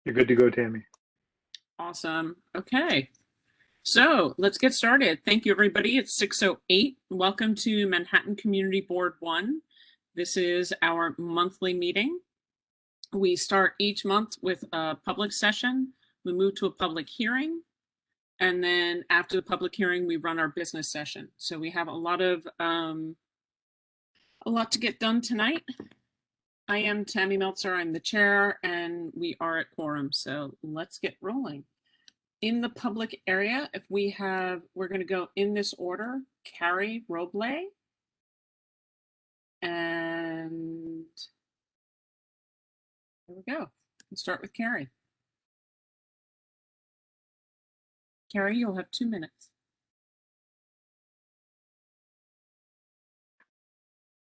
You're good to go, Tammy. Awesome. Okay. So let's get started. Thank you, everybody. It's 6:08. Welcome to Manhattan Community Board 1. This is our monthly meeting. We start each month with a public session. We move to a public hearing. And then after the public hearing, we run our business session. So we have a lot to get done tonight. I am Tammy Meltzer. I'm the chair, and we are at quorum. So let's get rolling. In the public area, we're going to go in this order: Carrie Roble, and there we go. Let's start with Carrie. Carrie, you'll have 2 minutes.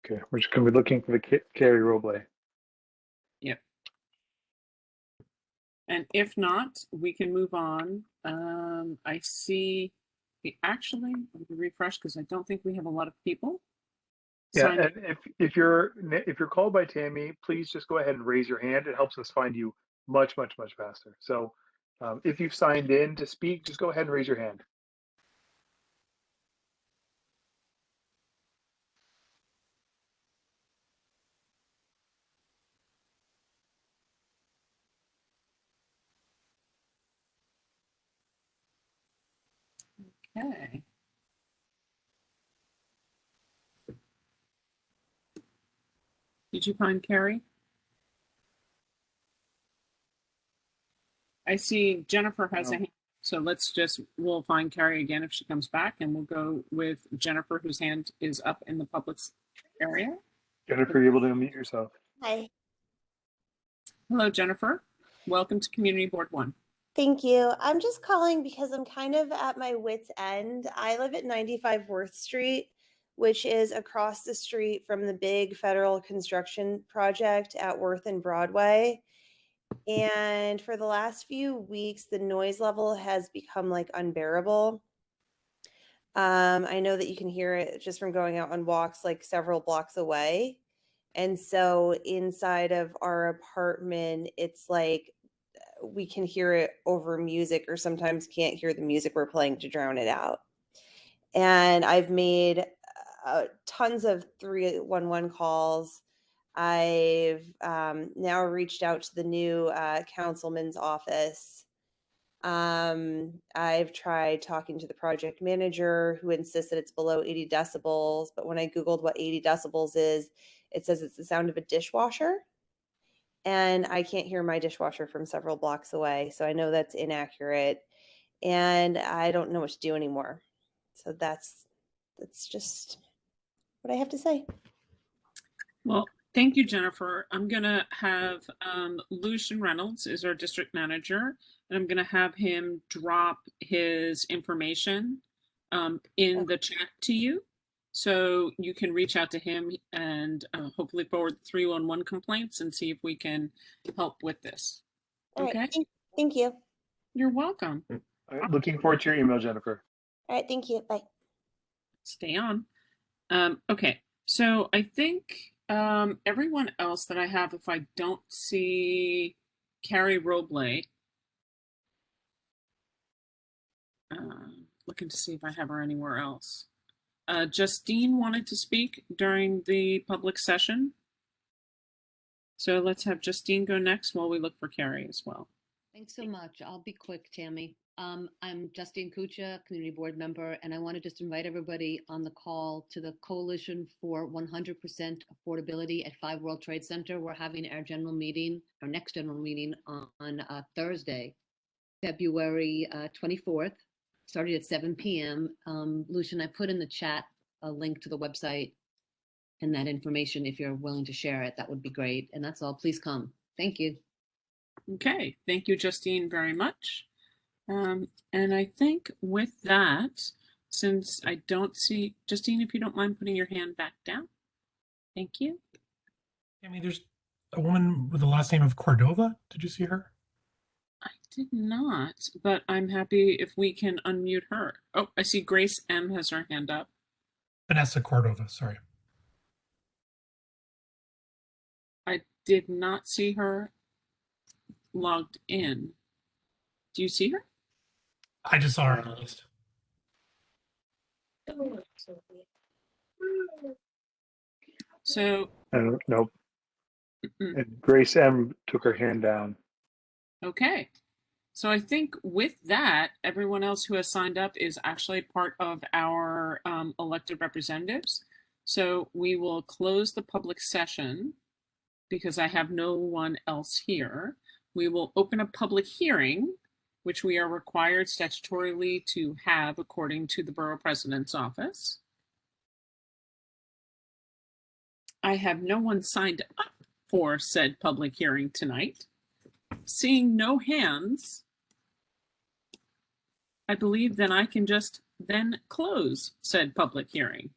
Okay, we're just going to be looking for the Carrie Roble. Yep. And if not, we can move on. I see. Let me refresh because I don't think we have a lot of people. Yeah, and if you're called by Tammy, please just go ahead and raise your hand. It helps us find you much faster. So if you've signed in to speak, just go ahead and raise your hand. Okay. Did you find Carrie? I see Jennifer has a hand, so we'll find Carrie again if she comes back, and we'll go with Jennifer, whose hand is up in the public area. Jennifer, you're able to unmute yourself. Hi. Hello, Jennifer. Welcome to Community Board 1. Thank you. I'm just calling because I'm kind of at my wit's end. I live at 95 Worth Street, which is across the street from the big federal construction project at Worth and Broadway. And for the last few weeks, the noise level has become like unbearable. I know that you can hear it just from going out on walks like several blocks away. And so inside of our apartment, it's like we can hear it over music, or sometimes can't hear the music we're playing to drown it out. And I've made tons of 311 calls. I've now reached out to the new councilman's office. I've tried talking to the project manager, who insists that it's below 80 decibels. But when I Googled what 80 decibels is, it says it's the sound of a dishwasher. And I can't hear my dishwasher from several blocks away. So I know that's inaccurate, and I don't know what to do anymore. So that's just what I have to say. Well, thank you, Jennifer. I'm going to have Lucian Reynolds is our district manager, and I'm going to have him drop his information in the chat to you. So you can reach out to him and hopefully forward 311 complaints and see if we can help with this. All okay. Right. Thank you. You're welcome. All right, looking forward to your email, Jennifer. All right. Thank you. Bye. Stay on. Okay. So I think everyone else that I have, if I don't see Carrie Roble, looking to see if I have her anywhere else. Justine wanted to speak during the public session. So let's have Justine go next while we look for Carrie as well. Thanks so much. I'll be quick, Tammy. I'm Justine Kucha, community board member, and I want to just invite everybody on the call to the Coalition for 100% Affordability at 5 World Trade Center. We're having our general meeting, our next general meeting on Thursday, February 24th. Started at 7 p.m. Lucian, I put in the chat a link to the website and that information. If you're willing to share it, that would be great. And that's all. Please come. Thank you. Okay. Thank you, Justine, very much. And I think with that, since I don't see Justine, if you don't mind putting your hand back down. Thank you. I mean, there's a woman with the last name of Cordova. Did you see her? I did not, but I'm happy if we can unmute her. Oh, I see Grace M has her hand up. Vanessa Cordova, sorry. I did not see her. logged in. Do you see her? I just saw her on the list. So, I don't know. mm, And Grace M took her hand down. okay. So I think with that, everyone else who has signed up is actually part of our elected representatives. So we will close the public session because I have no one else here. We will open a public hearing, which we are required statutorily to have according to the Borough President's office. I have no one signed up for said public hearing tonight. Seeing no hands, I believe then I can just then close said public hearing.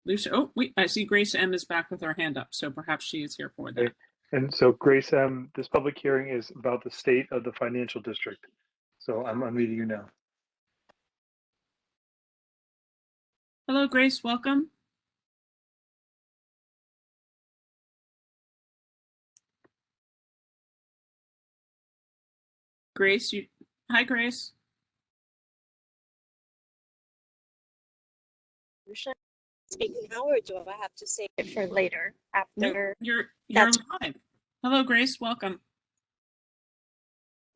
Lucia, oh, wait, I see Grace M is back with her hand up, so perhaps she is here for that. Okay. And so Grace M, this public hearing is about the state of the financial district. So I'm unmuting you now. Hello, Grace, welcome. Grace, hi, Grace. Speaking now, or do I have to save it for later Nope, after? you're That's- live. Hello, Grace, welcome.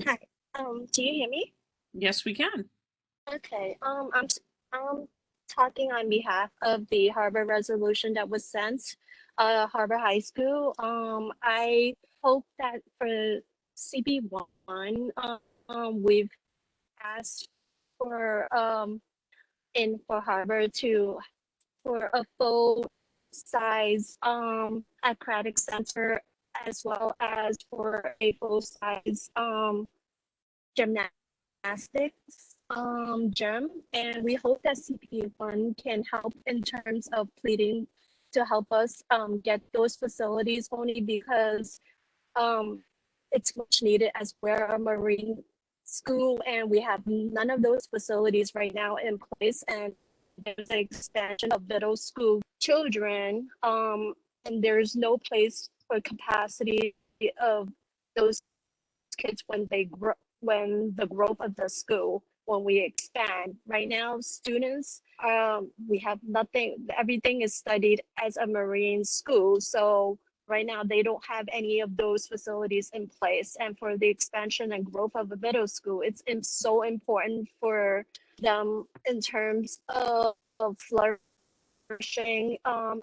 Hi. Do you hear me? Yes, we can. Okay. I'm talking on behalf of the Harbor resolution that was sent, Harbor High School. I hope that for CB1, we've asked for for Harbor for a full size aquatic center, as well as for a full size gymnastics gym. And we hope that CP1 can help in terms of pleading to help us get those facilities, only because it's much needed as we're a marine school and we have none of those facilities right now in place. And there's an expansion of middle school children, and there's no place for capacity of those kids when they grow, when the growth of the school, when we expand. Right now, students, we have nothing, everything is studied as a marine school. So right now they don't have any of those facilities in place. And for the expansion and growth of a middle school, it's so important for them in terms of flourishing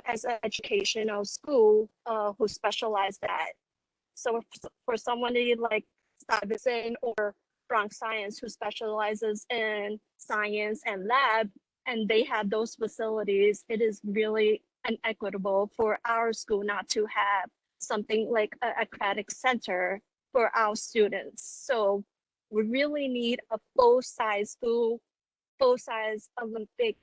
as an educational school who specialize that. So for somebody like Stuyvesant or Bronx Science who specializes in science and lab, and they have those facilities, it is really inequitable for our school not to have something like an aquatic center for our students. So we really need a full-size school, full-size Olympic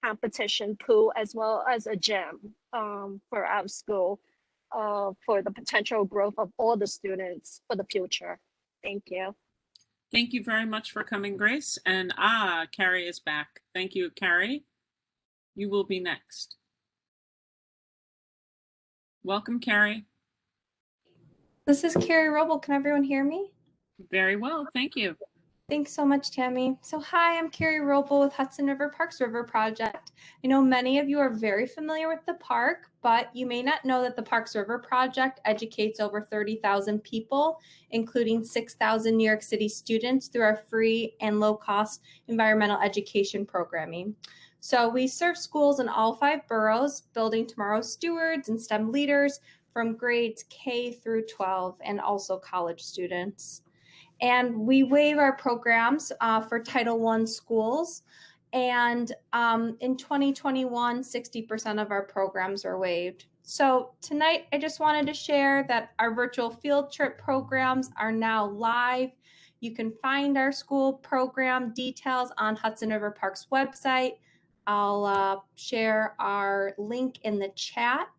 competition pool, as well as a gym for our school, for the potential growth of all the students for the future. Thank you. Thank you very much for coming, Grace. And Carrie is back. Thank you, Carrie. You will be next. Welcome, Carrie. This is Carrie Roble. Can everyone hear me? Very well, thank you. Thanks so much, Tammy. So hi, I'm Carrie Roble with Hudson River Parks River Project. I know many of you are very familiar with the park, but you may not know that the Parks River Project educates over 30,000 people, including 6,000 New York City students through our free and low-cost environmental education programming. So we serve schools in all 5 boroughs, building tomorrow's stewards and STEM leaders from grades K through 12, and also college students. And we waive our programs for Title I schools. And in 2021, 60% of our programs are waived. So tonight, I just wanted to share that our virtual field trip programs are now live. You can find our school program details on Hudson River Park's website. I'll share our link in the chat.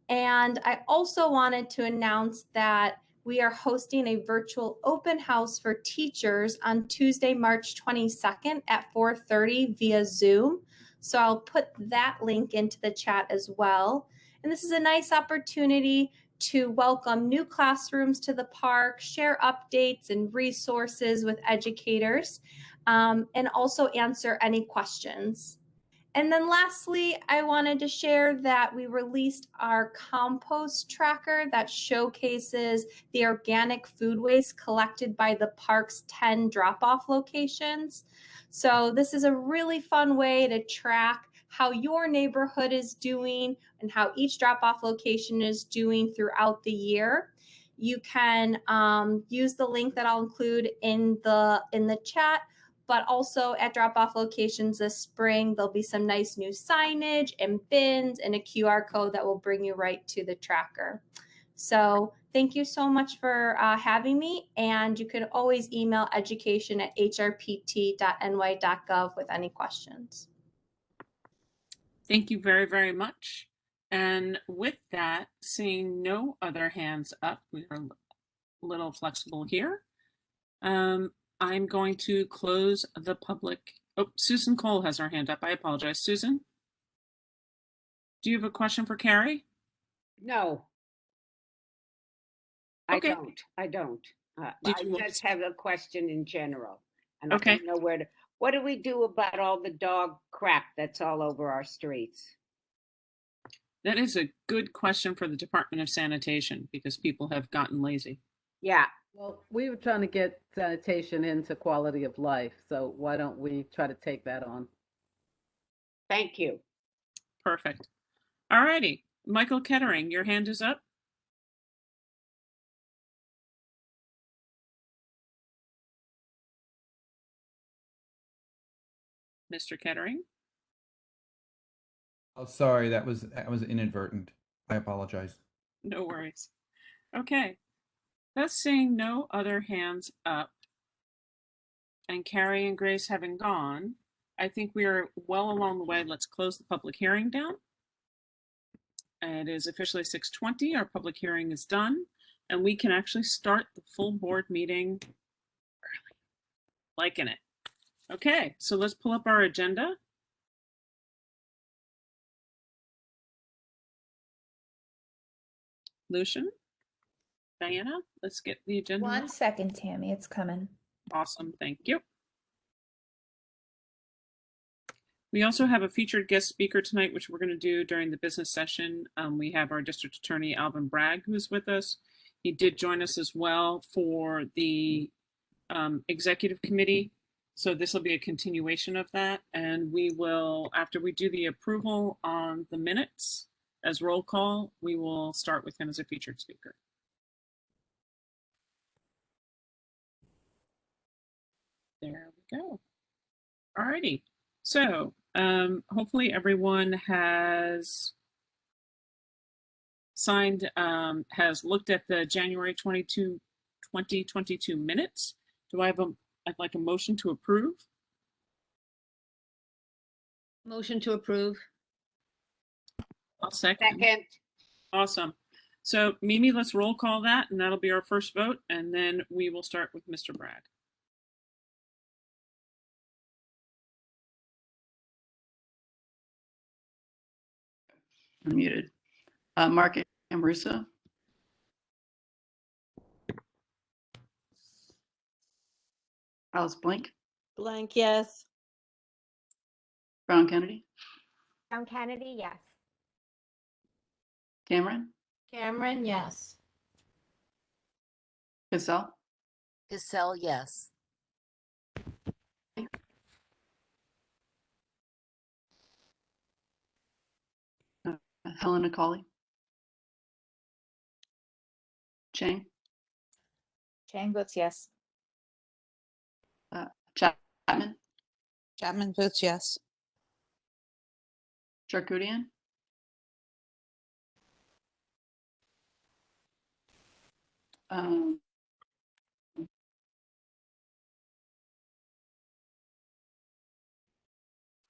And I also wanted to announce that we are hosting a virtual open house for teachers on Tuesday, March 22nd at 4:30 via Zoom. So I'll put that link into the chat as well. And this is a nice opportunity to welcome new classrooms to the park, share updates and resources with educators, and also answer any questions. And then lastly, I wanted to share that we released our Compost Tracker that showcases the organic food waste collected by the park's 10 drop-off locations. So this is a really fun way to track how your neighborhood is doing and how each drop-off location is doing throughout the year. You can use the link that I'll include in the chat, but also at drop-off locations this spring, there'll be some nice new signage and bins and a QR code that will bring you right to the tracker. So thank you so much for having me, and you can always email education@hrpt.ny.gov with any questions. Thank you very, very much. And with that, seeing no other hands up, we are a little flexible here. I'm going to close the public. Oh, Susan Cole has her hand up. I apologize. Susan, do you have a question for Carrie? No. Okay. I don't. Did I you want just to- have a question in general. And Okay. I don't know what do we do about all the dog crap that's all over our streets? That is a good question for the Department of Sanitation because people have gotten lazy. Yeah, Well, we were trying to get sanitation into quality of life, so why don't we try to take that on? thank you. Perfect. All righty. Michael Kettering, your hand is up. Mr. Kettering. Oh, sorry, that was inadvertent. I apologize. No worries. Okay. Thus seeing no other hands up and Carrie and Grace having gone, I think we are well along the way. Let's close the public hearing down. It is officially 6:20. Our public hearing is done, and we can actually start the full board meeting early. Liking it. Okay, so let's pull up our agenda. Lucian, Diana, let's get the agenda. 1 second, Tammy, it's coming. Awesome, thank you. We also have a featured guest speaker tonight, which we're going to do during the business session. We have our district attorney, Alvin Bragg, who's with us. He did join us as well for the executive committee. So this will be a continuation of that. And we will, after we do the approval on the minutes as roll call, we will start with him as a featured speaker. There we go. All righty. So hopefully everyone has signed, has looked at the January 22, 2022 minutes. Do I have I'd like a motion to approve? Motion to approve. I'll second. Second, Awesome. So Mimi, let's roll call that, and that'll be our first vote, and then we will start with Mr. Bragg. Unmuted. Mark Amoruso. Alice Blank. Blank, yes. Brown Kennedy. Brown Kennedy, yes. Cameron. Cameron, yes. Cassell. Cassell, yes. Helena Colley. Chang. Chang votes yes. Chapman. Chapman votes yes. Charkoudian.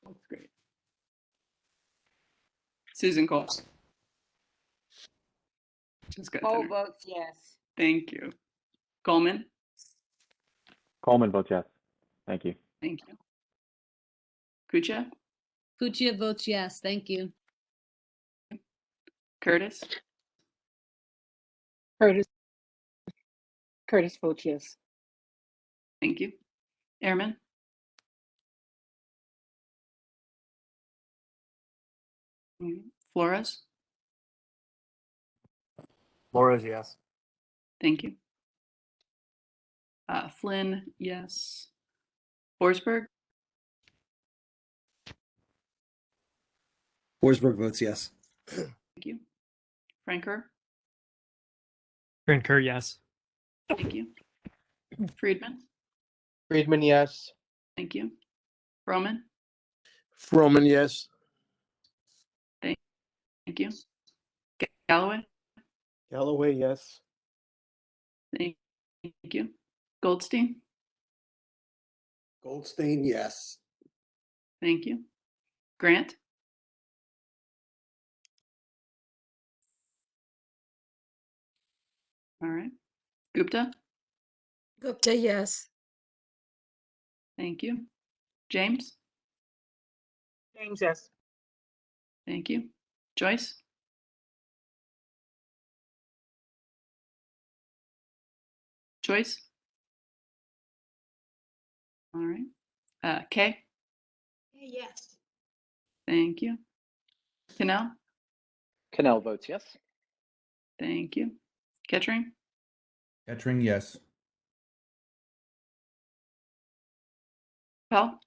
That's great. Susan Cole. Just got Cole there. votes yes. Thank you. Coleman. Coleman votes yes. Thank you. Thank you. Kucha. Kuchia votes yes. Thank you. Curtis. Curtis votes yes. Thank you. Airman? Flores? Flores, yes. Thank you. Flynn, yes. Forsberg? Forsberg votes yes. Thank you. Franker? Franker, yes. Thank you. Friedman? Friedman, yes. Thank you. Froman? Froman, yes. Thank you. Galloway? Galloway, yes. Thank you. Goldstein? Goldstein, yes. Thank you. Grant? All right. Gupta? Gupta, yes. Thank you. James? James, yes. Thank you. Joyce? Joyce? All right. Kay? Yes. Thank you. Canal? Cannell votes yes. Thank you. Kettering? Kettering, yes. Copel?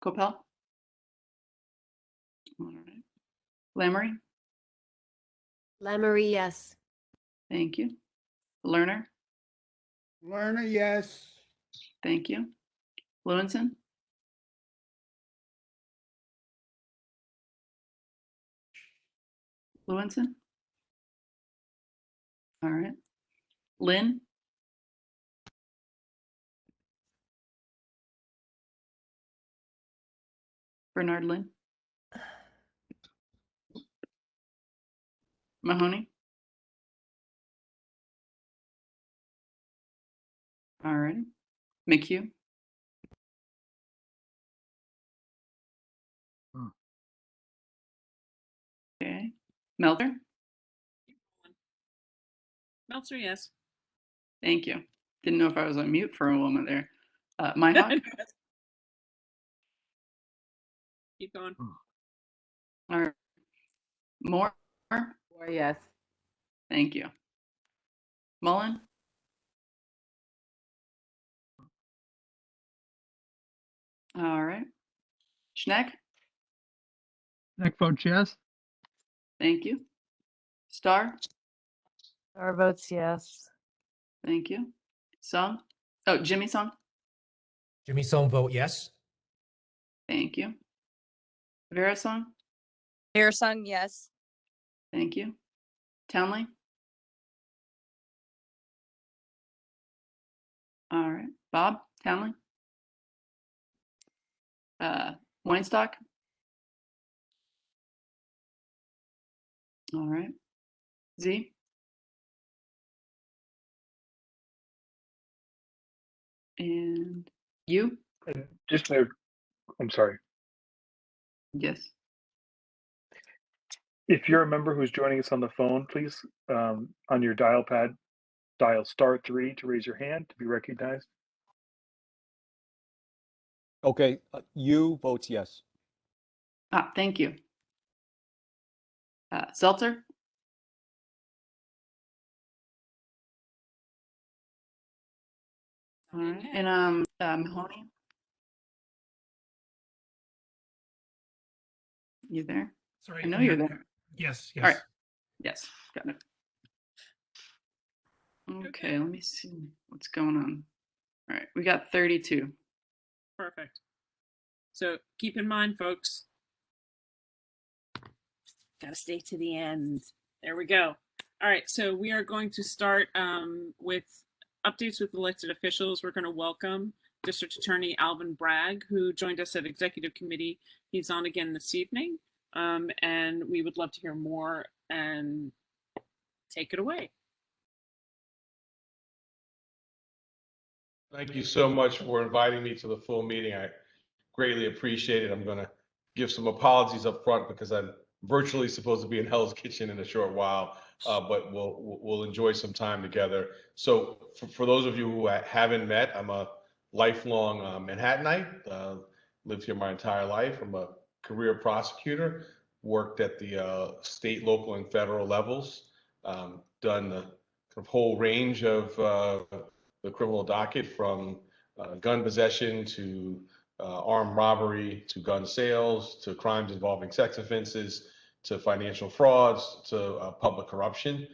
Copel? All right. Lamory? Lemery, yes. Thank you. Lerner? Lerner, yes. Thank you. Lewinson? Lewinson? All right. Lynn? Bernard Lynn? Mahoney? All right. McHugh? Okay. Melter? Meltzer, yes. Thank you. Didn't know if I was on mute for a moment there. Myhawk? Keep going. All right. Moore? Or yes. Thank you. Mullen? All right. Schneck? Schneck votes yes. Thank you. Star? Star votes yes. Thank you. Sung? Oh, Jimmy Sung? Jimmy Song vote yes. Thank you. Vera Sung? Vera Sung, yes. Thank you. Townley? All right. Bob? Townley? Weinstock? All right. Z? And you? And just note, I'm sorry. Yes. If you're a member who's joining us on the phone, please, on your dial pad, dial *3 to raise your hand to be recognized. Okay, you votes yes. Thank you. Seltzer? All right. And Mahoney? You there? Sorry. I know you're there. Yes, yes. All right. Yes, got it. Okay, let me see what's going on. All right, we got 32. Perfect. So keep in mind, folks, gotta stay to the end. There we go. All right, so we are going to start with updates with elected officials. We're going to welcome District Attorney Alvin Bragg, who joined us at Executive Committee. He's on again this evening, and we would love to hear more, and take it away. Thank you so much for inviting me to the full meeting. I greatly appreciate it. I'm going to give some apologies up front because I'm virtually supposed to be in Hell's Kitchen in a short while. but we'll enjoy some time together. So for those of you who haven't met, I'm a lifelong Manhattanite. Lived here my entire life. I'm a career prosecutor. Worked at the state, local, and federal levels. Done the kind of whole range of the criminal docket, from gun possession to armed robbery to gun sales to crimes involving sex offenses to financial frauds to public corruption,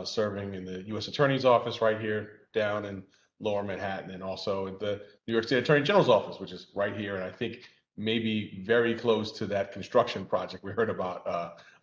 serving in the U.S. Attorney's Office right here down in Lower Manhattan, and also at the New York State Attorney General's Office, which is right here, and I think maybe very close to that construction project we heard about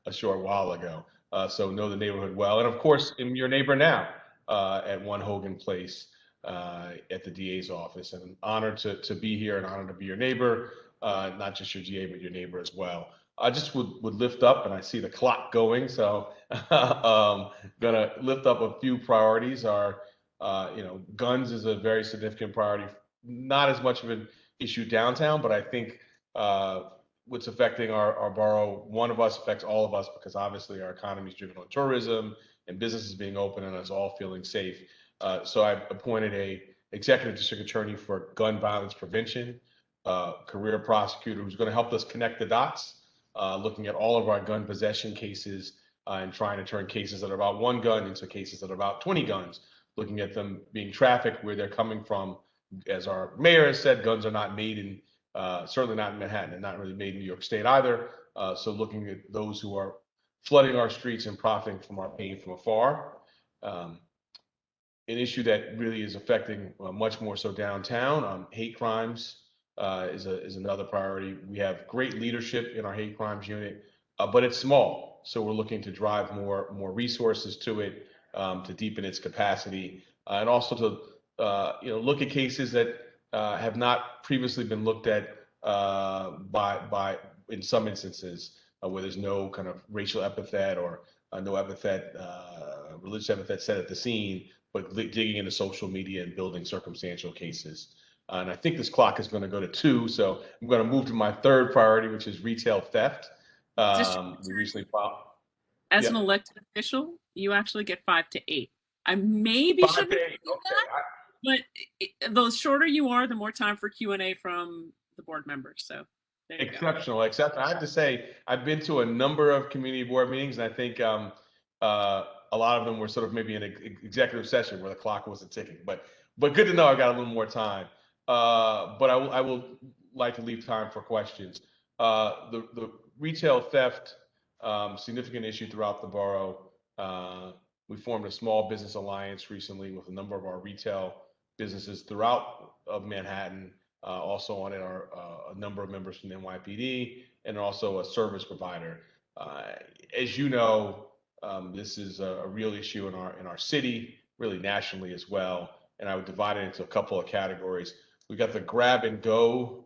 a short while ago. So know the neighborhood well, and of course, I'm your neighbor now at 1 Hogan Place at the DA's office, and an honor to be here, and honor to be your neighbor, not just your DA, but your neighbor as well. I just would lift up, and I see the clock going, so gonna lift up a few priorities. Guns is a very significant priority, not as much of an issue downtown, but I think what's affecting our borough, one of us affects all of us, because obviously our economy is driven on tourism and businesses being open and us all feeling safe. So I appointed a executive district attorney for gun violence prevention, career prosecutor who's going to help us connect the dots, looking at all of our gun possession cases and trying to turn cases that are about 1 gun into cases that are about 20 guns, looking at them being trafficked, where they're coming from. As our mayor has said, guns are not made in, certainly not in Manhattan, and not really made in New York State either. So looking at those who are flooding our streets and profiting from our pain from afar. An issue that really is affecting much more so downtown. Hate crimes is another priority. We have great leadership in our hate crimes unit, but it's small. So we're looking to drive more resources to it, to deepen its capacity, and also to look at cases that have not previously been looked at by in some instances where there's no kind of racial epithet or no epithet, religious epithet set at the scene, but digging into social media and building circumstantial cases. And I think this clock is going to go to 2, so I'm going to move to my 3rd priority, which is retail theft. We recently filed. As an elected official, you actually get 5 to 8. I maybe shouldn't do that, but the shorter you are, the more time for Q&A from the board members. So there you Exceptional. I have to say, I've been to a number of community board meetings, and I think a lot of them were sort of maybe an executive session where the clock wasn't ticking. But good to know I got a little more time. But I will like to leave time for questions. The retail theft, significant issue throughout the borough. We formed a small business alliance recently with a number of our retail businesses throughout of Manhattan. Also on it are a number of members from the NYPD and also a service provider. As you know, this is a real issue in our city, really nationally as well. And I would divide it into a couple of categories. We got the grab and go,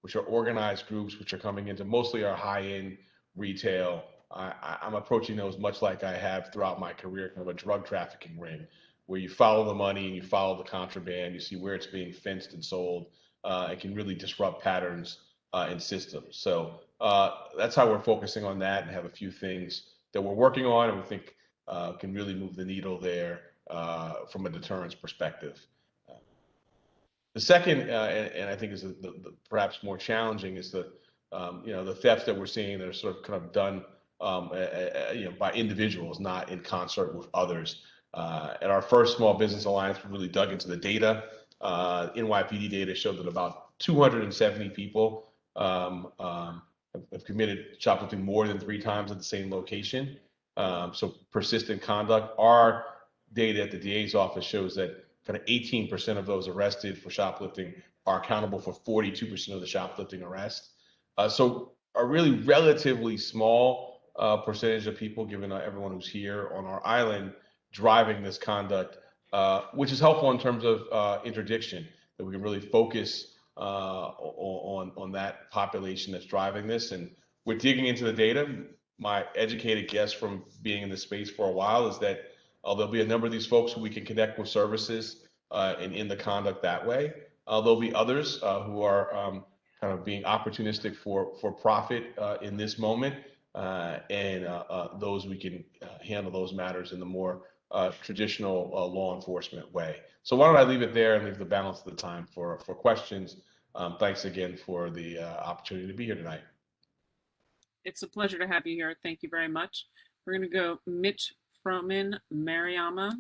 which are organized groups, which are coming into mostly our high-end retail. I'm approaching those much like I have throughout my career, kind of a drug trafficking ring, where you follow the money and you follow the contraband, you see where it's being fenced and sold. It can really disrupt patterns in systems. So that's how we're focusing on that, and have a few things that we're working on, and we think can really move the needle there from a deterrence perspective. The second, and I think is the perhaps more challenging, is the thefts that we're seeing that are sort of kind of done by individuals, not in concert with others. At our first Small Business Alliance, we really dug into the data. NYPD data showed that about 270 people have committed shoplifting more than 3 times at the same location. So persistent conduct. Our data at the DA's office shows that kind of 18% of those arrested for shoplifting are accountable for 42% of the shoplifting arrests. So a really relatively small percentage of people, given everyone who's here on our island, driving this conduct, which is helpful in terms of interdiction, that we can really focus on that population that's driving this. And we're digging into the data. My educated guess from being in the space for a while is that there'll be a number of these folks who we can connect with services and in the conduct that way. There'll be others who are kind of being opportunistic for profit in this moment. and those we can handle those matters in the more traditional law enforcement way. So why don't I leave it there and leave the balance of the time for questions. Thanks again for the opportunity to be here tonight. It's a pleasure to have you here. Thank you very much. We're going to go Mitch Froman, Mariama,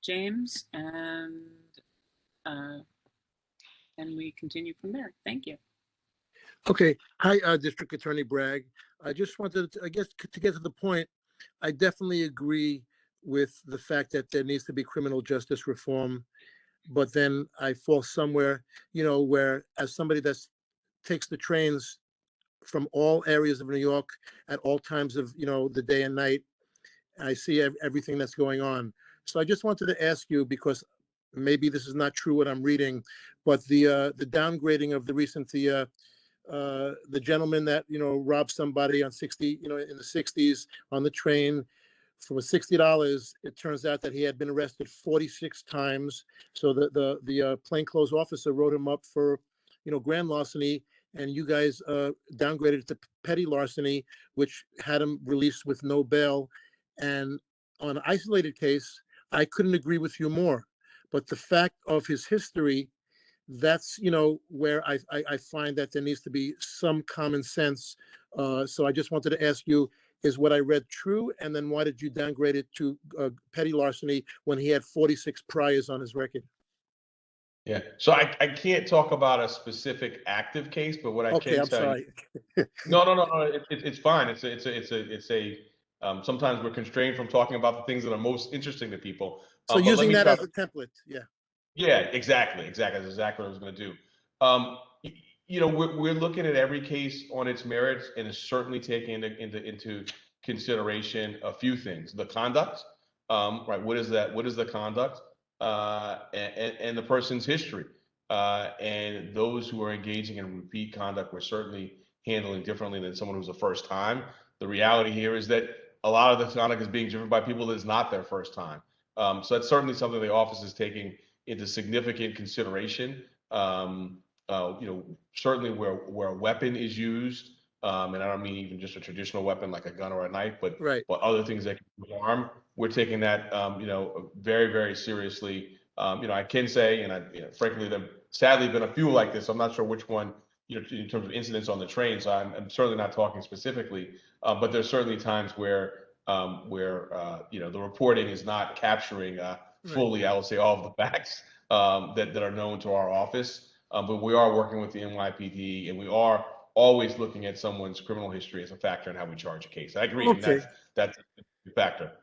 James, and we continue from there. Thank you. Okay. Hi, District Attorney Bragg. I just wanted to, I guess, to get to the point, I definitely agree with the fact that there needs to be criminal justice reform. But then I fall somewhere, where as somebody that takes the trains from all areas of New York at all times of, the day and night, I see everything that's going on. So I just wanted to ask you, because maybe this is not true what I'm reading, but the downgrading of the recent, the gentleman that, robbed somebody on 60, in the 60s on the train for $60, it turns out that he had been arrested 46 times. So the plainclothes officer wrote him up for, grand larceny, and you guys downgraded it to petty larceny, which had him released with no bail. And on an isolated case, I couldn't agree with you more. But the fact of his history, that's, where I find that there needs to be some common sense. So I just wanted to ask you, is what I read true? And then why did you downgrade it to petty larceny when he had 46 priors on his record? Yeah, so I can't talk about a specific active case, but what I can tell you. No. It's fine. It's a sometimes we're constrained from talking about the things that are most interesting to people. So using that as a template, yeah. Yeah, exactly. That's exactly what I was going to do. We're looking at every case on its merits, and it's certainly taking into consideration a few things: the conduct, right? What is that? What is the conduct, and the person's history, and those who are engaging in repeat conduct, we're certainly handling differently than someone who's a first time. The reality here is that a lot of the conduct is being driven by people that is not their first time. So that's certainly something the office is taking into significant consideration. Certainly where a weapon is used, and I don't mean even just a traditional weapon like a gun or a knife, but other things that can harm, we're taking that very, very seriously. I can say, and frankly, there sadly been a few like this. I'm not sure which one, in terms of incidents on the train. So I'm certainly not talking specifically, but there's certainly times where the reporting is not capturing fully, I will say, all of the facts that are known to our office. But we are working with the NYPD, and we are always looking at someone's criminal history as a factor in how we charge a case. I agree. Okay. That's a factor.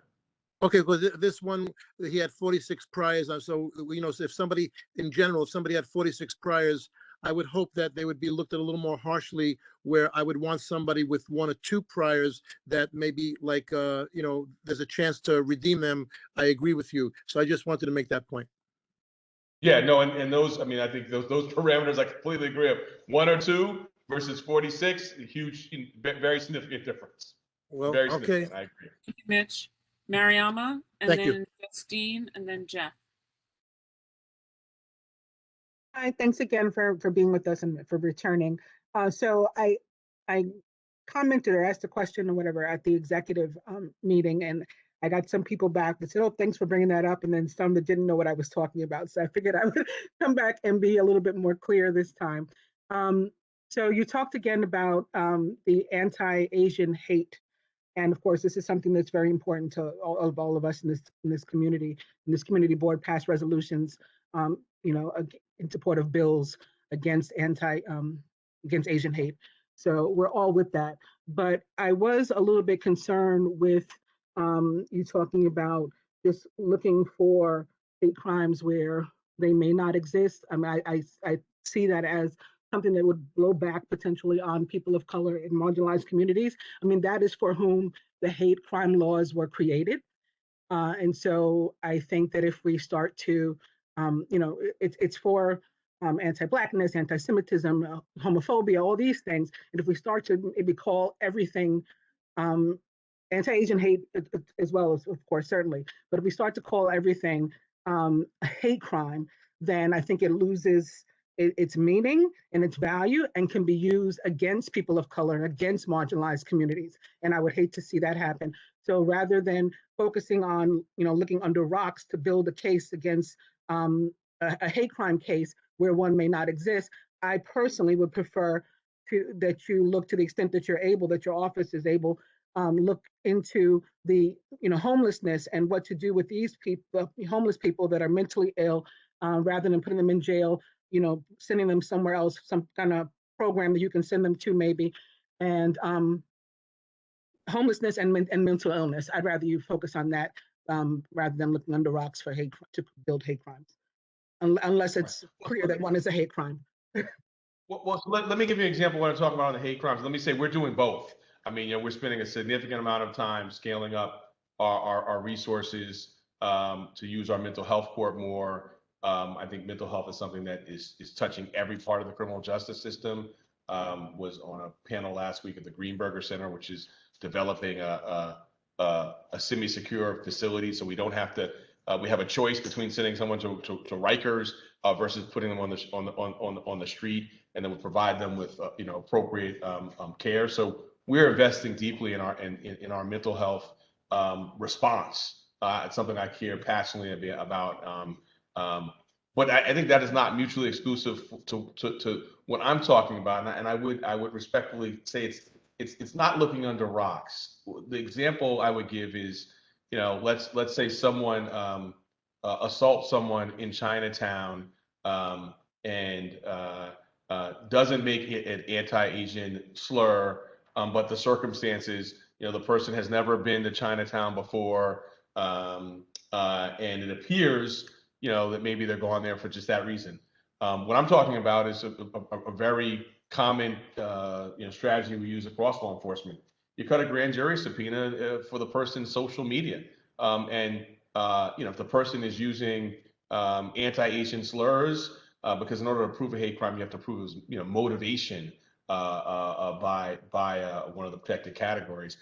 Okay, because this one, he had 46 priors. So, if somebody, in general, if somebody had 46 priors, I would hope that they would be looked at a little more harshly, where I would want somebody with 1 or 2 priors that maybe there's a chance to redeem them. I agree with you. So I just wanted to make that point. Yeah, no, and those, I think those parameters, I completely agree with. 1 or 2 versus 46, a huge, very significant difference. Well, very okay. significant. I agree. Thank you, Mitch. Mariama, and Thank then you. Justine, and then Jeff. Hi, thanks again for being with us and for returning. So I commented or asked a question or whatever at the executive meeting, and I got some people back that said, "Oh, thanks for bringing that up," and then some that didn't know what I was talking about. So I figured I would come back and be a little bit more clear this time. So you talked again about the anti-Asian hate. And of course, this is something that's very important to all of us in this community. And this community board passed resolutions, in support of bills against against Asian hate. So we're all with that. But I was a little bit concerned with you talking about just looking for hate crimes where they may not exist. I see that as something that would blow back potentially on people of color in marginalized communities. That is for whom the hate crime laws were created. And so I think that if we start to, it's for anti-Blackness, anti-Semitism, homophobia, all these things. And if we start to maybe call everything anti-Asian hate as well, as of course, certainly. But if we start to call everything a hate crime, then I think it loses its meaning and its value and can be used against people of color and against marginalized communities. And I would hate to see that happen. So rather than focusing on, looking under rocks to build a case against a hate crime case where one may not exist, I personally would prefer that you look, to the extent that you're able, that your office is able, look into the homelessness and what to do with these people, homeless people that are mentally ill, rather than putting them in jail, sending them somewhere else, some kind of program that you can send them to maybe, and homelessness and mental illness. I'd rather you focus on that rather than looking under rocks for to build hate crimes, unless it's clear that one is a hate crime. Well, so let me give you an example when I'm talking about the hate crimes. Let me say we're doing both. I mean, we're spending a significant amount of time scaling up our resources to use our mental health court more. I think mental health is something that is touching every part of the criminal justice system. Was on a panel last week at the Greenberger Center, which is developing a semi-secure facility, so we don't have to. We have a choice between sending someone to Rikers versus putting them on the street, and then we provide them with appropriate care. So we're investing deeply in our mental health response. It's something I care passionately about. But I think that is not mutually exclusive to what I'm talking about, and I would respectfully say it's not looking under rocks. The example I would give is, let's say someone assaults someone in Chinatown and doesn't make it an anti-Asian slur, but the circumstances, the person has never been to Chinatown before, and it appears, that maybe they're going there for just that reason. What I'm talking about is a very common, strategy we use across law enforcement. You cut a grand jury subpoena for the person's social media, and if the person is using anti-Asian slurs, because in order to prove a hate crime, you have to prove motivation by one of the protected categories.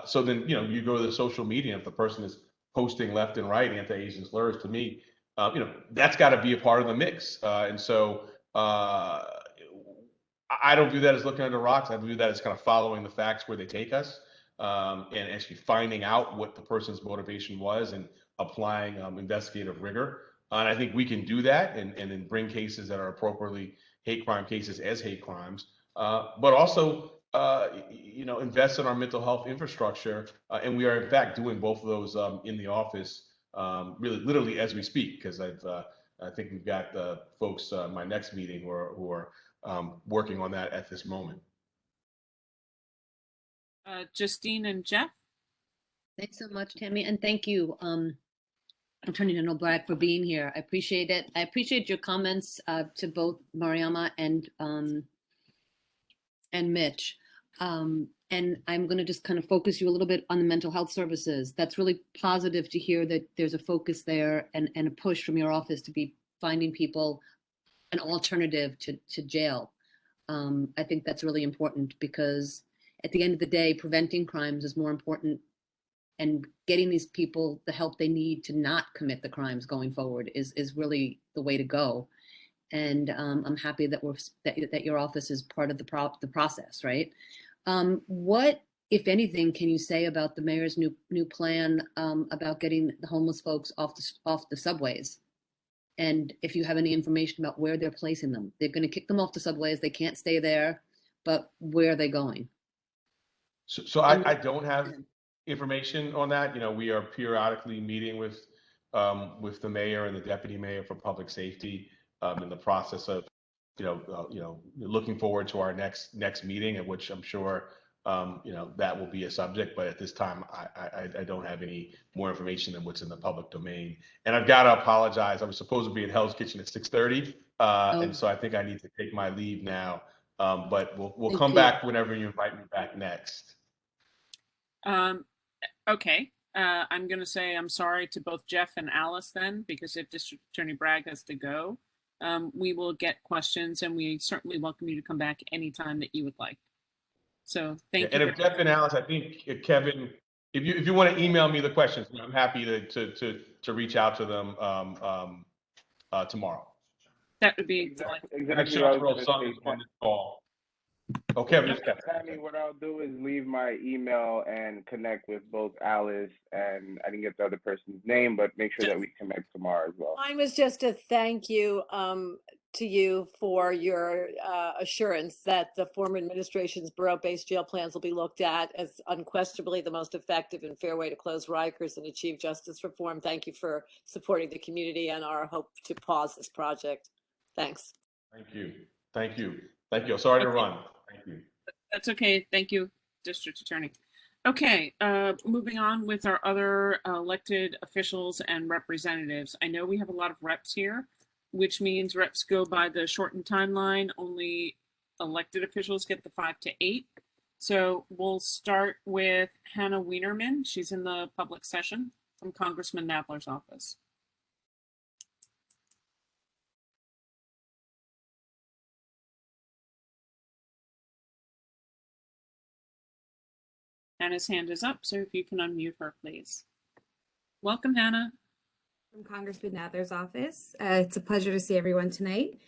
So then you go to the social media. If the person is posting left and right anti-Asian slurs, to me, that's got to be a part of the mix. And so I don't view that as looking under rocks. I view that as kind of following the facts where they take us, and actually finding out what the person's motivation was and applying investigative rigor. And I think we can do that and then bring cases that are appropriately hate crime cases as hate crimes, but also invest in our mental health infrastructure. And we are in fact doing both of those in the office, really literally as we speak, because I think we've got folks my next meeting who are working on that at this moment. Justine and Jeff. Thanks so much, Tammy, and thank you, Attorney General Bragg, for being here. I appreciate it. I appreciate your comments to both Mariama and Mitch. And I'm going to just kind of focus you a little bit on the mental health services. That's really positive to hear that there's a focus there and a push from your office to be finding people an alternative to jail. I think that's really important, because at the end of the day, preventing crimes is more important, and getting these people the help they need to not commit the crimes going forward is really the way to go. And I'm happy that that your office is part of the process, right? What, if anything, can you say about the mayor's new plan about getting the homeless folks off the subways? And if you have any information about where they're placing them. They're going to kick them off the subways. They can't stay there, but where are they going? So I don't have information on that. We are periodically meeting with the mayor and the deputy mayor for public safety in the process of looking forward to our next meeting, at which I'm sure that will be a subject. But at this time, I don't have any more information than what's in the public domain. And I've got to apologize. I was supposed to be in Hell's Kitchen at 6:30, and so I think I need to take my leave now. But we'll come back whenever you invite me back next. Okay. I'm going to say I'm sorry to both Jeff and Alice then, because if District Attorney Bragg has to go, we will get questions, and we certainly welcome you to come back anytime that you would like. So thank you. And if Jeff and Alice, I think Kevin, if you want to email me the questions, I'm happy to reach out to them tomorrow. That would be Make Exactly sure what I I was throw gonna something say. on this call. Okay, I'm just Tammy, what I'll do is leave my email and connect with both Alice and I didn't get the other person's name, but make sure that we connect tomorrow as well. Mine was just a thank you to you for your assurance that the former administration's borough-based jail plans will be looked at as unquestionably the most effective and fair way to close Rikers and achieve justice reform. Thank you for supporting the community and our hope to pause this project. Thanks. Thank you. Thank you. Thank you. Sorry to run. Thank you. That's okay. Thank you, District Attorney. Okay, moving on with our other elected officials and representatives. I know we have a lot of reps here, which means reps go by the shortened timeline. Only elected officials get the 5 to 8. So we'll start with Hannah Wienerman. She's in the public session from Congressman Nadler's office. Hannah's hand is up, so if you can unmute her, please. Welcome, Hannah. From Congressman Nadler's office. It's a pleasure to see everyone tonight.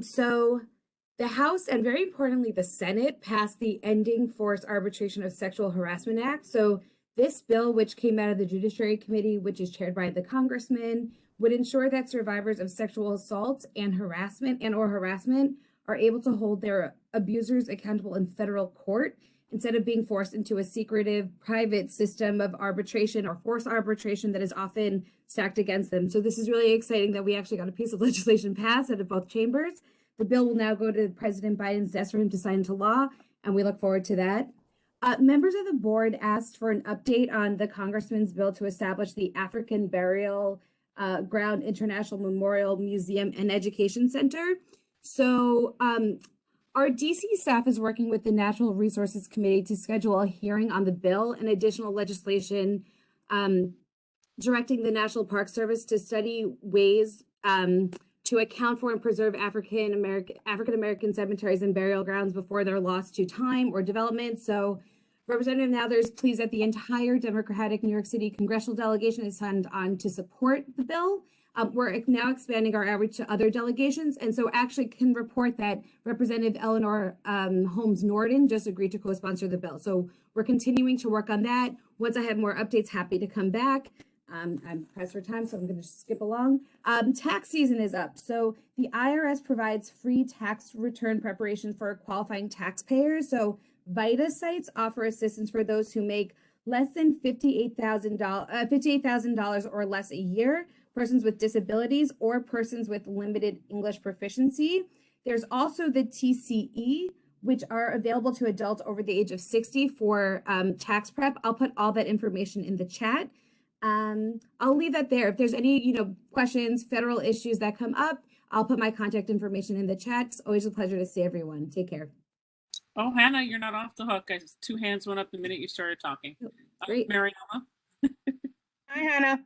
So the House and very importantly, the Senate passed the Ending Forced Arbitration of Sexual Harassment Act. So this bill, which came out of the Judiciary Committee, which is chaired by the congressman, would ensure that survivors of sexual assault and harassment are able to hold their abusers accountable in federal court instead of being forced into a secretive private system of arbitration or forced arbitration that is often stacked against them. So this is really exciting that we actually got a piece of legislation passed out of both chambers. The bill will now go to President Biden's desk for him to sign into law, and we look forward to that. Members of the board asked for an update on the congressman's bill to establish the African Burial Ground International Memorial Museum and Education Center. So our DC staff is working with the Natural Resources Committee to schedule a hearing on the bill and additional legislation directing the National Park Service to study ways to account for and preserve African American cemeteries and burial grounds before they're lost to time or development. So Representative Nadler is pleased that the entire Democratic New York City congressional delegation has signed on to support the bill. We're now expanding our outreach to other delegations, and so actually can report that Representative Eleanor Holmes Norton just agreed to co-sponsor the bill. So we're continuing to work on that. Once I have more updates, happy to come back. I'm pressed for time, so I'm going to skip along. Tax season is up. So the IRS provides free tax return preparation for qualifying taxpayers. So VITA sites offer assistance for those who make less than $58,000 or less a year, persons with disabilities, or persons with limited English proficiency. There's also the TCE, which are available to adults over the age of 60 for tax prep. I'll put all that information in the chat. I'll leave that there. If there's any, questions, federal issues that come up, I'll put my contact information in the chat. It's always a pleasure to see everyone. Take care. Oh, Hannah, you're not off the hook. 2 hands went up the minute you started talking. Great. Mariama. Hi, Hannah.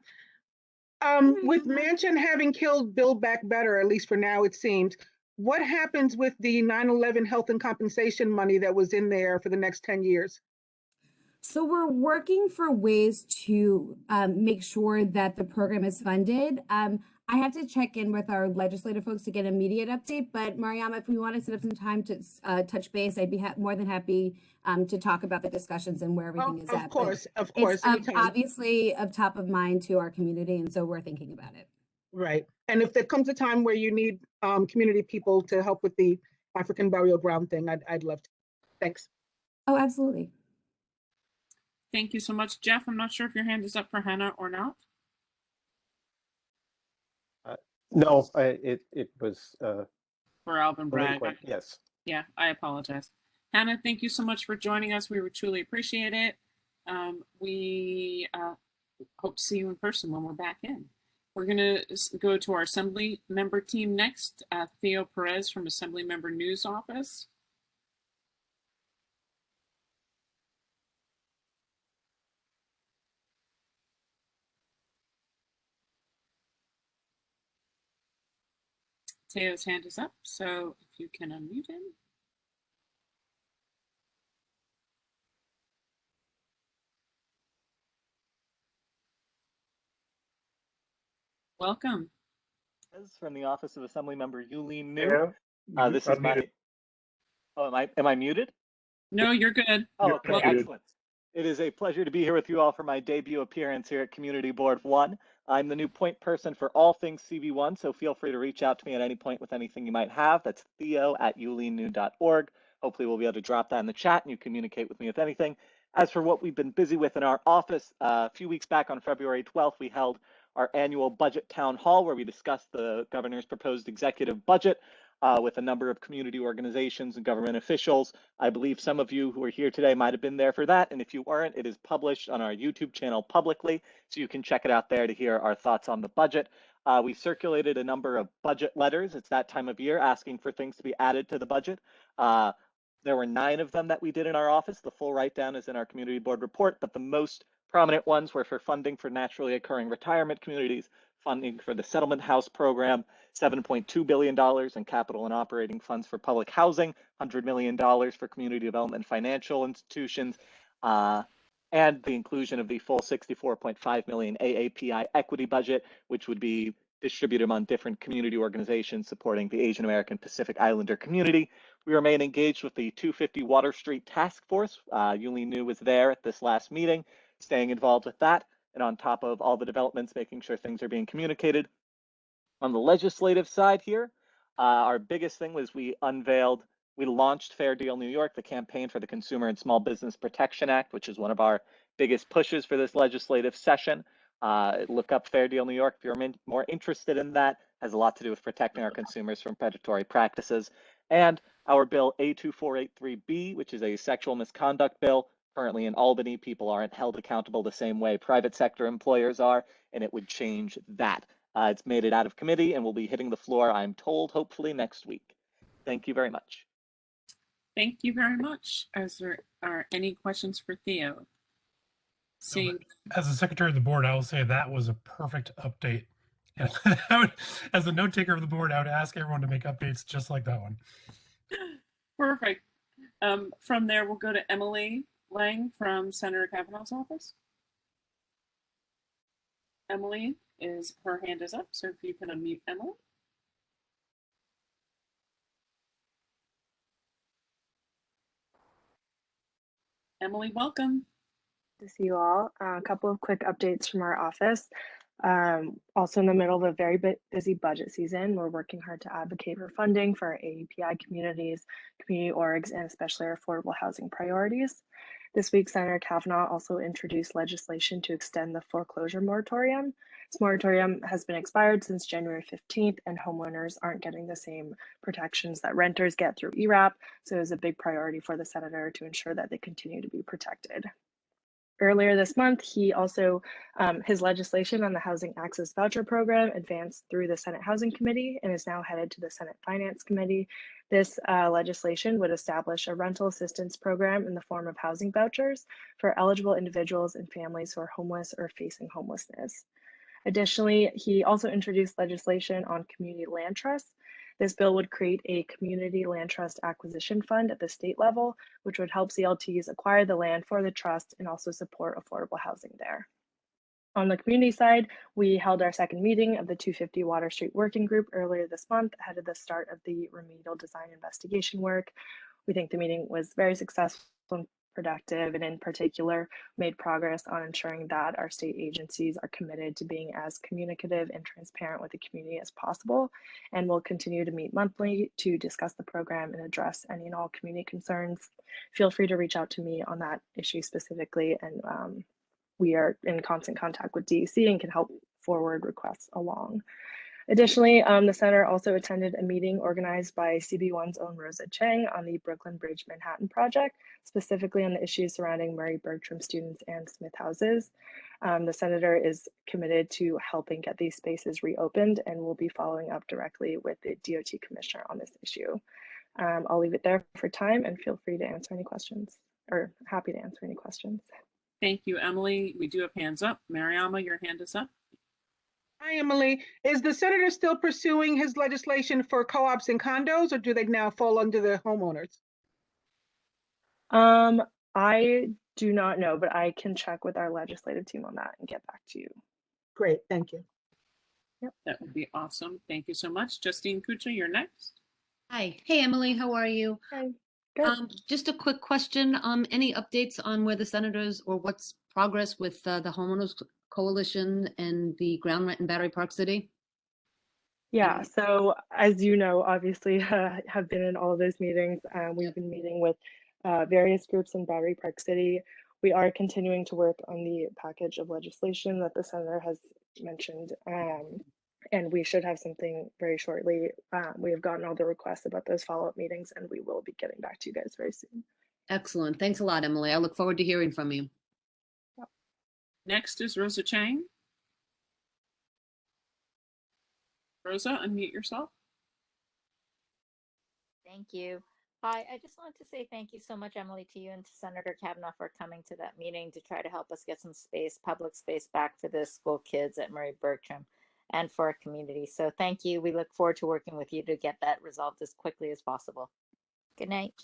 With Manchin having killed Build Back Better, at least for now it seems, what happens with the 9/11 health and compensation money that was in there for the next 10 years? So we're working for ways to make sure that the program is funded. I have to check in with our legislative folks to get an immediate update, but Mariama, if we want to set up some time to touch base, I'd be more than happy to talk about the discussions and where everything is at. Of course. It's anytime. obviously of top of mind to our community, and so we're thinking about it. Right. And if there comes a time where you need community people to help with the African burial ground thing, I'd love to. Thanks. Oh, absolutely. Thank you so much, Jeff. I'm not sure if your hand is up for Hannah or not. No, it was For Alvin Bragg. delinquent, yes. Yeah, I apologize. Hannah, thank you so much for joining us. We would truly appreciate it. We hope to see you in person when we're back in. We're going to go to our Assembly member team next. Theo Perez from Assembly Member News Office. Theo's hand is up, so if you can unmute him. Welcome. from the Office of Assemblymember Yulene New. Yeah, This is my. unmuted. Oh, am I muted? No, you're good. Oh, okay, You're muted. excellent. It is a pleasure to be here with you all for my debut appearance here at Community Board 1. I'm the new point person for all things CB1, so feel free to reach out to me at any point with anything you might have. That's theo@ulenew.org. Hopefully we'll be able to drop that in the chat and you communicate with me with anything. As for what we've been busy with in our office, a few weeks back on February 12th, we held our annual budget town hall where we discussed the governor's proposed executive budget with a number of community organizations and government officials. I believe some of you who are here today might have been there for that. And if you weren't, it is published on our YouTube channel publicly, so you can check it out there to hear our thoughts on the budget. We circulated a number of budget letters. It's that time of year asking for things to be added to the budget. There were 9 of them that we did in our office. The full write-down is in our community board report, but the most prominent ones were for funding for naturally occurring retirement communities, funding for the settlement house program, $7.2 billion in capital and operating funds for public housing, $100 million for community development financial institutions, and the inclusion of the full $64.5 million AAPI equity budget, which would be distributed among different community organizations supporting the Asian American Pacific Islander community. We remain engaged with the 250 Water Street Task Force. Yulene New was there at this last meeting, staying involved with that, and on top of all the developments, making sure things are being communicated. On the legislative side here, our biggest thing was we launched Fair Deal New York, the campaign for the Consumer and Small Business Protection Act, which is one of our biggest pushes for this legislative session. Look up Fair Deal New York if you're more interested in that. It has a lot to do with protecting our consumers from predatory practices. And our bill A2483B, which is a sexual misconduct bill. Currently in Albany, people aren't held accountable the same way private sector employers are, and it would change that. It's made it out of committee and will be hitting the floor, I'm told, hopefully next week. Thank you very much. Thank you very much. As there are any questions for Theo? Seeing As the secretary of the board, I will say that was a perfect update. And as the note taker of the board, I would ask everyone to make updates just like that one. perfect. From there, we'll go to Emily Lang from Senator Kavanaugh's office. Emily her hand is up, so if you can unmute Emily. Emily, welcome. To see you all. A couple of quick updates from our office. Also in the middle of a very busy budget season, we're working hard to advocate for funding for our AAPI communities, community orgs, and especially our affordable housing priorities. This week, Senator Kavanaugh also introduced legislation to extend the foreclosure moratorium. This moratorium has been expired since January 15th, and homeowners aren't getting the same protections that renters get through ERAP, so it was a big priority for the senator to ensure that they continue to be protected. Earlier this month, he also, his legislation on the Housing Access Voucher Program advanced through the Senate Housing Committee and is now headed to the Senate Finance Committee. This legislation would establish a rental assistance program in the form of housing vouchers for eligible individuals and families who are homeless or facing homelessness. Additionally, he also introduced legislation on community land trusts. This bill would create a community land trust acquisition fund at the state level, which would help CLTs acquire the land for the trust and also support affordable housing there. On the community side, we held our second meeting of the 250 Water Street Working Group earlier this month ahead of the start of the remedial design investigation work. We think the meeting was very successful and productive, and in particular made progress on ensuring that our state agencies are committed to being as communicative and transparent with the community as possible, and will continue to meet monthly to discuss the program and address any and all community concerns. Feel free to reach out to me on that issue specifically, and we are in constant contact with DEC and can help forward requests along. Additionally, the center also attended a meeting organized by CB1's own Rosa Chang on the Brooklyn Bridge Manhattan project, specifically on the issues surrounding Murray Bertram students and Smith houses. The senator is committed to helping get these spaces reopened and will be following up directly with the DOT commissioner on this issue. I'll leave it there for time and feel free to answer any questions, or happy to answer any questions. Thank you, Emily. We do have hands up. Mariama, your hand is up. Hi, Emily. Is the senator still pursuing his legislation for co-ops and condos, or do they now fall under the homeowners? I do not know, but I can check with our legislative team on that and get back to you. Great, thank you. Yep. That would be awesome. Thank you so much. Justine Kucha, you're next. Hi. Hey, Emily, how are you? Hi. Good. Just a quick question. Any updates on where the senators or what's progress with the homeowners coalition and the ground rent in Battery Park City? Yeah, so as you know, obviously have been in all of those meetings. We've been meeting with various groups in Battery Park City. We are continuing to work on the package of legislation that the senator has mentioned, and we should have something very shortly. We have gotten all the requests about those follow-up meetings, and we will be getting back to you guys very soon. Excellent. Thanks a lot, Emily. I look forward to hearing from you. Next is Rosa Chang. Rosa, unmute yourself. Thank you. Hi, I just wanted to say thank you so much, Emily, to you and to Senator Kavanaugh for coming to that meeting to try to help us get some space, public space back for the school kids at Murray Bertram and for our community. So thank you. We look forward to working with you to get that resolved as quickly as possible. Good night.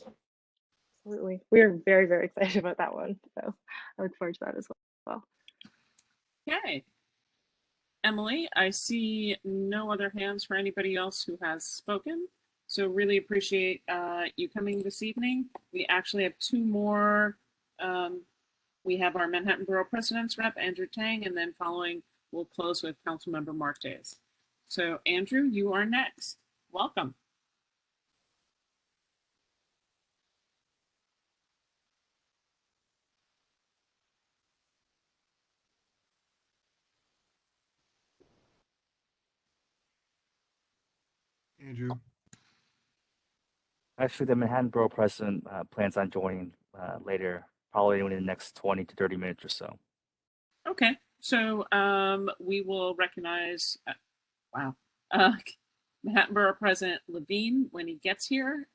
Absolutely. We are very, very excited about that one. So I look forward to that as well. Okay. Emily, I see no other hands for anybody else who has spoken. So really appreciate you coming this evening. We actually have two more. We have our Manhattan Borough President's Rep, Andrew Tang, and then following, we'll close with Councilmember Mark Days. So Andrew, you are next. Welcome. Andrew. Actually, the Manhattan Borough President plans on joining later, probably in the next 20 to 30 minutes or so. Okay, so we will recognize, Manhattan Borough President Levine when he gets here.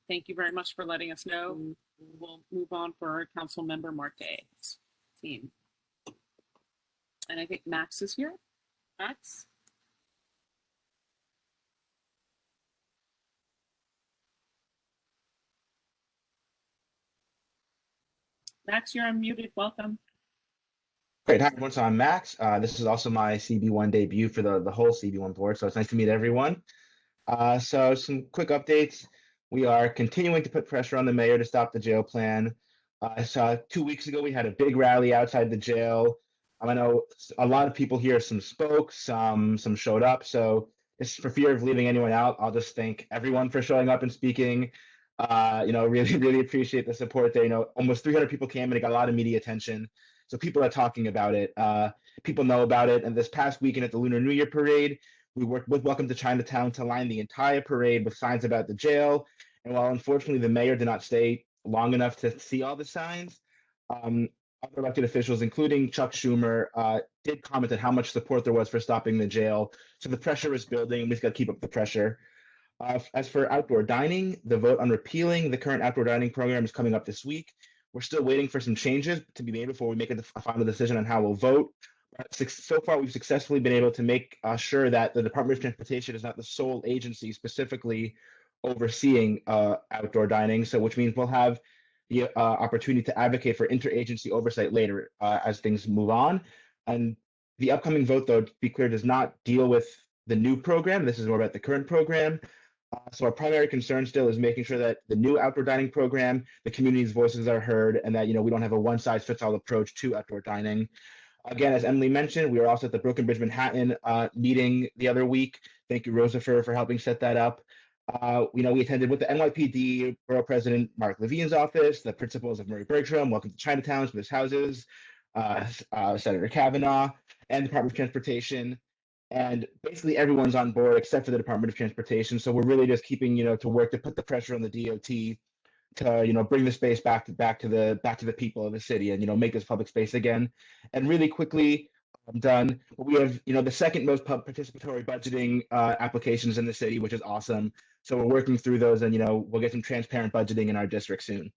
Thank you very much for letting us know. We'll move on for Council Member Mark Day's team. And I think Max is here. Max? Max, you're unmuted. Welcome. Great. Hi, everyone. So I'm Max. This is also my CB1 debut for the whole CB1 board. So it's nice to meet everyone. So some quick updates. We are continuing to put pressure on the mayor to stop the jail plan. I saw 2 weeks ago, we had a big rally outside the jail. I know a lot of people here, some spoke, some showed up. So just for fear of leaving anyone out, I'll just thank everyone for showing up and speaking. Really appreciate the support there. Almost 300 people came and it got a lot of media attention. So people are talking about it. People know about it. And this past weekend at the Lunar New Year Parade, we worked with Welcome to Chinatown to line the entire parade with signs about the jail. And while unfortunately the mayor did not stay long enough to see all the signs, other elected officials, including Chuck Schumer, did comment on how much support there was for stopping the jail. So the pressure is building. We just got to keep up the pressure. As for outdoor dining, the vote on repealing the current outdoor dining program is coming up this week. We're still waiting for some changes to be made before we make a final decision on how we'll vote. So far, we've successfully been able to make sure that the Department of Transportation is not the sole agency specifically overseeing outdoor dining. So, which means we'll have the opportunity to advocate for interagency oversight later as things move on. And the upcoming vote, though, to be clear, does not deal with the new program. This is more about the current program. So our primary concern still is making sure that the new outdoor dining program, the community's voices are heard, and that we don't have a one-size-fits-all approach to outdoor dining. Again, as Emily mentioned, we were also at the Broken Bridge Manhattan meeting the other week. Thank you, Rosa, for helping set that up. We attended with the NYPD Borough President Mark Levine's office, the principals of Murray Bertram, Welcome to Chinatown, Smith's Houses, Senator Kavanaugh, and Department of Transportation. And basically everyone's on board except for the Department of Transportation. So we're really just keeping, to work to put the pressure on the DOT to, bring the space back to the people of the city and, make this public space again. And really quickly, I'm done. We have, the second most participatory budgeting applications in the city, which is awesome. So we're working through those and, we'll get some transparent budgeting in our district soon.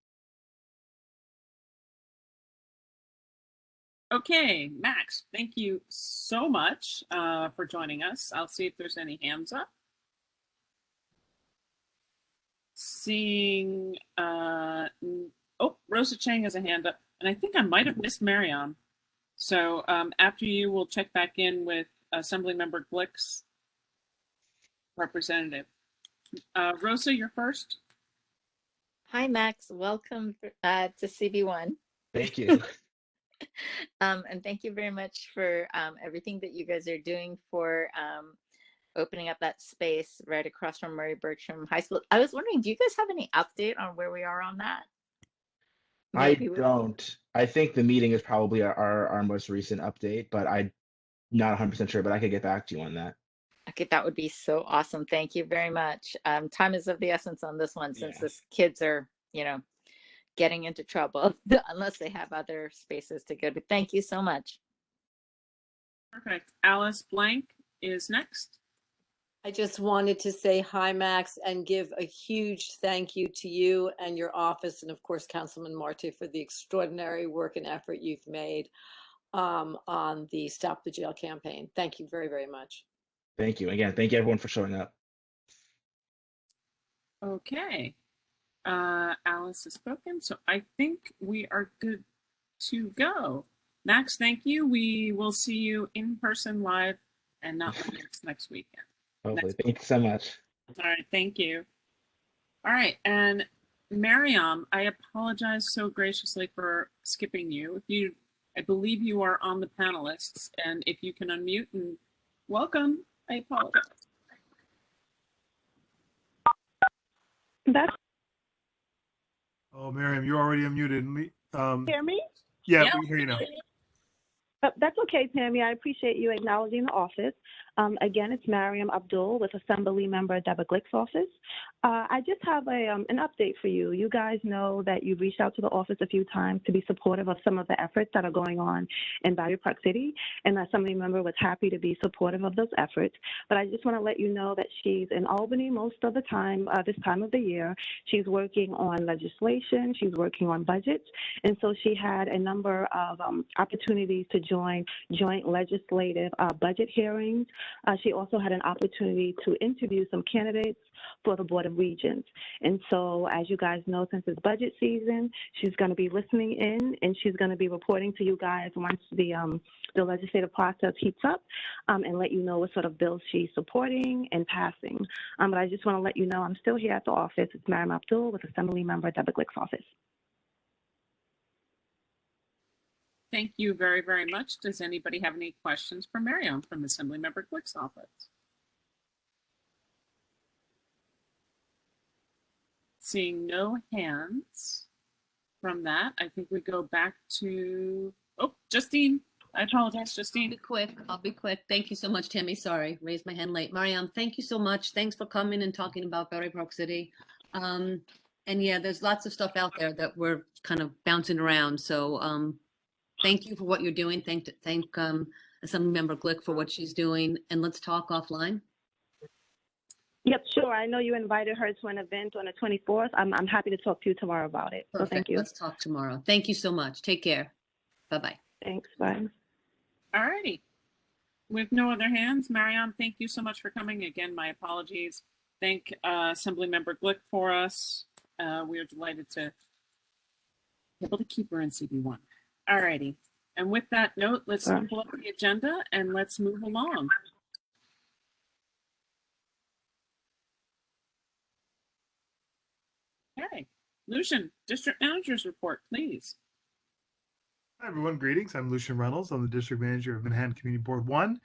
Okay, Max, thank you so much for joining us. I'll see if there's any hands up. Seeing, Rosa Chang has a hand up, and I think I might have missed Mariam. So after you, we'll check back in with Assemblymember Glick's representative. Rosa, you're first. Hi, Max. Welcome to CB1. Thank you. And thank you very much for everything that you guys are doing for opening up that space right across from Murray Bertram High School. I was wondering, do you guys have any update on where we are on that? I don't. I think the meeting is probably our most recent update, but I'm not 100% sure, but I could get back to you on that. Okay, that would be so awesome. Thank you very much. Time is of the essence on this one since this kids are, getting into trouble unless they have other spaces to go to. Thank you so much. Perfect. Alice Blank is next. I just wanted to say hi, Max, and give a huge thank you to you and your office, and of course, Councilman Marte, for the extraordinary work and effort you've made on the Stop the Jail campaign. Thank you very, very much. Thank you. Again, thank you everyone for showing up. Okay. Alice has spoken, so I think we are good to go. Max, thank you. We will see you in person live and not next weekend. Hopefully. Thank you so much. All right, thank you. All right, and Mariam, I apologize so graciously for skipping you. I believe you are on the panelists, and if you can unmute and welcome, I apologize. That's Oh, Miriam, you're already unmuted. hear me? Yeah, we hear you now. That's okay, Tammy. I appreciate you acknowledging the office. Again, it's Mariam Abdul with Assembly Member Deborah Glick's office. I just have an update for you. You guys know that you've reached out to the office a few times to be supportive of some of the efforts that are going on in Battery Park City, and the Assembly Member was happy to be supportive of those efforts. But I just want to let you know that she's in Albany most of the time, this time of the year. She's working on legislation, she's working on budgets, and so she had a number of opportunities to join joint legislative budget hearings. She also had an opportunity to interview some candidates for the Board of Regents. And so, as you guys know, since it's budget season, she's going to be listening in, and she's going to be reporting to you guys once the legislative process heats up, and let you know what sort of bills she's supporting and passing. But I just want to let you know I'm still here at the office. It's Mariam Abdul with Assembly Member Deborah Glick's office. Thank you very, very much. Does anybody have any questions for Mariam from Assemblymember Glick's office? Seeing no hands from that, I think we go back to, Justine. I apologize, Justine. I'll be quick. Thank you so much, Tammy. Sorry, raised my hand late. Mariam, thank you so much. Thanks for coming and talking about Battery Park City. And yeah, there's lots of stuff out there that we're kind of bouncing around. So thank you for what you're doing. Thank Assemblymember Glick for what she's doing. And let's talk offline. Yep, sure. I know you invited her to an event on the 24th. I'm happy to talk to you tomorrow about it. Perfect. So thank you. Let's talk tomorrow. Thank you so much. Take care. Bye-bye. Thanks. Bye. All righty. With no other hands, Mariam, thank you so much for coming. Again, my apologies. Thank Assemblymember Glick for us. We are delighted to be able to keep her in CB1. All righty. And with that note, let's pull up the agenda and let's move along. Okay. Lucian, District Manager's Report, please. Hi, everyone. Greetings. I'm Lucian Reynolds. I'm the District Manager of Manhattan Community Board 1.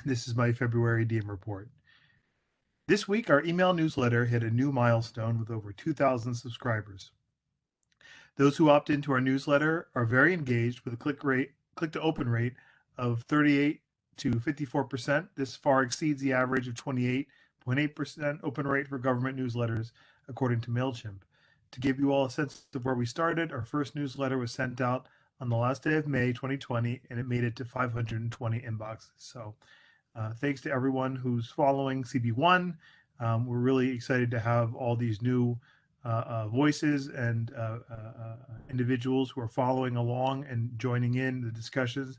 This is my February DM report. This week, our email newsletter hit a new milestone with over 2,000 subscribers. Those who opt into our newsletter are very engaged with a click to open rate of 38 to 54%. This far exceeds the average of 28.8% open rate for government newsletters, according to MailChimp. To give you all a sense of where we started, our first newsletter was sent out on the last day of May 2020, and it made it to 520 inboxes. So thanks to everyone who's following CB1. We're really excited to have all these new voices and individuals who are following along and joining in the discussions.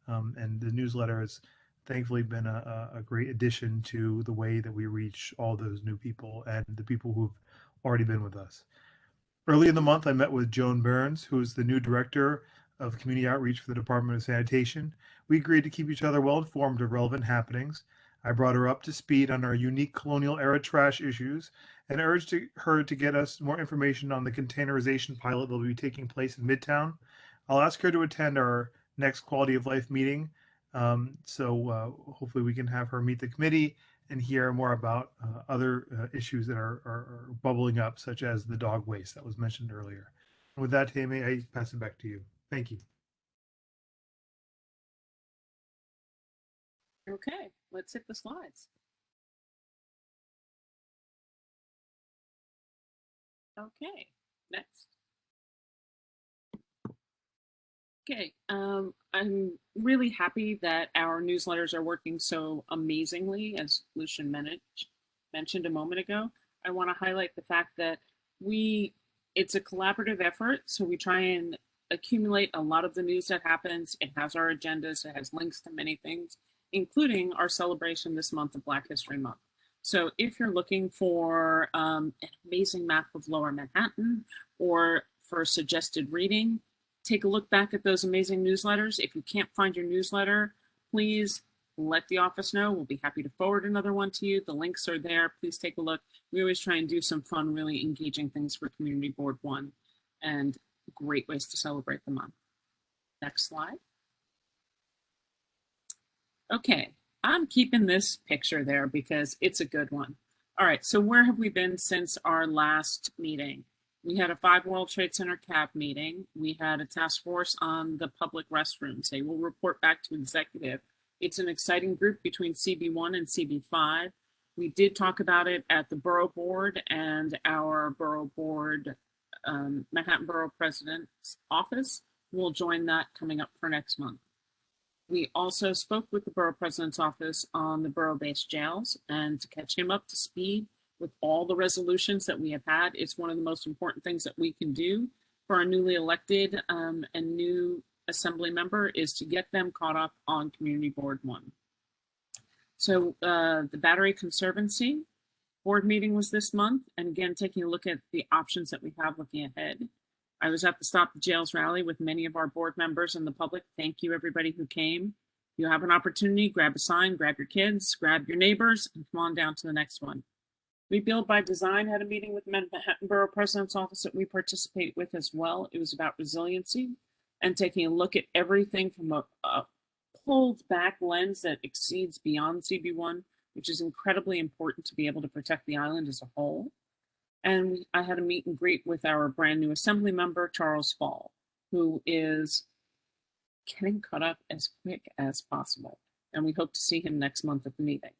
And the newsletter has thankfully been a great addition to the way that we reach all those new people and the people who've already been with us. Early in the month, I met with Joan Burns, who is the new director of community outreach for the Department of Sanitation. We agreed to keep each other well informed of relevant happenings. I brought her up to speed on our unique colonial era trash issues and urged her to get us more information on the containerization pilot that will be taking place in Midtown. I'll ask her to attend our next quality of life meeting. Hopefully we can have her meet the committee and hear more about other issues that are bubbling up, such as the dog waste that was mentioned earlier. And with that, Tammy, I pass it back to you. Thank you. Okay, let's hit the slides. Okay, next. Okay, I'm really happy that our newsletters are working so amazingly, as Lucian mentioned a moment ago. I want to highlight the fact that it's a collaborative effort, so we try and accumulate a lot of the news that happens. It has our agendas, it has links to many things, including our celebration this month of Black History Month. So if you're looking for an amazing map of Lower Manhattan or for suggested reading, take a look back at those amazing newsletters. If you can't find your newsletter, please let the office know. We'll be happy to forward another one to you. The links are there. Please take a look. We always try and do some fun, really engaging things for Community Board 1 and great ways to celebrate the month. Next slide. Okay, I'm keeping this picture there because it's a good one. All right, so where have we been since our last meeting? We had a 5 World Trade Center CAB meeting. We had a task force on the public restrooms. They will report back to executive. It's an exciting group between CB1 and CB5. We did talk about it at the Borough Board, and our Borough Board, Manhattan Borough President's Office will join that coming up for next month. We also spoke with the Borough President's Office on the borough-based jails, and to catch him up to speed with all the resolutions that we have had. It's one of the most important things that we can do for our newly elected and new assembly member is to get them caught up on Community Board 1. So the Battery Conservancy board meeting was this month, and again, taking a look at the options that we have looking ahead. I was at the Stop the Jails rally with many of our board members and the public. Thank you, everybody who came. If you have an opportunity, grab a sign, grab your kids, grab your neighbors, and come on down to the next one. Rebuild by Design had a meeting with Manhattan Borough President's Office that we participate with as well. It was about resiliency and taking a look at everything from a pulled back lens that exceeds beyond CB1, which is incredibly important to be able to protect the island as a whole. And I had a meet and greet with our brand new assembly member, Charles Fall, who is getting caught up as quick as possible. And we hope to see him next month at the meeting.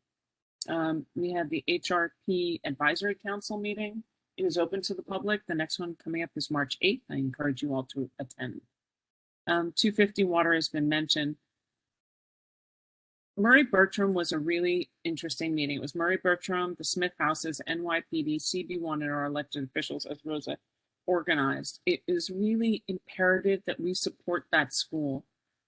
We had the HRP Advisory Council meeting. It is open to the public. The next one coming up is March 8th. I encourage you all to attend. 250 water has been mentioned. Murray Bertram was a really interesting meeting. It was Murray Bertram, the Smith Houses, NYPD, CB1, and our elected officials, as Rosa organized. It is really imperative that we support that school.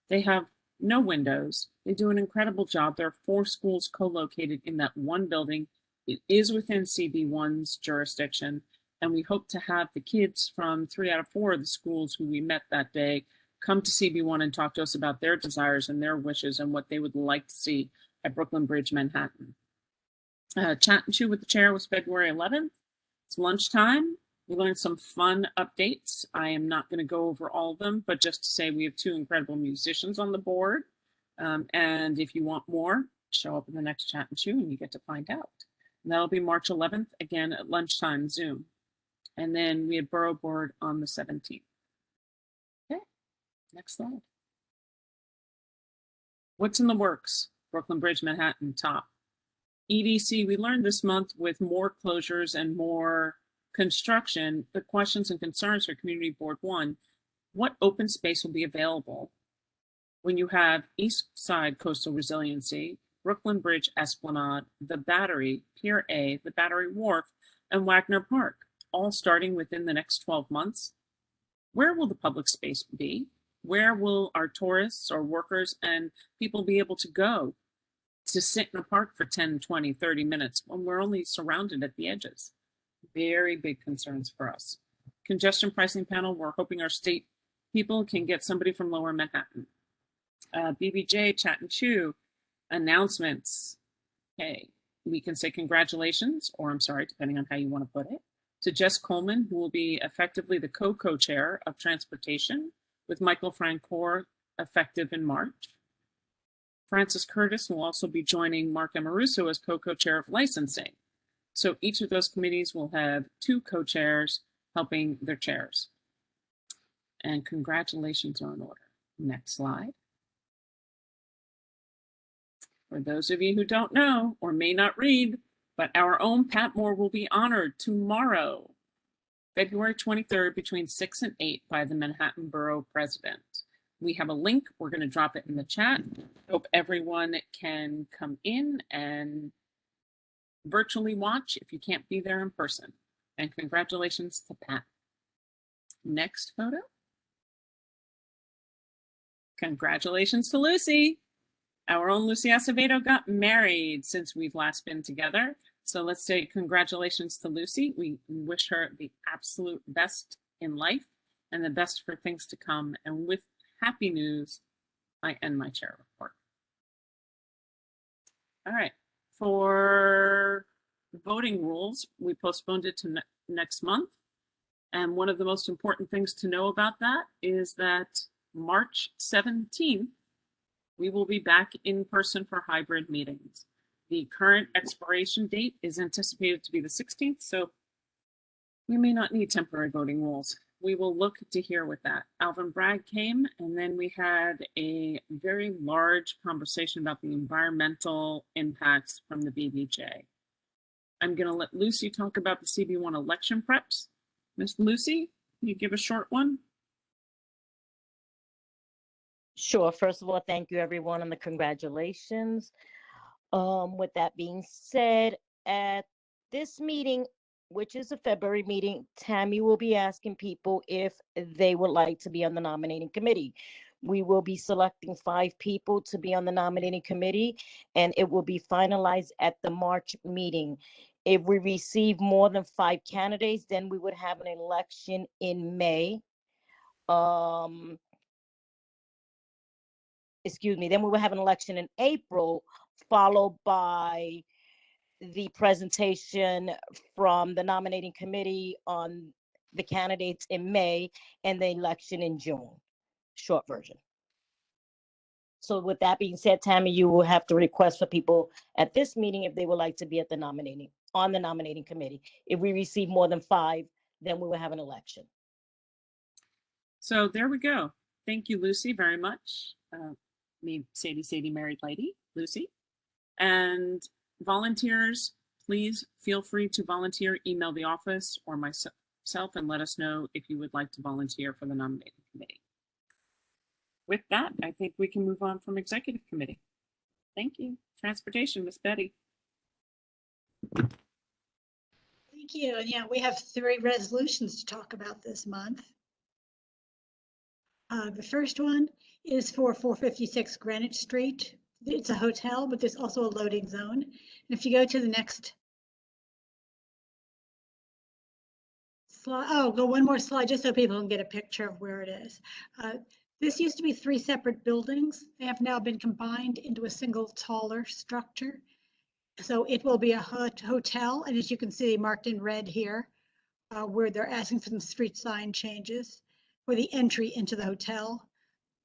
They have no windows. They do an incredible job. There are 4 schools co-located in that one building. It is within CB1's jurisdiction, and we hope to have the kids from 3 out of 4 of the schools who we met that day come to CB1 and talk to us about their desires and their wishes and what they would like to see at Brooklyn Bridge, Manhattan. Chat and Chew with the Chair was February 11th. It's lunchtime. We learned some fun updates. I am not going to go over all of them, but just to say we have 2 incredible musicians on the board. And if you want more, show up in the next Chat and Chew and you get to find out. And that'll be March 11th, again at lunchtime, Zoom. And then we had Borough Board on the 17th. Okay, next slide. What's in the works? Brooklyn Bridge, Manhattan, top. EDC, we learned this month with more closures and more construction, the questions and concerns for Community Board 1, what open space will be available when you have East Side Coastal Resiliency, Brooklyn Bridge Esplanade, the Battery, Pier A, the Battery Wharf, and Wagner Park, all starting within the next 12 months? Where will the public space be? Where will our tourists or workers and people be able to go to sit in a park for 10, 20, 30 minutes when we're only surrounded at the edges? Very big concerns for us. Congestion pricing panel, we're hoping our state people can get somebody from Lower Manhattan. BBJ, Chat and Chew, announcements. Okay, we can say congratulations, or I'm sorry, depending on how you want to put it, to Jess Coleman, who will be effectively the co-chair of Transportation, with Michael Francoeur effective in March. Francis Curtis will also be joining Mark Amoruso as co-chair of Licensing. So each of those committees will have 2 co-chairs helping their chairs. And congratulations are in order. Next slide. For those of you who don't know or may not read, but our own Pat Moore will be honored tomorrow, February 23rd, between 6 and 8 by the Manhattan Borough President. We have a link. We're going to drop it in the chat. Hope everyone can come in and virtually watch if you can't be there in person. And congratulations to Pat. Next photo. Congratulations to Lucy. Our own Lucy Acevedo got married since we've last been together. So let's say congratulations to Lucy. We wish her the absolute best in life and the best for things to come. And with happy news, I end my chair report. All right. For voting rules, we postponed it to next month. And one of the most important things to know about that is that March 17th, we will be back in person for hybrid meetings. The current expiration date is anticipated to be the 16th, so we may not need temporary voting rules. We will look to hear with that. Alvin Bragg came, and then we had a very large conversation about the environmental impacts from the BBJ. I'm going to let Lucy talk about the CB1 election preps. Miss Lucy, can you give a short one? Sure. First of all, thank you everyone and the congratulations. With that being said, at this meeting, which is a February meeting, Tammy will be asking people if they would like to be on the nominating committee. We will be selecting 5 people to be on the nominating committee, and it will be finalized at the March meeting. If we receive more than 5 candidates, then we would have an election in May. Then we will have an election in April, followed by the presentation from the nominating committee on the candidates in May, and the election in June. Short version. So with that being said, Tammy, you will have to request for people at this meeting if they would like to be at the on the nominating committee. If we receive more than 5, then we will have an election. So there we go. Thank you, Lucy, very much. Me, Sadie, married lady, Lucy. And volunteers, please feel free to volunteer, email the office or myself and let us know if you would like to volunteer for the nominating committee. With that, I think we can move on from executive committee. Thank you. Transportation, Miss Betty. Thank you. And yeah, we have 3 resolutions to talk about this month. The first one is for 456 Greenwich Street. It's a hotel, but there's also a loading zone. And if you go to the next slide, go one more slide just so people can get a picture of where it is. This used to be 3 separate buildings. They have now been combined into a single taller structure. So it will be a hotel. And as you can see marked in red here, where they're asking for some street sign changes for the entry into the hotel.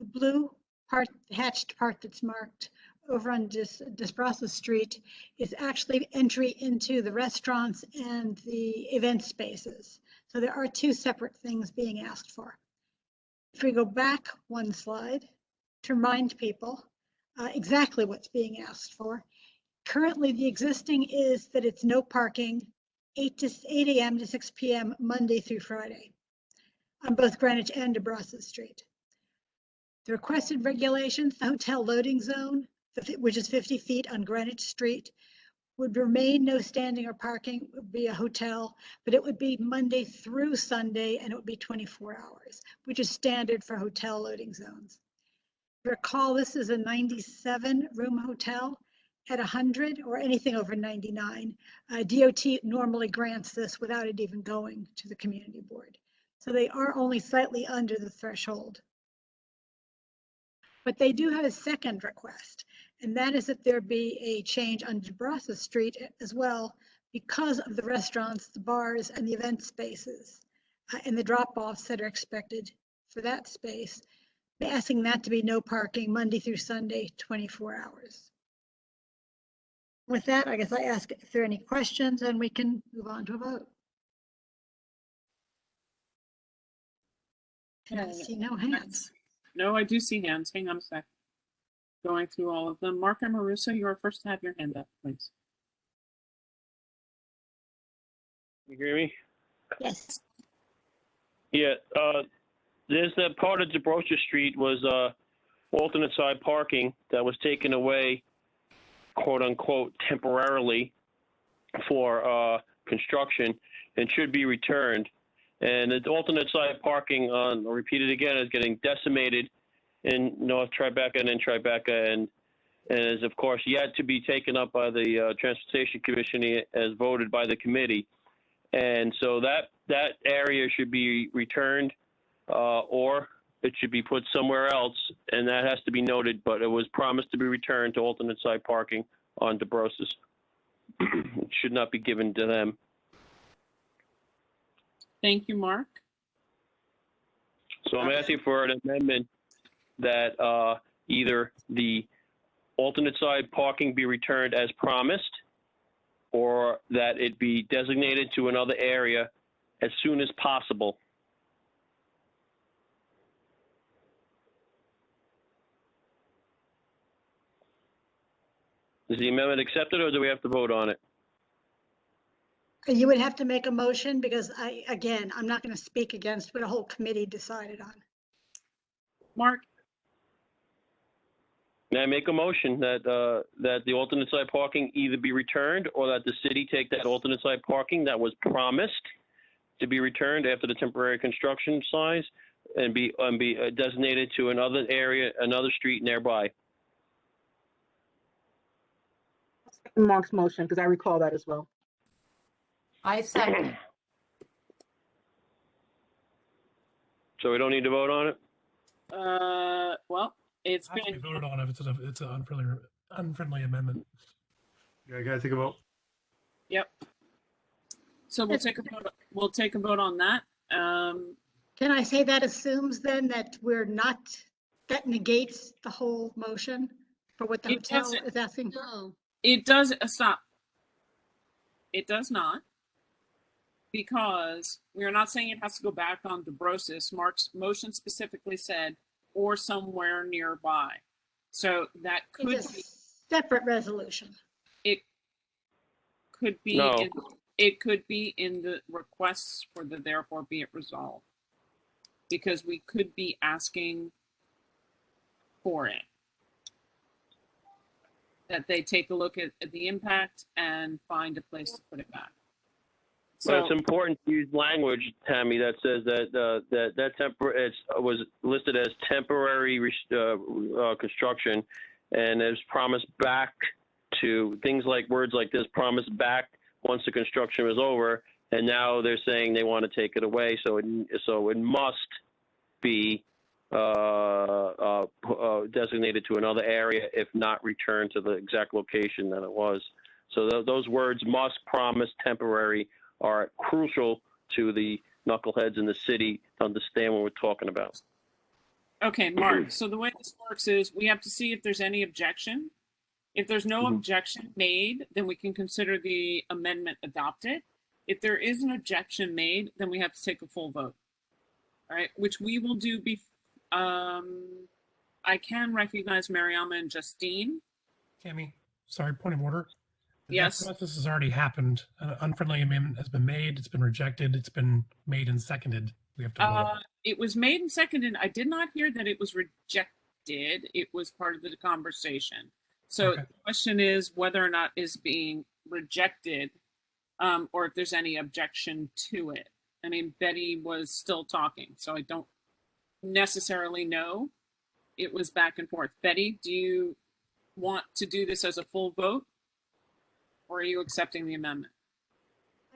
The blue part, the hatched part that's marked over on Desbrosses Street is actually entry into the restaurants and the event spaces. So there are 2 separate things being asked for. If we go back one slide to remind people exactly what's being asked for. Currently, the existing is that it's no parking 8 a.m. to 6 p.m. Monday through Friday on both Greenwich and Desbrosses Street. The requested regulations, the hotel loading zone, which is 50 feet on Greenwich Street, would remain no standing or parking. It would be a hotel, but it would be Monday through Sunday, and it would be 24 hours, which is standard for hotel loading zones. Recall, this is a 97-room hotel. At 100 or anything over 99, DOT normally grants this without it even going to the community board. So they are only slightly under the threshold. But they do have a second request, and that is that there be a change on DeBrasa Street as well because of the restaurants, the bars, and the event spaces, and the drop-offs that are expected for that space. They're asking that to be no parking Monday through Sunday, 24 hours. With that, I guess I ask if there are any questions, and we can move on to a vote. And I see no hands. No, I do see hands. Hang on a sec. Going through all of them. Mark and Marusa, you are first to have your hand up, please. You hear me? Yes. Yeah, there's that part of DeBrasa Street was alternate side parking that was taken away, quote unquote, temporarily for construction and should be returned. And the alternate side parking, I'll repeat it again, is getting decimated in North Tribeca and in Tribeca, and is of course yet to be taken up by the Transportation Commission as voted by the committee. And so that area should be returned, or it should be put somewhere else, and that has to be noted. But it was promised to be returned to alternate side parking on DeBrasa. It should not be given to them. Thank you, Mark. So I'm asking for an amendment that either the alternate side parking be returned as promised, or that it be designated to another area as soon as possible. Is the amendment accepted, or do we have to vote on it? You would have to make a motion because I'm not going to speak against what a whole committee decided on. Mark? May I make a motion that that the alternate side parking either be returned, or that the city take that alternate side parking that was promised to be returned after the temporary construction size and be designated to another area, another street nearby? Mark's motion, because I recall that as well. I second. So we don't need to vote on it? Well, it's It has to be voted on if it's an unfriendly amendment. Yeah, I gotta think about. Yep. So we'll take a vote. We'll take a vote on that. Can I say that assumes then that that negates the whole motion for what the hotel is asking for? No. It does stop. It does not, because we are not saying it has to go back on DeBrasa. Mark's motion specifically said, or somewhere nearby. So that could It's a be separate resolution. It could be. No. It could be in the requests for the therefore be it resolved, because we could be asking for it. That they take a look at the impact and find a place to put it back. So it's important to use language, Tammy, that says that it was listed as temporary construction, and is promised back to things like words like this, promised back once the construction is over, and now they're saying they want to take it away. So it must be designated to another area, if not returned to the exact location that it was. So those words, must, promise, temporary, are crucial to the knuckleheads in the city to understand what we're talking about. Okay, Mark, so the way this works is we have to see if there's any objection. If there's no objection made, then we can consider the amendment adopted. If there is an objection made, then we have to take a full vote. All right, which we will do I can recognize Mariama and Justine. Tammy, sorry, point of order. Yes. That process has already happened. An unfriendly amendment has been made. It's been rejected. It's been made and seconded. We have to vote on it. It was made and seconded. I did not hear that it was rejected. It was part of the conversation. So Okay. the question is whether or not is being rejected, or if there's any objection to it. I mean, Betty was still talking, so I don't necessarily know. It was back and forth. Betty, do you want to do this as a full vote, or are you accepting the amendment?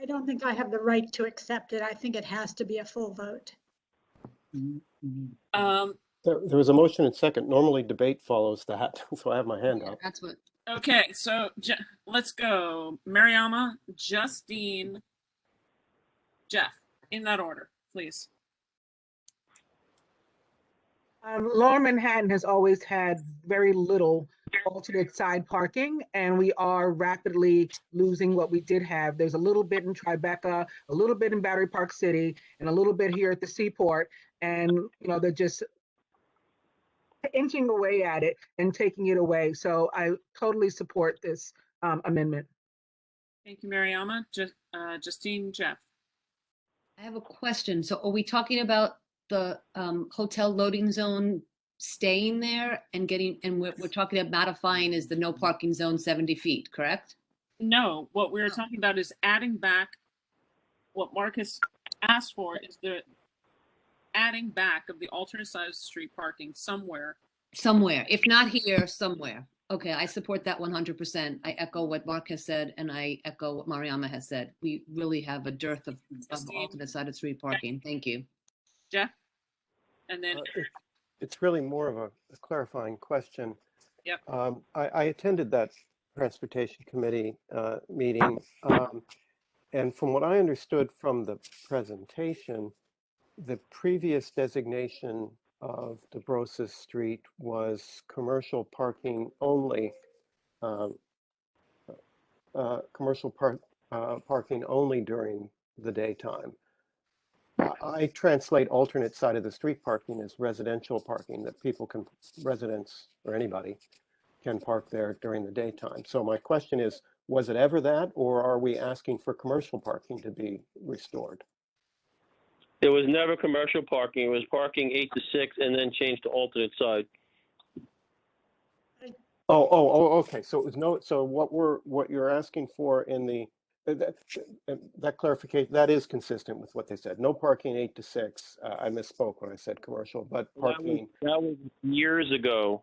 I don't think I have the right to accept it. I think it has to be a full vote. There was a motion and second. Normally debate follows that, so I have my hand up. That's what. Okay, so let's go. Mariama, Justine, Jeff, in that order, please. Lower Manhattan has always had very little alternate side parking, and we are rapidly losing what we did have. There's a little bit in Tribeca, a little bit in Battery Park City, and a little bit here at the Seaport. And, you know, they're just inching away at it and taking it away. So I totally support this amendment. Thank you, Mariama. Justine, Jeff. I have a question. So are we talking about the hotel loading zone staying there and getting, and we're talking about modifying is the no parking zone 70 feet, correct? No, what we're talking about is adding back, what Marcus asked for is the adding back of the alternate side of street parking somewhere. Somewhere, if not here, somewhere. Okay, I support that 100%. I echo what Mark has said, and I echo what Mariama has said. We really have a dearth of alternate side of street parking. Thank you. Jeff? And then It's really more of a clarifying question. Yep. I attended that transportation committee meeting, and from what I understood from the presentation, the previous designation of DeBrosis Street was commercial parking only, parking only during the daytime. I translate alternate side of the street parking as residential parking, that people can, residents or anybody can park there during the daytime. So my question is, was it ever that, or are we asking for commercial parking to be restored? It was never commercial parking. It was parking 8 to 6 and then changed to alternate side. Okay. So it was no. So what you're asking for in the that clarification, that is consistent with what they said. No parking 8 to 6. I misspoke when I said commercial, but parking. That was years ago.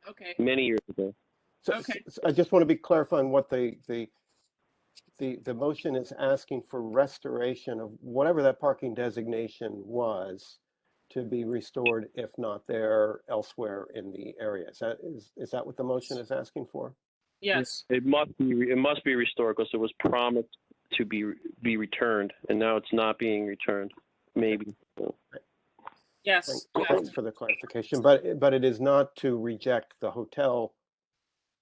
Okay. Many years ago. So, okay. so I just want to be clarifying what the motion is asking for restoration of whatever that parking designation was to be restored, if not there, elsewhere in the area. Is that what the motion is asking for? Yes. It must be restored because it was promised to be returned, and now it's not being returned. Maybe. Yes. Thanks for the clarification, but it is not to reject the hotel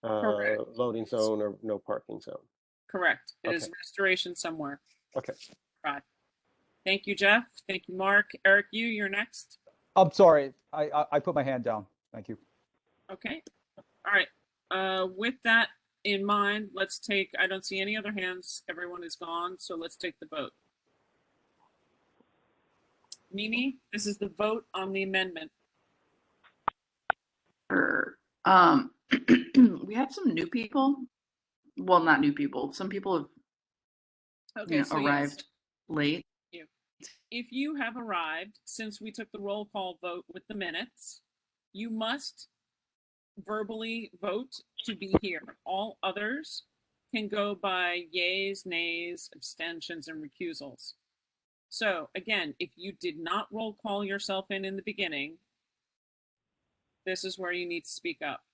loading zone or no parking zone. Correct. It Okay. is restoration somewhere. Okay. Right. Thank you, Jeff. Thank you, Mark. Eric, you're next. I'm sorry. I put my hand down. Thank you. Okay. All right. With that in mind, let's take, I don't see any other hands. Everyone is gone. So let's take the vote. Mimi, this is the vote on the amendment. Sure. We have some new people. Well, not new people. Some people have arrived late. If you have arrived, since we took the roll call vote with the minutes, you must verbally vote to be here. All others can go by yays, nays, abstentions, and recusals. So again, if you did not roll call yourself in the beginning, this is where you need to speak up.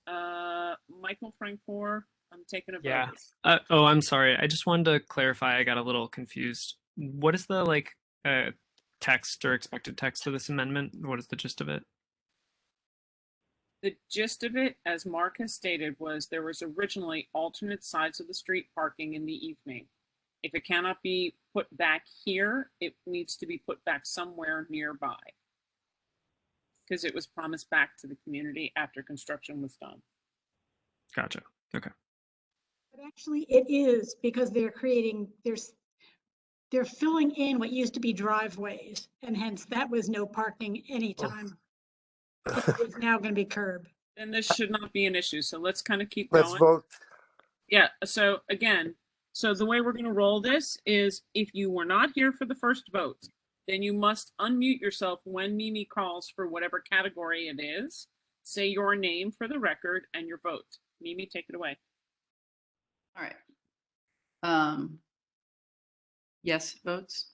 Michael Francoeur, I'm taking a vote. Yeah. I'm sorry. I just wanted to clarify. I got a little confused. What is the text or expected text of this amendment? What is the gist of it? The gist of it, as Mark has stated, was there was originally alternate sides of the street parking in the evening. If it cannot be put back here, it needs to be put back somewhere nearby, because it was promised back to the community after construction was done. Gotcha. Okay. But actually it is, because they're filling in what used to be driveways, and hence that was no parking anytime. It's now going to be curb. Then this should not be an issue. So let's kind of keep Let's going. vote. Yeah. So again, so the way we're going to roll this is, if you were not here for the first vote, then you must unmute yourself when Mimi calls for whatever category it is. Say your name for the record and your vote. Mimi, take it away. All right. Yes votes.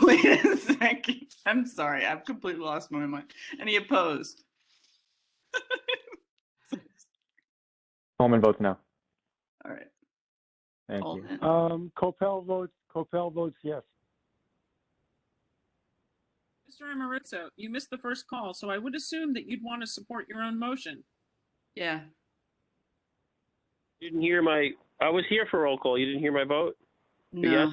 Wait a second. I'm sorry. I've completely lost my mind. Any opposed? Coleman votes no. All right. Thank Hold you. on. Copel votes yes. Mr. Amorizzo, you missed the first call, so I would assume that you'd want to support your own motion. Yeah. You didn't hear I was here for roll call. You didn't hear my vote? No. Yes?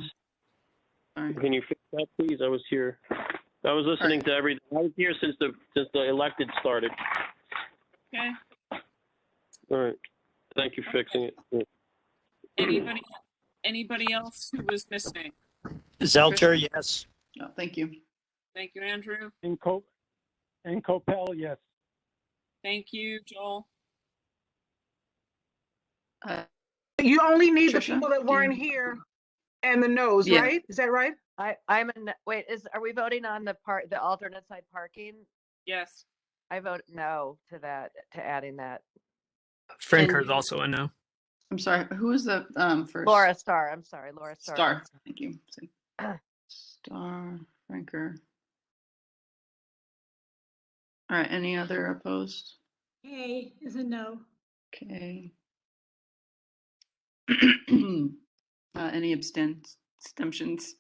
Sorry. Can you fix that, please? I was here. I was listening to everything. I was here since the elected started. Okay. All right. Thank you for fixing it. Anybody else who was missing? Zelter, yes. Oh, thank you. Thank you, Andrew. And Copel, yes. Thank you, Joel. You only need the Tricia, people that weren't here and the no's, Yeah. right? Is that right? Wait, are we voting on the alternate side parking? Yes. I vote no to that, to adding that. Franker's also a no. I'm sorry. Who was the first? Laura Starr, I'm sorry, Laura Starr. Star. Thank you. Star, Franker. All right. Any other opposed? A is a no. Okay. Any abstentions?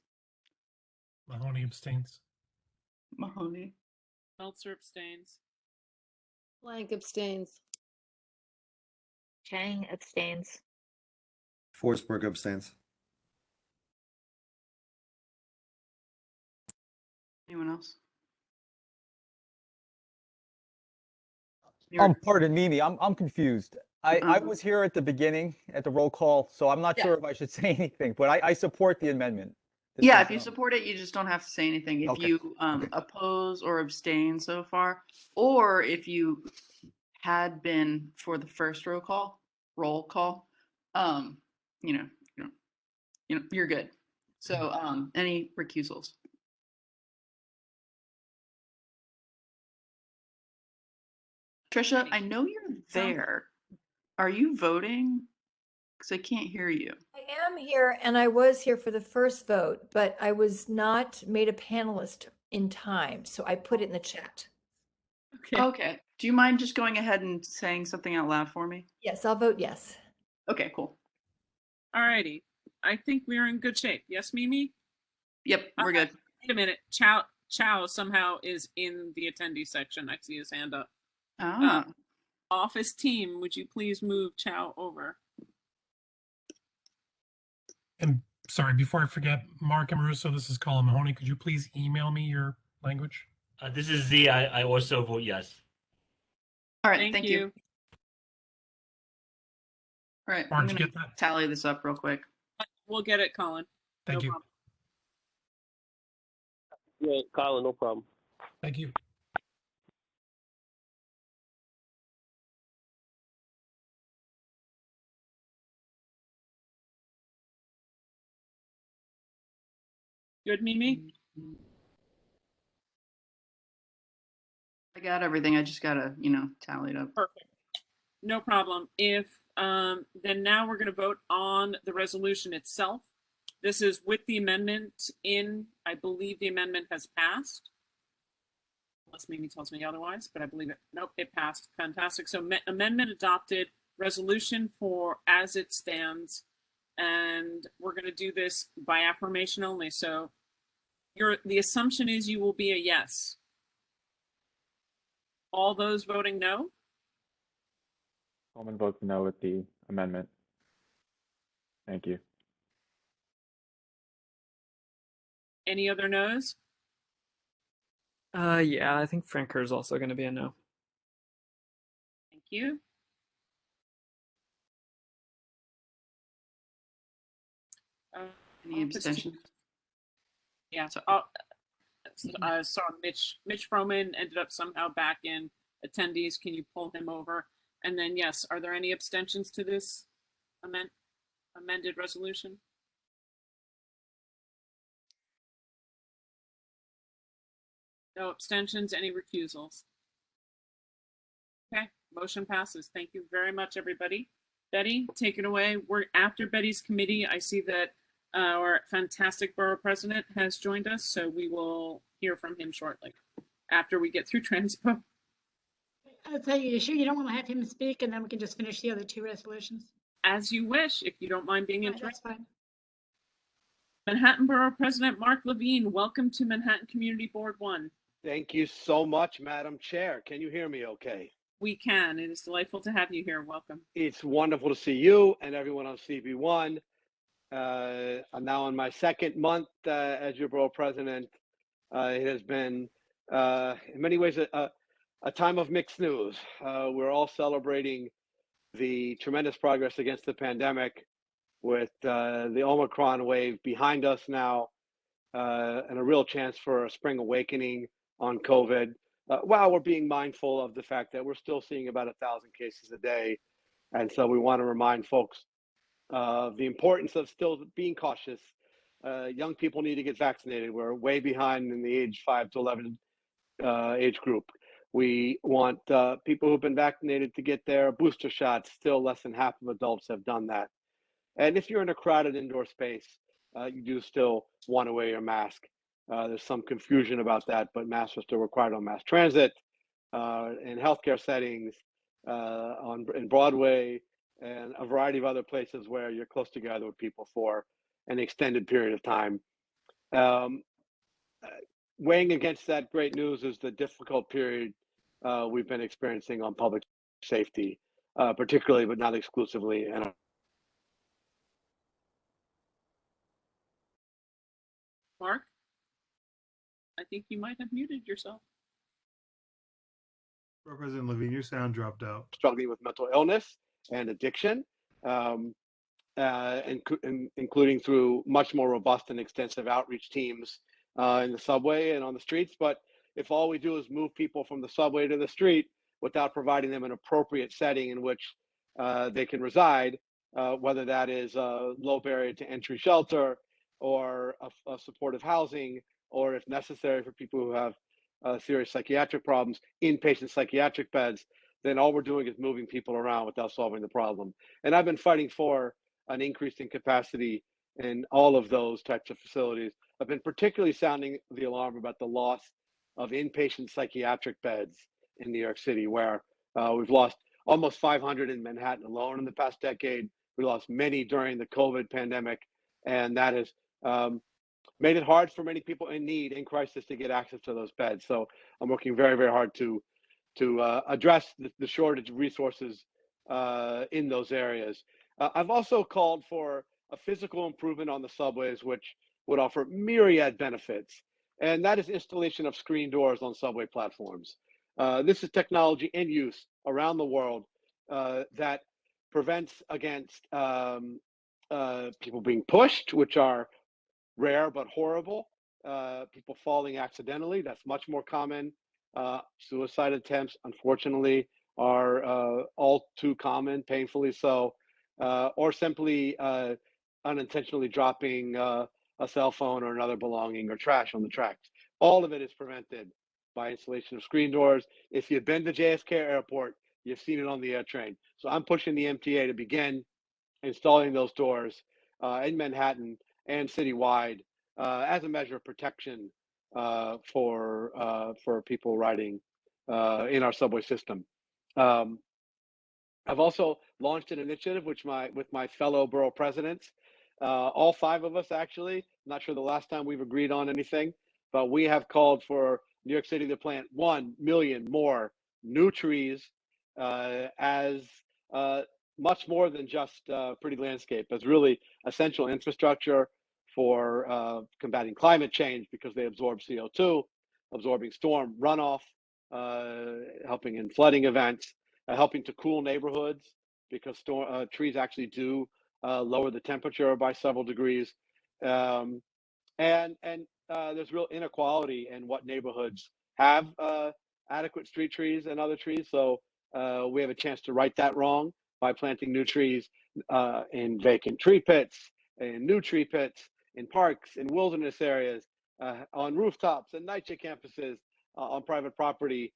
Mahoney abstains. Mahoney. Meltzer abstains. Blank abstains. Chang abstains. Forsberg abstains. Anyone else? Pardon me, I'm confused. I was here at the beginning at the roll call, so I'm not sure if I should say anything, but I support the amendment. Yeah, if you support it, you just don't have to say anything. If Okay. you oppose or abstain so far, or if you had been for the first roll call, you're good. So, any recusals? Trisha, I know you're there. Are you voting? Because I can't hear you. I am here and I was here for the first vote, but I was not made a panelist in time, so I put it in the chat. Okay. Do you mind just going ahead and saying something out loud for me? Yes, I'll vote yes. Okay, cool. All righty. I think we're in good shape. Yes, Mimi? Yep, we're good. Wait a minute. Chow somehow is in the attendee section. I see his hand up. Office team, would you please move Chow over? And sorry, before I forget, Mark Amoruso, this is Colin Mahoney. Could you please email me your language? This is Z. I also vote yes. All right, thank you. All right, I'm Mark, did you going get to that? tally this up real quick. We'll get it, Colin. Thank you. Problem. Yeah, Colin, no problem. Thank you. Good, Mimi? I got everything. I just got to, tally it up. Perfect. No problem. If then now we're going to vote on the resolution itself. This is with the amendment in. I believe the amendment has passed. Unless Mimi tells me otherwise, but I believe it. Nope, it passed. Fantastic. So amendment adopted. Resolution for as it stands. And we're going to do this by affirmation only. So the assumption is you will be a yes. All those voting no? Coleman votes no with the amendment. Thank you. Any other no's? Yeah, I think Franker is also going to be a no. Thank you. Any abstentions? Yeah. I saw Mitch Froman ended up somehow back in attendees. Can you pull him over? And then, yes, are there any abstentions to this amended resolution? No abstentions, any recusals? Okay, motion passes. Thank you very much, everybody. Betty, take it away. We're after Betty's committee. I see that Our fantastic borough president has joined us, so we will hear from him shortly after we get through transpo. I'll tell you, sure you don't want to have him speak and then we can just finish the other two resolutions? As you wish, if you don't mind being interrupted. That's fine. Manhattan Borough President Mark Levine, welcome to Manhattan Community Board 1. Thank you so much, Madam Chair. Can you hear me okay? We can. It is delightful to have you here. Welcome. It's wonderful to see you and everyone on CB1. I'm now in my second month as your borough president. It has been, in many ways, a time of mixed news. We're all celebrating the tremendous progress against the pandemic with the Omicron wave behind us now, and a real chance for a spring awakening on COVID, while we're being mindful of the fact that we're still seeing about 1,000 cases a day. And so we want to remind folks of the importance of still being cautious. Young people need to get vaccinated. We're way behind in the age 5 to 11 age group. We want people who've been vaccinated to get their booster shots. Still less than half of adults have done that. And if you're in a crowded indoor space, you do still want to wear your mask. There's some confusion about that, but masks are still required on mass transit, in healthcare settings, in Broadway, and a variety of other places where you're close together with people for an extended period of time. Weighing against that great news is the difficult period we've been experiencing on public safety, particularly, but not exclusively. And Mark, I think you might have muted yourself. Borough President Levine, your sound dropped out. Struggling with mental illness and addiction, including through much more robust and extensive outreach teams in the subway and on the streets. But if all we do is move people from the subway to the street without providing them an appropriate setting in which they can reside, whether that is a low barrier to entry shelter or a supportive housing, or if necessary for people who have serious psychiatric problems, inpatient psychiatric beds, then all we're doing is moving people around without solving the problem. And I've been fighting for an increase in capacity in all of those types of facilities. I've been particularly sounding the alarm about the loss of inpatient psychiatric beds in New York City, where we've lost almost 500 in Manhattan alone in the past decade. We lost many during the COVID pandemic, and that has made it hard for many people in need, in crisis, to get access to those beds. So I'm working very, very hard to address the shortage of resources in those areas. I've also called for a physical improvement on the subways, which would offer myriad benefits, and that is installation of screen doors on subway platforms. This is technology in use around the world that prevents against people being pushed, which are rare but horrible. People falling accidentally, that's much more common. Suicide attempts, unfortunately, are all too common, painfully so, or simply unintentionally dropping a cell phone or another belonging or trash on the tracks. All of it is prevented by installation of screen doors. If you've been to JFK Airport, you've seen it on the air train. So I'm pushing the MTA to begin installing those doors in Manhattan and citywide as a measure of protection for people riding in our subway system. I've also launched an initiative with my fellow borough presidents, all 5 of us actually. I'm not sure the last time we've agreed on anything, but we have called for New York City to plant 1 million more new trees as much more than just pretty landscape, as really essential infrastructure for combating climate change, because they absorb CO2, absorbing storm runoff, helping in flooding events, helping to cool neighborhoods, because trees actually do lower the temperature by several degrees. And there's real inequality in what neighborhoods have adequate street trees and other trees. So we have a chance to right that wrong by planting new trees in vacant tree pits, in new tree pits, in parks, in wilderness areas, on rooftops and NYCHA campuses, on private property.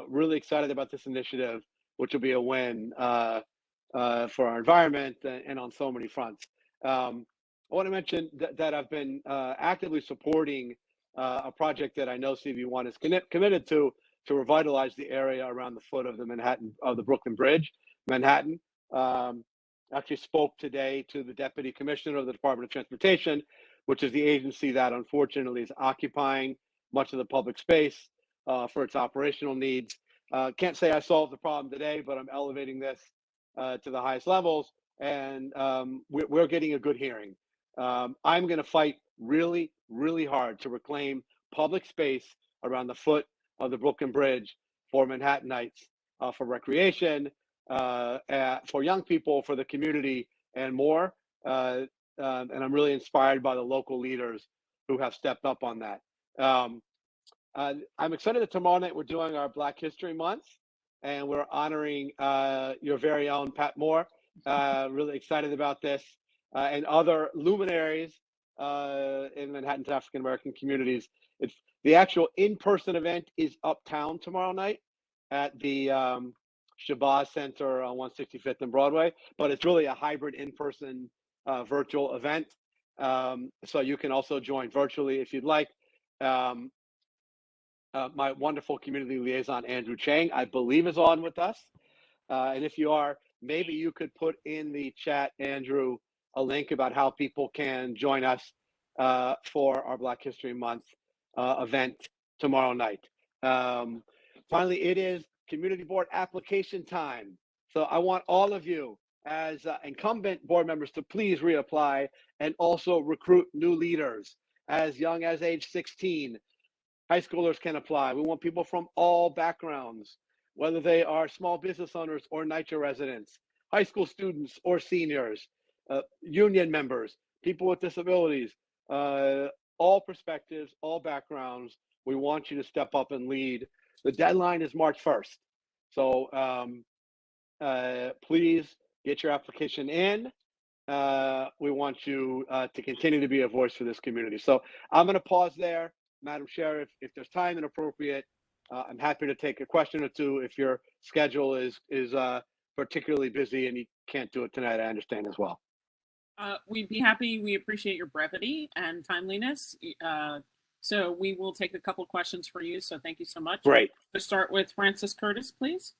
Really excited about this initiative, which will be a win for our environment and on so many fronts. I want to mention that I've been actively supporting a project that I know CV1 is committed to revitalize the area around the foot of the Brooklyn Bridge, Manhattan. Actually spoke today to the Deputy Commissioner of the Department of Transportation, which is the agency that unfortunately is occupying much of the public space for its operational needs. Can't say I solved the problem today, but I'm elevating this to the highest levels, and we're getting a good hearing. I'm going to fight really, really hard to reclaim public space around the foot of the Brooklyn Bridge for Manhattanites, for recreation, for young people, for the community, and more. And I'm really inspired by the local leaders who have stepped up on that. I'm excited that tomorrow night we're doing our Black History Month, and we're honoring your very own Pat Moore. Really excited about this, and other luminaries in Manhattan's African American communities. The actual in-person event is uptown tomorrow night at the Shabazz Center on 165th and Broadway, but it's really a hybrid in-person virtual event. So you can also join virtually if you'd like. My wonderful community liaison, Andrew Chang, I believe is on with us. And if you are, maybe you could put in the chat, Andrew, a link about how people can join us for our Black History Month event tomorrow night. Finally, it is community board application time. So I want all of you as incumbent board members to please reapply and also recruit new leaders as young as age 16. High schoolers can apply. We want people from all backgrounds, whether they are small business owners or NYCHA residents, high school students or seniors, union members, people with disabilities, all perspectives, all backgrounds. We want you to step up and lead. The deadline is March 1st. So please get your application in. We want you to continue to be a voice for this community. So I'm going to pause there. Madam Chair, if there's time and appropriate, I'm happy to take a question or two. If your schedule is particularly busy and you can't do it tonight, I understand as well. We'd be happy. We appreciate your brevity and timeliness. So we will take a couple questions for you. So thank you so much. Great. To start with Francis Curtis, please.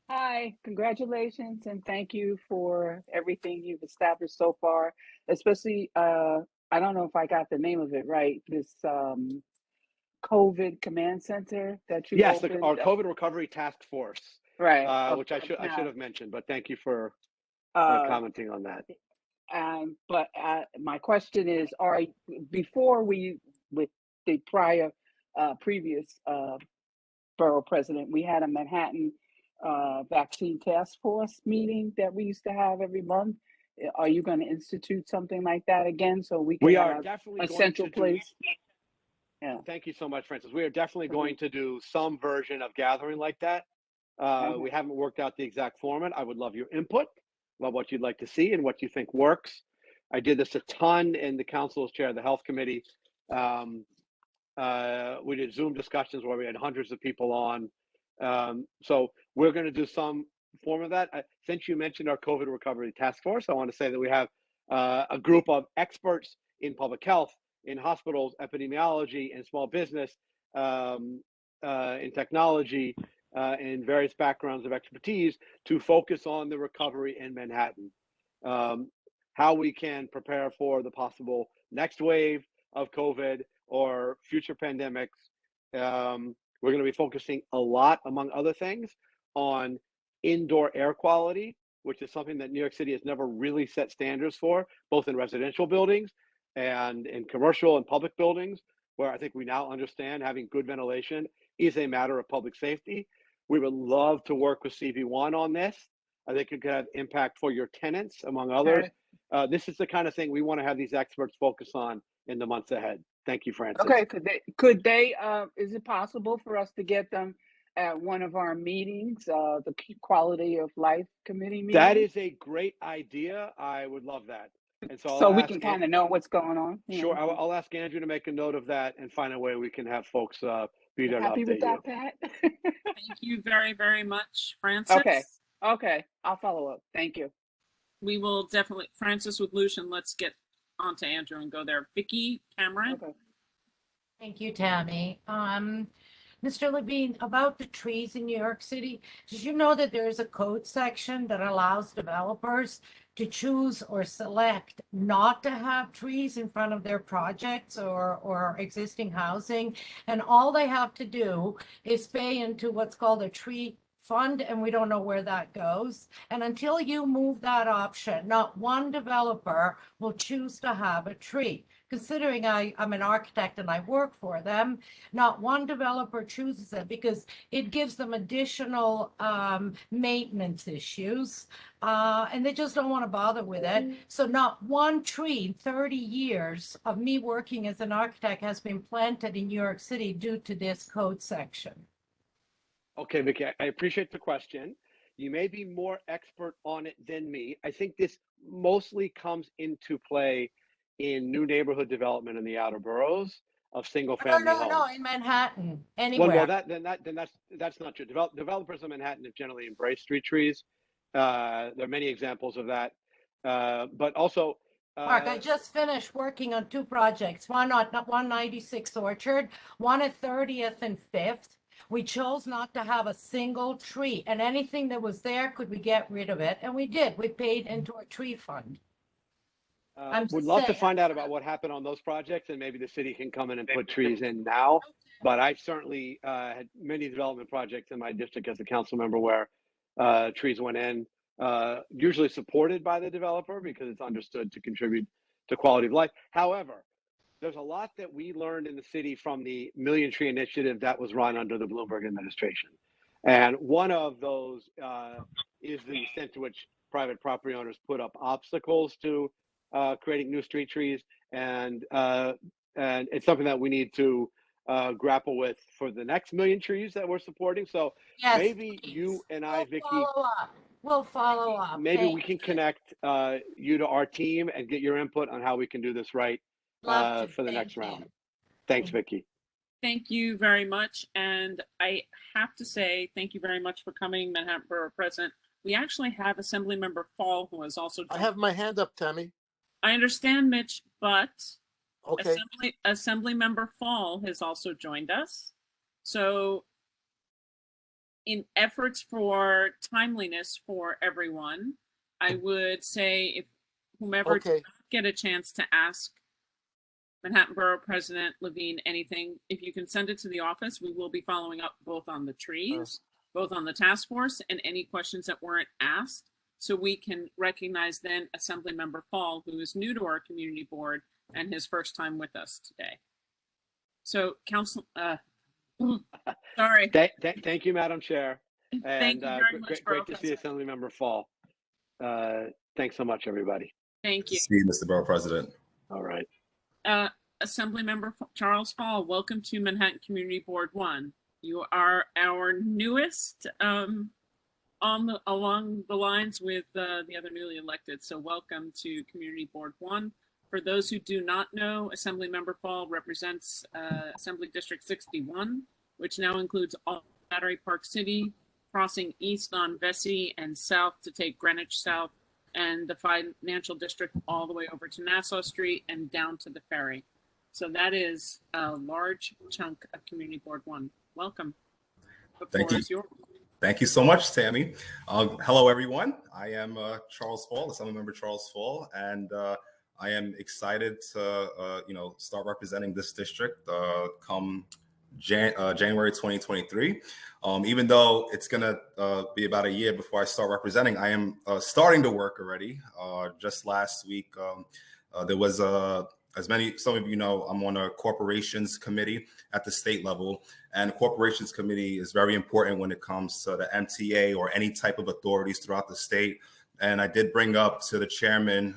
Hi, congratulations and thank you for everything you've established so far, especially, I don't know if I got the name of it right, this COVID command center that you opened. Our COVID recovery task force, right? Which I should have mentioned, but thank you for commenting on that. But my question is, before with the previous borough president, we had a Manhattan vaccine task force meeting that we used to have every month. Are you going to institute something like that again so we can are have definitely a central place? Yeah. Thank you so much, Francis. We are definitely going to do some version of gathering like that. We haven't worked out the exact format. I would love your input, love what you'd like to see and what you think works. I did this a ton in the council as chair of the health committee. We did Zoom discussions where we had hundreds of people on. So we're going to do some form of that. Since you mentioned our COVID recovery task force, I want to say that we have a group of experts in public health, in hospitals, epidemiology, and small business, in technology, in various backgrounds of expertise to focus on the recovery in Manhattan. How we can prepare for the possible next wave of COVID or future pandemics. We're going to be focusing a lot, among other things, on indoor air quality, which is something that New York City has never really set standards for, both in residential buildings and in commercial and public buildings, where I think we now understand having good ventilation is a matter of public safety. We would love to work with CV1 on this. I think it could have impact for your tenants, among others. This is the kind of thing we want to have these experts focus on in the months ahead. Thank you, Francis. Okay, could they is it possible for us to get them at one of our meetings, the Quality of Life Committee meeting? That is a great idea. I would love that. And so we can kind of know what's going on. Sure, I'll ask Andrew to make a note of that and find a way we can have folks be there to Happy update with that, you. Pat? Thank you very, very much, Francis. Okay, I'll follow up. Thank you. we will definitely, Francis with Lucian, let's get on to Andrew and go there. Vicky, Cameron? Okay. Thank you, Tammy. Mr. Levine, about the trees in New York City, did you know that there is a code section that allows developers to choose or select not to have trees in front of their projects or existing housing? And all they have to do is pay into what's called a tree fund, and we don't know where that goes. And until you move that option, not one developer will choose to have a tree. Considering I'm an architect and I work for them, not one developer chooses it because it gives them additional maintenance issues, and they just don't want to bother with it. So not one tree in 30 years of me working as an architect has been planted in New York City due to this code section. Okay, Vicky, I appreciate the question. You may be more expert on it than me. I think this mostly comes into play in new neighborhood development in the outer boroughs of single-family homes. No, in Manhattan, anywhere. Well, that's not true. Developers in Manhattan have generally embraced street trees. There are many examples of that, but also. Mark, I just finished working on 2 projects. One on 196 Orchard, one at 30th and 5th. We chose not to have a single tree, and anything that was there, could we get rid of it? And we did. We paid into a tree fund. Would love to find out about what happened on those projects, and maybe the city can come in and put trees in now. But I've certainly had many development projects in my district as a council member where trees went in, usually supported by the developer because it's understood to contribute to quality of life. However, there's a lot that we learned in the city from the Million Tree Initiative that was run under the Bloomberg administration. And one of those is the extent to which private property owners put up obstacles to creating new street trees, and it's something that we need to grapple with for the next million trees that we're supporting. So yes, maybe please. you and I, Vicky, we'll follow up. Maybe we can connect you to our team and get your input on how we can do this right for the next round. Thanks, Vicky. Thank you very much. And I have to say, thank you very much for coming, Manhattan Borough President. We actually have Assemblymember Fall, who has also joined. I have my hand up, Tammy. I understand, Mitch, but okay. Assemblymember Fall has also joined us. So in efforts for timeliness for everyone, I would say if whomever did not get a chance to ask Manhattan Borough President Levine anything, if you can send it to the office, we will be following up both on the trees, both on the task force, and any questions that weren't asked. So we can recognize then Assemblymember Fall, who is new to our community board and his first time with us today. So Council, sorry. Thank you, Madam Chair. And thank you very much, great to see Assemblymember Fall. Thanks so much, everybody. Thank you. See you, Mr. Borough President. All right. Assemblymember Charles Fall, welcome to Manhattan Community Board 1. You are our newest along the lines with the other newly elected. So welcome to Community Board 1. For those who do not know, Assemblymember Fall represents Assembly District 61, which now includes all Battery Park City, crossing east on Vesey and south to take Greenwich South, and the financial district all the way over to Nassau Street and down to the ferry. So that is a large chunk of Community Board 1. Welcome. The Thank floor you. is yours. Thank you so much, Tammy. Hello, everyone. I am Charles Fall, Assemblymember Charles Fall, and I am excited to start representing this district come January 2023. Even though it's gonna be about a year before I start representing, I am starting to work already. Just last week, there was some of you know, I'm on a corporations committee at the state level, and the corporations committee is very important when it comes to the MTA or any type of authorities throughout the state. And I did bring up to the chairman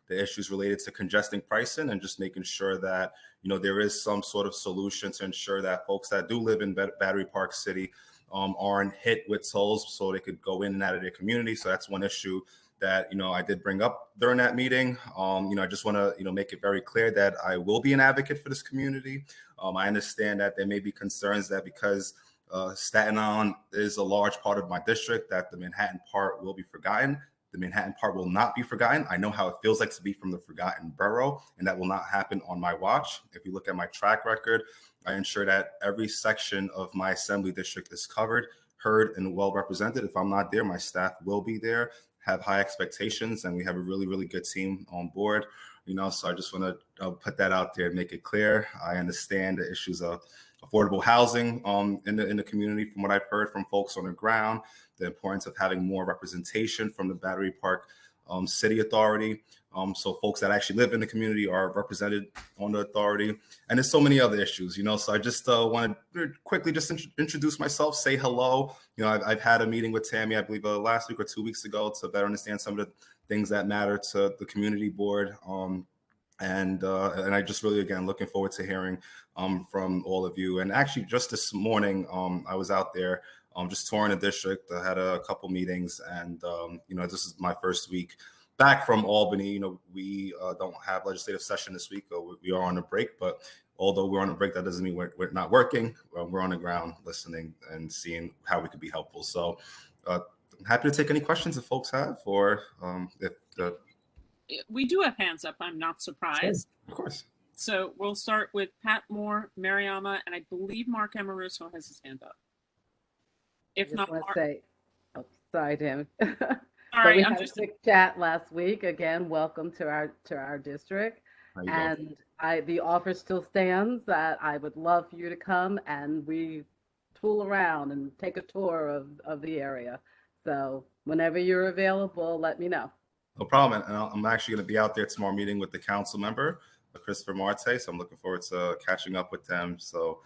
the issues related to congesting pricing and just making sure that, you know, there is some sort of solution to ensure that folks that do live in Battery Park City aren't hit with tolls so they could go in and out of their community. So that's one issue that, you know, I did bring up during that meeting. I just want to, make it very clear that I will be an advocate for this community. I understand that there may be concerns that because Staten Island is a large part of my district, that the Manhattan part will be forgotten. The Manhattan part will not be forgotten. I know how it feels like to be from the forgotten borough, and that will not happen on my watch. If you look at my track record, I ensure that every section of my assembly district is covered, heard, and well represented. If I'm not there, my staff will be there, have high expectations, and we have a really, really good team on board. So I just want to put that out there and make it clear. I understand the issues of affordable housing in the community, from what I've heard from folks on the ground, the importance of having more representation from the Battery Park City Authority. So folks that actually live in the community are represented on the authority. And there's so many other issues, so I just want to quickly just introduce myself, say hello. I've had a meeting with Tammy, I believe last week or 2 weeks ago, to better understand some of the things that matter to the community board. And I just really, again, looking forward to hearing from all of you. And actually, just this morning, I was out there just touring the district. I had a couple meetings, and this is my first week back from Albany. We don't have legislative session this week. We are on a break, but although we're on a break, that doesn't mean we're not working. We're on the ground listening and seeing how we could be helpful. So I'm happy to take any questions if folks have, or if the We do have hands up. I'm not surprised. Sure, of course. So we'll start with Pat Moore, Mariama, and I believe Mark Amoruso has his hand up. If not, Mark. Sorry, Tim. All right, we I'm had just a quick chat last week. Again, welcome to our district. And the offer still stands that I would love for you to come and we tool around and take a tour of the area. So whenever you're available, let me know. No problem. And I'm actually going to be out there tomorrow meeting with the council member, Christopher Marte. So I'm looking forward to catching up with them. So,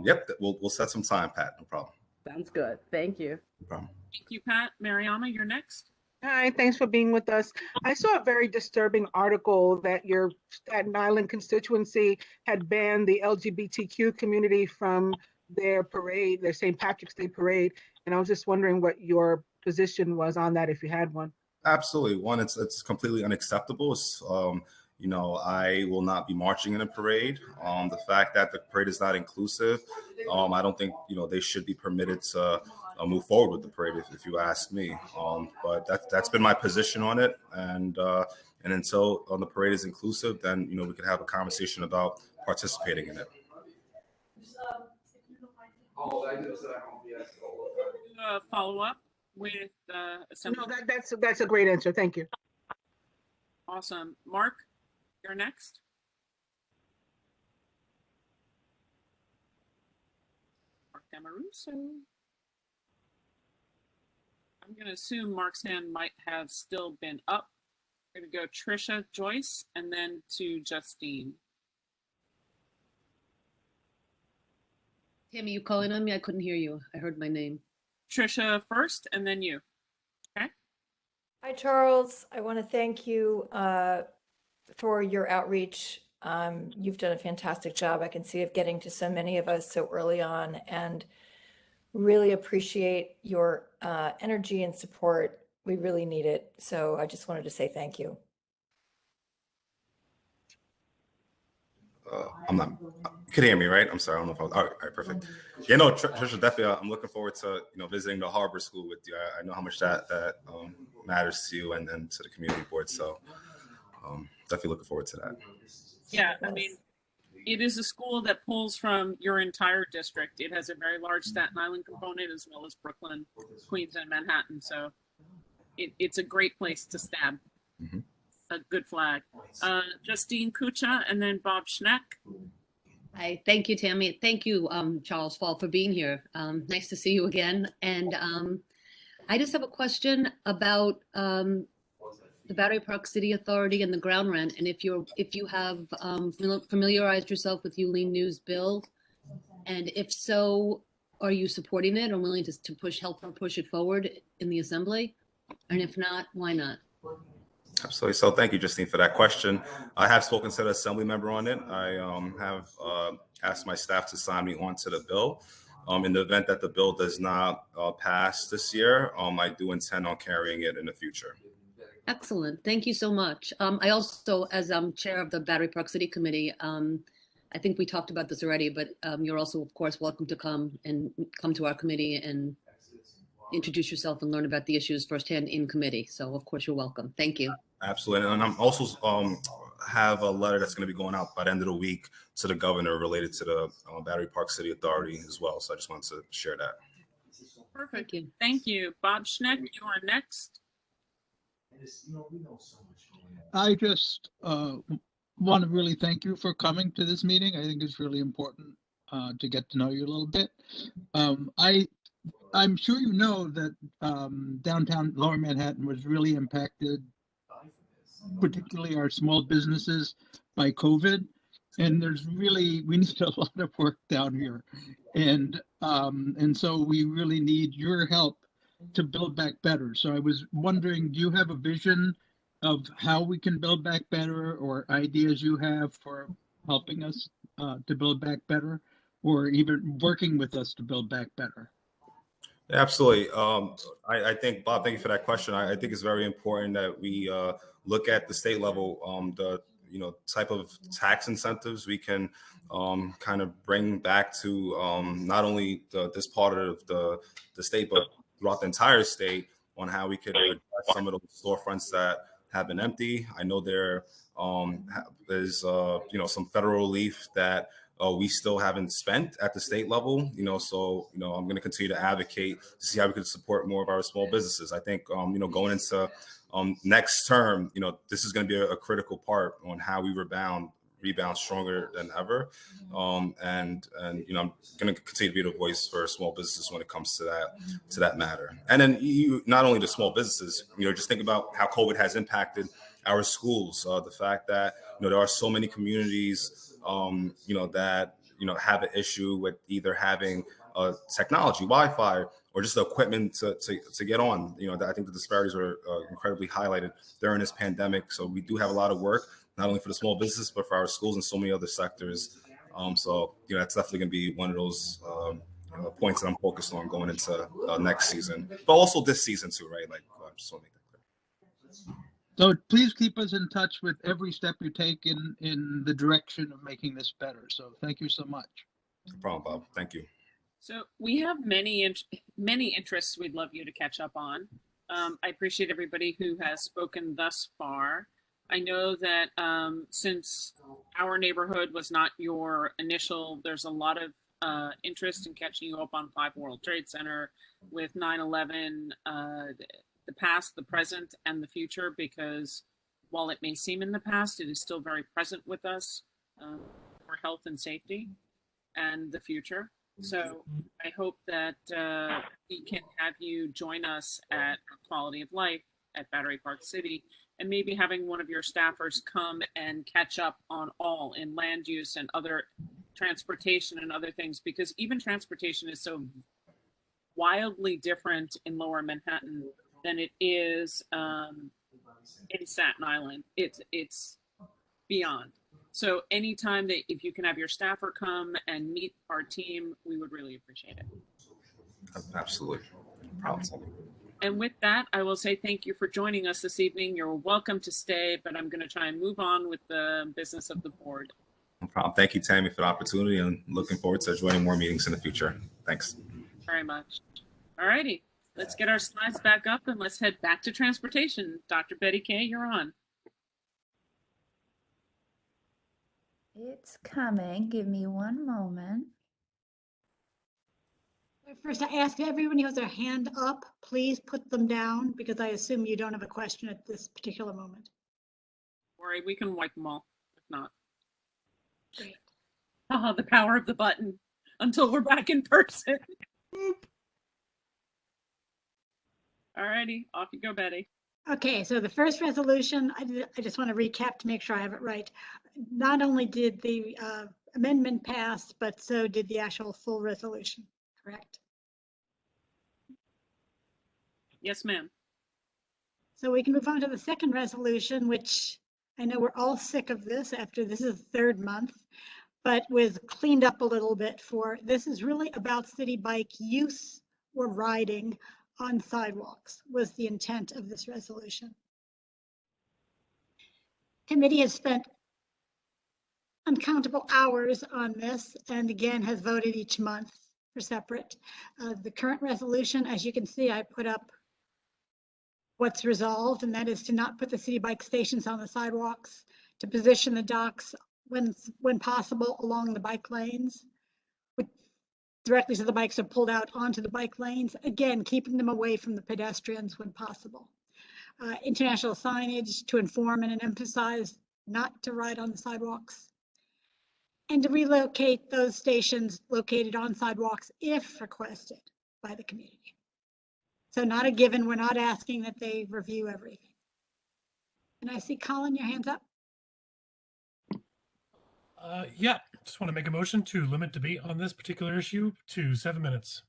yep, we'll set some time, Pat. No problem. Sounds good. Thank you. No problem. Thank you, Pat. Mariama, you're next. Hi, thanks for being with us. I saw a very disturbing article that your Staten Island constituency had banned the LGBTQ community from their parade, their St. Patrick's Day parade. And I was just wondering what your position was on that, if you had one. Absolutely. One, it's completely unacceptable. I will not be marching in a parade. The fact that the parade is not inclusive, I don't think, they should be permitted to move forward with the parade, if you ask me. But that's been my position on it. And until the parade is inclusive, then, we could have a conversation about participating in it. Follow up with Assembly. No, that's a great answer. Thank you. Awesome. Mark, you're next. Mark Amoruso. I'm going to assume Mark's hand might have still been up. We're going to go Trisha, Joyce, and then to Justine. Tammy, you calling on me? I couldn't hear you. I heard my name. Trisha first, and then you. Okay. Hi, Charles. I want to thank you for your outreach. You've done a fantastic job. I can see of getting to so many of us so early on, and really appreciate your energy and support. We really need it. So I just wanted to say thank you. You can hear me, right? I'm sorry. I don't know if I was, all right, perfect. Yeah, no, Trisha, definitely. I'm looking forward to, visiting the Harbor School with you. I know how much that matters to you and to the community board. So definitely looking forward to that. Yeah, I mean, it is a school that pulls from your entire district. It has a very large Staten Island component as well as Brooklyn, Queens, and Manhattan. So it's a great place to stab. Mm-hmm. A good flag. Justine Kucha and then Bob Schneck. Hi, thank you, Tammy. Thank you, Charles Fall, for being here. Nice to see you again. And I just have a question about the Battery Park City Authority and the ground rent. And if you have familiarized yourself with Yulee News bill, and if so, are you supporting it or willing to help her push it forward in the assembly? And if not, why not? Absolutely. So thank you, Justine, for that question. I have spoken to the assembly member on it. I have asked my staff to sign me onto the bill. In the event that the bill does not pass this year, I do intend on carrying it in the future. Excellent. Thank you so much. I also, as chair of the Battery Park City Committee, I think we talked about this already, but you're also, of course, welcome to come to our committee and introduce yourself and learn about the issues firsthand in committee. So of course you're welcome. Thank you. Absolutely. And I'm also have a letter that's going to be going out by the end of the week to the governor related to the Battery Park City Authority as well. So I just wanted to share that. Perfect. Thank you. Bob Schneck, you are next. I just want to really thank you for coming to this meeting. I think it's really important to get to know you a little bit. I'm sure you know that downtown Lower Manhattan was really impacted, particularly our small businesses, by COVID. And we need a lot of work down here. And so we really need your help to build back better. So I was wondering, do you have a vision of how we can build back better, or ideas you have for helping us to build back better, or even working with us to build back better? Absolutely. I think, Bob, thank you for that question. I think it's very important that we look at the state level, the type of tax incentives we can kind of bring back to not only this part of the state, but throughout the entire state, on how we could address some of those storefronts that have been empty. I know there is some federal relief that we still haven't spent at the state level, so I'm going to continue to advocate to see how we could support more of our small businesses. I think going into next term, this is going to be a critical part on how we rebound stronger than ever. And I'm going to continue to be the voice for small businesses when it comes to that matter. And then not only the small businesses, just think about how COVID has impacted our schools. The fact that there are so many communities that have an issue with either having technology, Wi-Fi, or just the equipment to get on. I think the disparities were incredibly highlighted during this pandemic. So we do have a lot of work, not only for the small business, but for our schools and so many other sectors. So that's definitely going to be one of those points that I'm focused on going into next season, but also this season too, right? Just want to make that clear. So please keep us in touch with every step you take in the direction of making this better. So thank you so much. No problem, Bob. Thank you. So we have many interests we'd love you to catch up on. I appreciate everybody who has spoken thus far. I know that since our neighborhood was not your initial, there's a lot of interest in catching you up on 5 World Trade Center with 9/11, the past, the present, and the future, because while it may seem in the past, it is still very present with us for health and safety and the future. So I hope that we can have you join us at Quality of Life at Battery Park City, and maybe having one of your staffers come and catch up on all in land use and other transportation and other things, because even transportation is so wildly different in Lower Manhattan than it is in Staten Island. It's beyond. So anytime that if you can have your staffer come and meet our team, we would really appreciate it. Absolutely. No problem. And with that, I will say thank you for joining us this evening. You're welcome to stay, but I'm going to try and move on with the business of the board. No problem. Thank you, Tammy, for the opportunity, and looking forward to joining more meetings in the future. Thanks. Very much. All righty. Let's get our slides back up and let's head back to transportation. Dr. Betty Kay, you're on. It's coming. Give me one moment. First, I ask everyone who has their hand up, please put them down, because I assume you don't have a question at this particular moment. Worry, we can wipe them all, if not. Great. The power of the button until we're back in person. All righty, off you go, Betty. Okay, so the first resolution, I just want to recap to make sure I have it right. Not only did the amendment pass, but so did the actual full resolution, correct? Yes, ma'am. So we can move on to the second resolution, which I know we're all sick of this after this is the 3rd month, but was cleaned up a little bit for, this is really about city bike use or riding on sidewalks was the intent of this resolution. Committee has spent uncountable hours on this and again has voted each month for separate. The current resolution, as you can see, I put up what's resolved, and that is to not put the city bike stations on the sidewalks, to position the docks when possible along the bike lanes, directly so the bikes are pulled out onto the bike lanes, again, keeping them away from the pedestrians when possible. International signage to inform and emphasize not to ride on the sidewalks, and to relocate those stations located on sidewalks if requested by the community. So not a given, we're not asking that they review everything. And I see Colin, your hand's up. Yeah, just want to make a motion to limit debate on this particular issue to 7 minutes.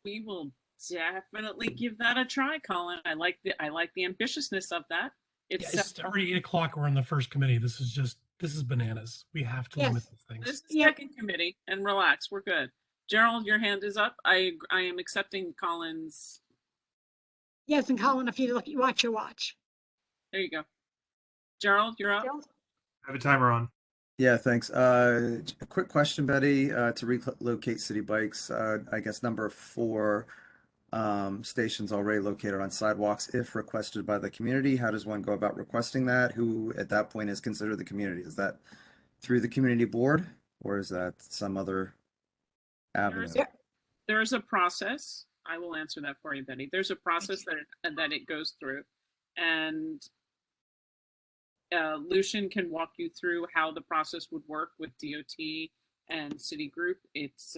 We will definitely give that a try, Colin. I like the ambitiousness of that. It's already 8 o'clock. We're in the first committee. This is bananas. We have to limit these things. This is second committee, and relax. We're good. Gerald, your hand is up. I am accepting Colin's. Yes, and Colin, if you watch your watch. There you go. Gerald, you're up. Gerald? I have a timer on. Yeah, thanks. A quick question, Betty, to relocate city bikes. I guess number 4, stations already located on sidewalks if requested by the community. How does one go about requesting that? Who at that point is considered the community? Is that through the community board, or is that some other avenue? There's a process. I will answer that for you, Betty. There's a process that it goes through, and Lucian can walk you through how the process would work with DOT and Citigroup. It's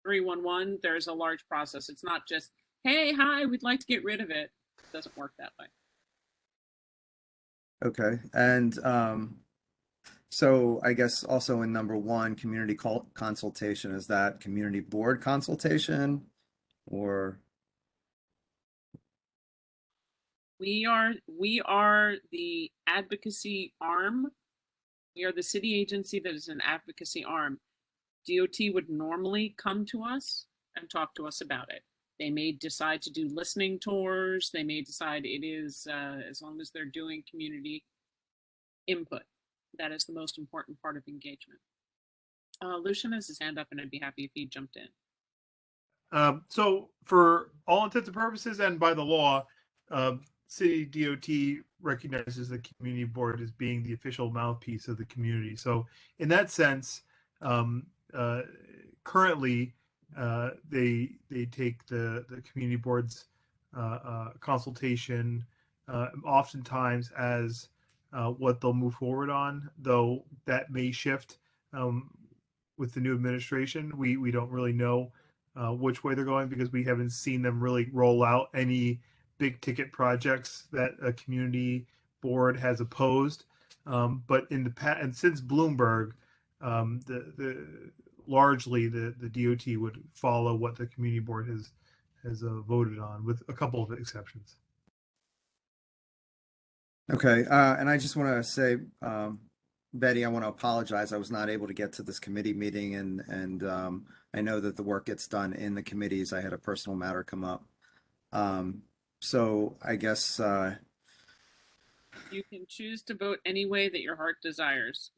311. There's a large process. It's not just, hey, hi, we'd like to get rid of it. It doesn't work that way. Okay, and so I guess also in number 1, community consultation, is that community board consultation, or? We are the advocacy arm. We are the city agency that is an advocacy arm. DOT would normally come to us and talk to us about it. They may decide to do listening tours. They may decide it is, as long as they're doing community input. That is the most important part of engagement. Lucian has his hand up, and I'd be happy if he jumped in. So for all intents and purposes and by the law, City DOT recognizes the community board as being the official mouthpiece of the community. So in that sense, currently they take the community board's consultation oftentimes as what they'll move forward on, though that may shift with the new administration. We don't really know which way they're going because we haven't seen them really roll out any big ticket projects that a community board has opposed. But in the past, and since Bloomberg, largely the DOT would follow what the community board has voted on, with a couple of exceptions. Okay, and I just want to say, Betty, I want to apologize. I was not able to get to this committee meeting, and I know that the work gets done in the committees. I had a personal matter come up. So I guess you can choose to vote any way that your heart desires.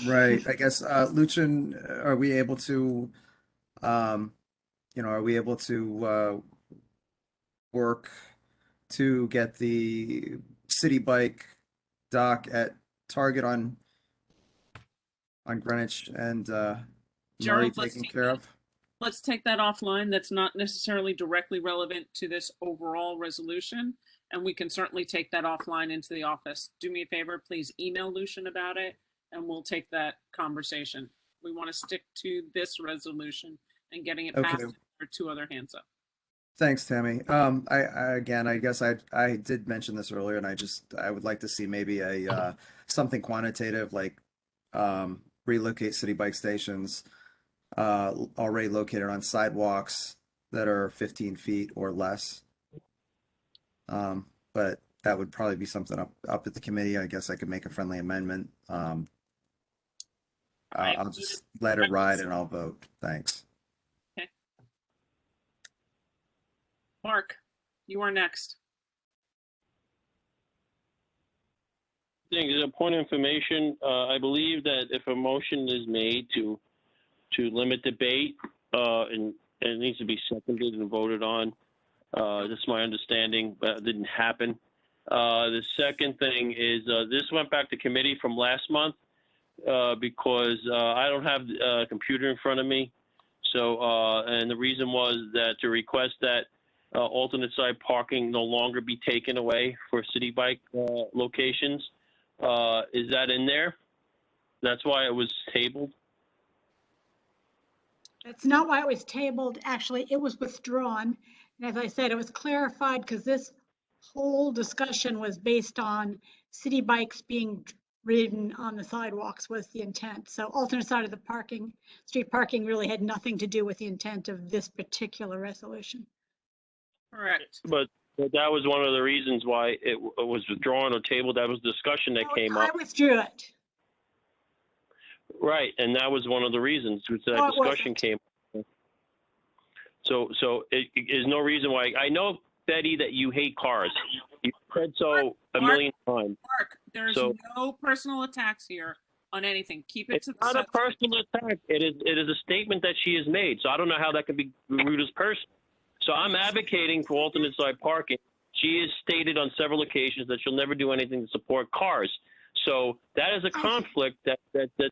Right. I guess Lucian, are we able to, work to get the city bike dock at Target on Greenwich and Murray taken care of? Let's take that offline. That's not necessarily directly relevant to this overall resolution, and we can certainly take that offline into the office. Do me a favor, please email Lucian about it, and we'll take that conversation. We want to stick to this resolution and getting it passed. There are 2 other hands up. Thanks, Tammy. I guess I did mention this earlier, and I would like to see maybe a something quantitative, like relocate city bike stations already located on sidewalks that are 15 feet or less. But that would probably be something up at the committee. I guess I could make a friendly amendment. I'll just let it ride and I'll vote. Thanks. Okay. Mark, you are next. thing is a point of information. I believe that if a motion is made to limit debate, and it needs to be seconded and voted on, this is my understanding, but it didn't happen. The second thing is this went back to committee from last month because I don't have a computer in front of me. So, and the reason was that to request that alternate side parking no longer be taken away for city bike locations. Is that in there? That's why it was tabled. That's not why it was tabled. Actually, it was withdrawn. And as I said, it was clarified because this whole discussion was based on city bikes being ridden on the sidewalks was the intent. So alternate side of the parking, street parking really had nothing to do with the intent of this particular resolution. Correct. But that was one of the reasons why it was withdrawn or tabled. That was discussion that came up. I withdrew it. Right, and that was one of the reasons which that No, it discussion came up. So it is no reason why. I know, Betty, that you hate cars. You said so a million times. Mark, there's no personal attacks here on anything. Keep it It's to the not a subject. personal attack. It is a statement that she has made. So I don't know how that could be viewed as personal. So I'm advocating for alternate side parking. She has stated on several occasions that she'll never do anything to support cars. So that is a conflict that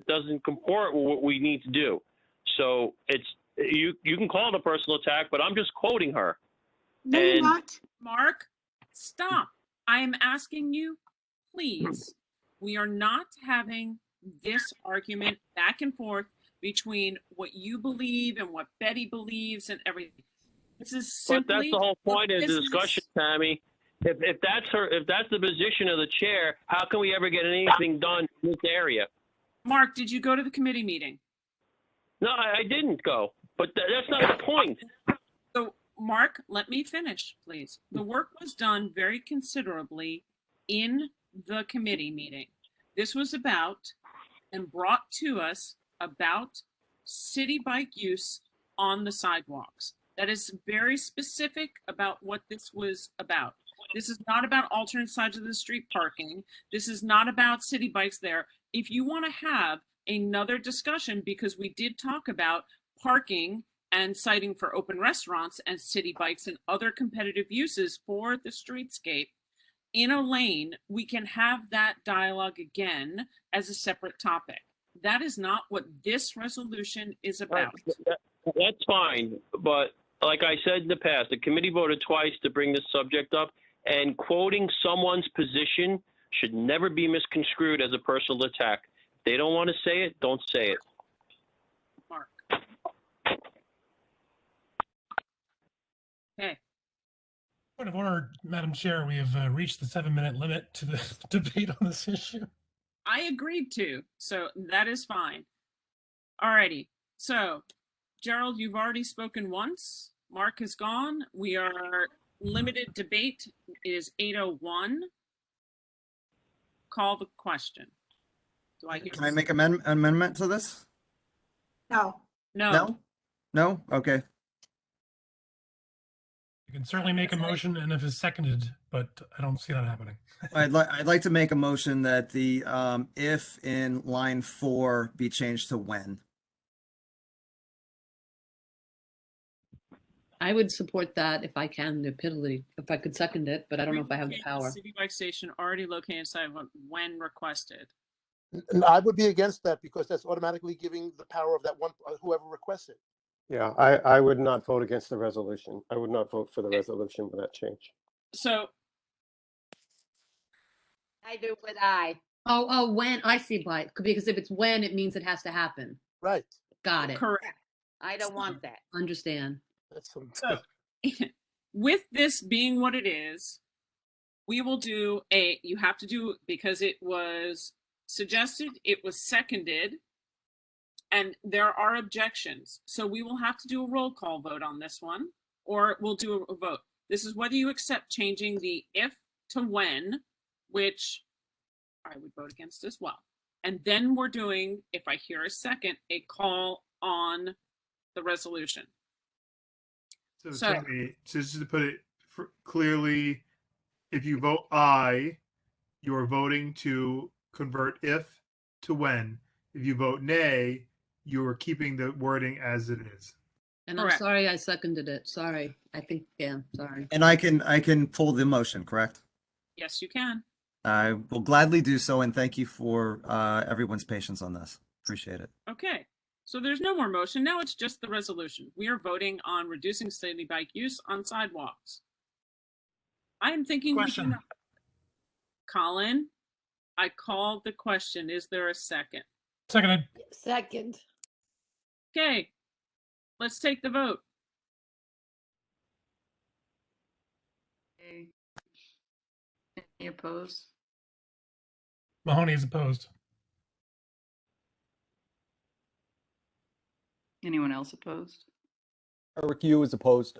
doesn't comport with what we need to do. So it's you can call it a personal attack, but I'm just quoting her. No, you're not. Mark, stop. I am asking you, please. We are not having this argument back and forth between what you believe and what Betty believes and everything. This is simply. But that's the whole point of the business. discussion, Tammy. If that's the position of the chair, how can we ever get anything done in this area? Mark, did you go to the committee meeting? No, I didn't go. But that's not the point. So, Mark, let me finish, please. The work was done very considerably in the committee meeting. This was about and brought to us about city bike use on the sidewalks. That is very specific about what this was about. This is not about alternate sides of the street parking. This is not about city bikes there. If you want to have another discussion, because we did talk about parking and citing for open restaurants and city bikes and other competitive uses for the streetscape in a lane, we can have that dialogue again as a separate topic. That is not what this resolution is about. That's fine. But like I said in the past, the committee voted twice to bring this subject up, and quoting someone's position should never be misconstrued as a personal attack. If they don't want to say it, don't say it. Mark. Okay. Point of order, Madam Chair, we have reached the 7-minute limit to the debate on this issue. I agreed to, so that is fine. Alrighty, so Gerald, you've already spoken once. Mark is gone. We are limited debate. It is 8:01. Call the question. Do I hear? Can I make amendment to this? No. No. No? No? Okay. You can certainly make a motion and if it's seconded, but I don't see that happening. I'd like to make a motion that the if in line 4 be changed to when. I would support that if I can, the ability, if I could second it, but I don't know if I have the power. City bike station already located inside when requested. And I would be against that because that's automatically giving the power of that one, whoever requests it. Yeah, I would not vote against the resolution. I would not vote for the resolution with that change. So. I do with I. Oh, when, I see why, because if it's when, it means it has to happen. Right. Got it. Correct. I don't want that. Understand. So, with this being what it is, we will do you have to do, because it was suggested, it was seconded, and there are objections. So we will have to do a roll call vote on this one, or we'll do a vote. This is whether you accept changing the if to when, which I would vote against as well. And then we're doing, if I hear a second, a call on the resolution. So Tammy, just to put it clearly, if you vote aye, you are voting to convert if to when. If you vote nay, you are keeping the wording as it is. And I'm sorry I seconded it. Sorry. I think, yeah, sorry. And I can pull the motion, correct? Yes, you can. I will gladly do so, and thank you for everyone's patience on this. Appreciate it. Okay. So there's no more motion. Now it's just the resolution. We are voting on reducing city bike use on sidewalks. I am thinking Question. Colin, I called the question. Is there a second? Seconded. Second. Okay. Let's take the vote. Any opposed? Mahoney is opposed. Anyone else opposed? Eric Yu is opposed.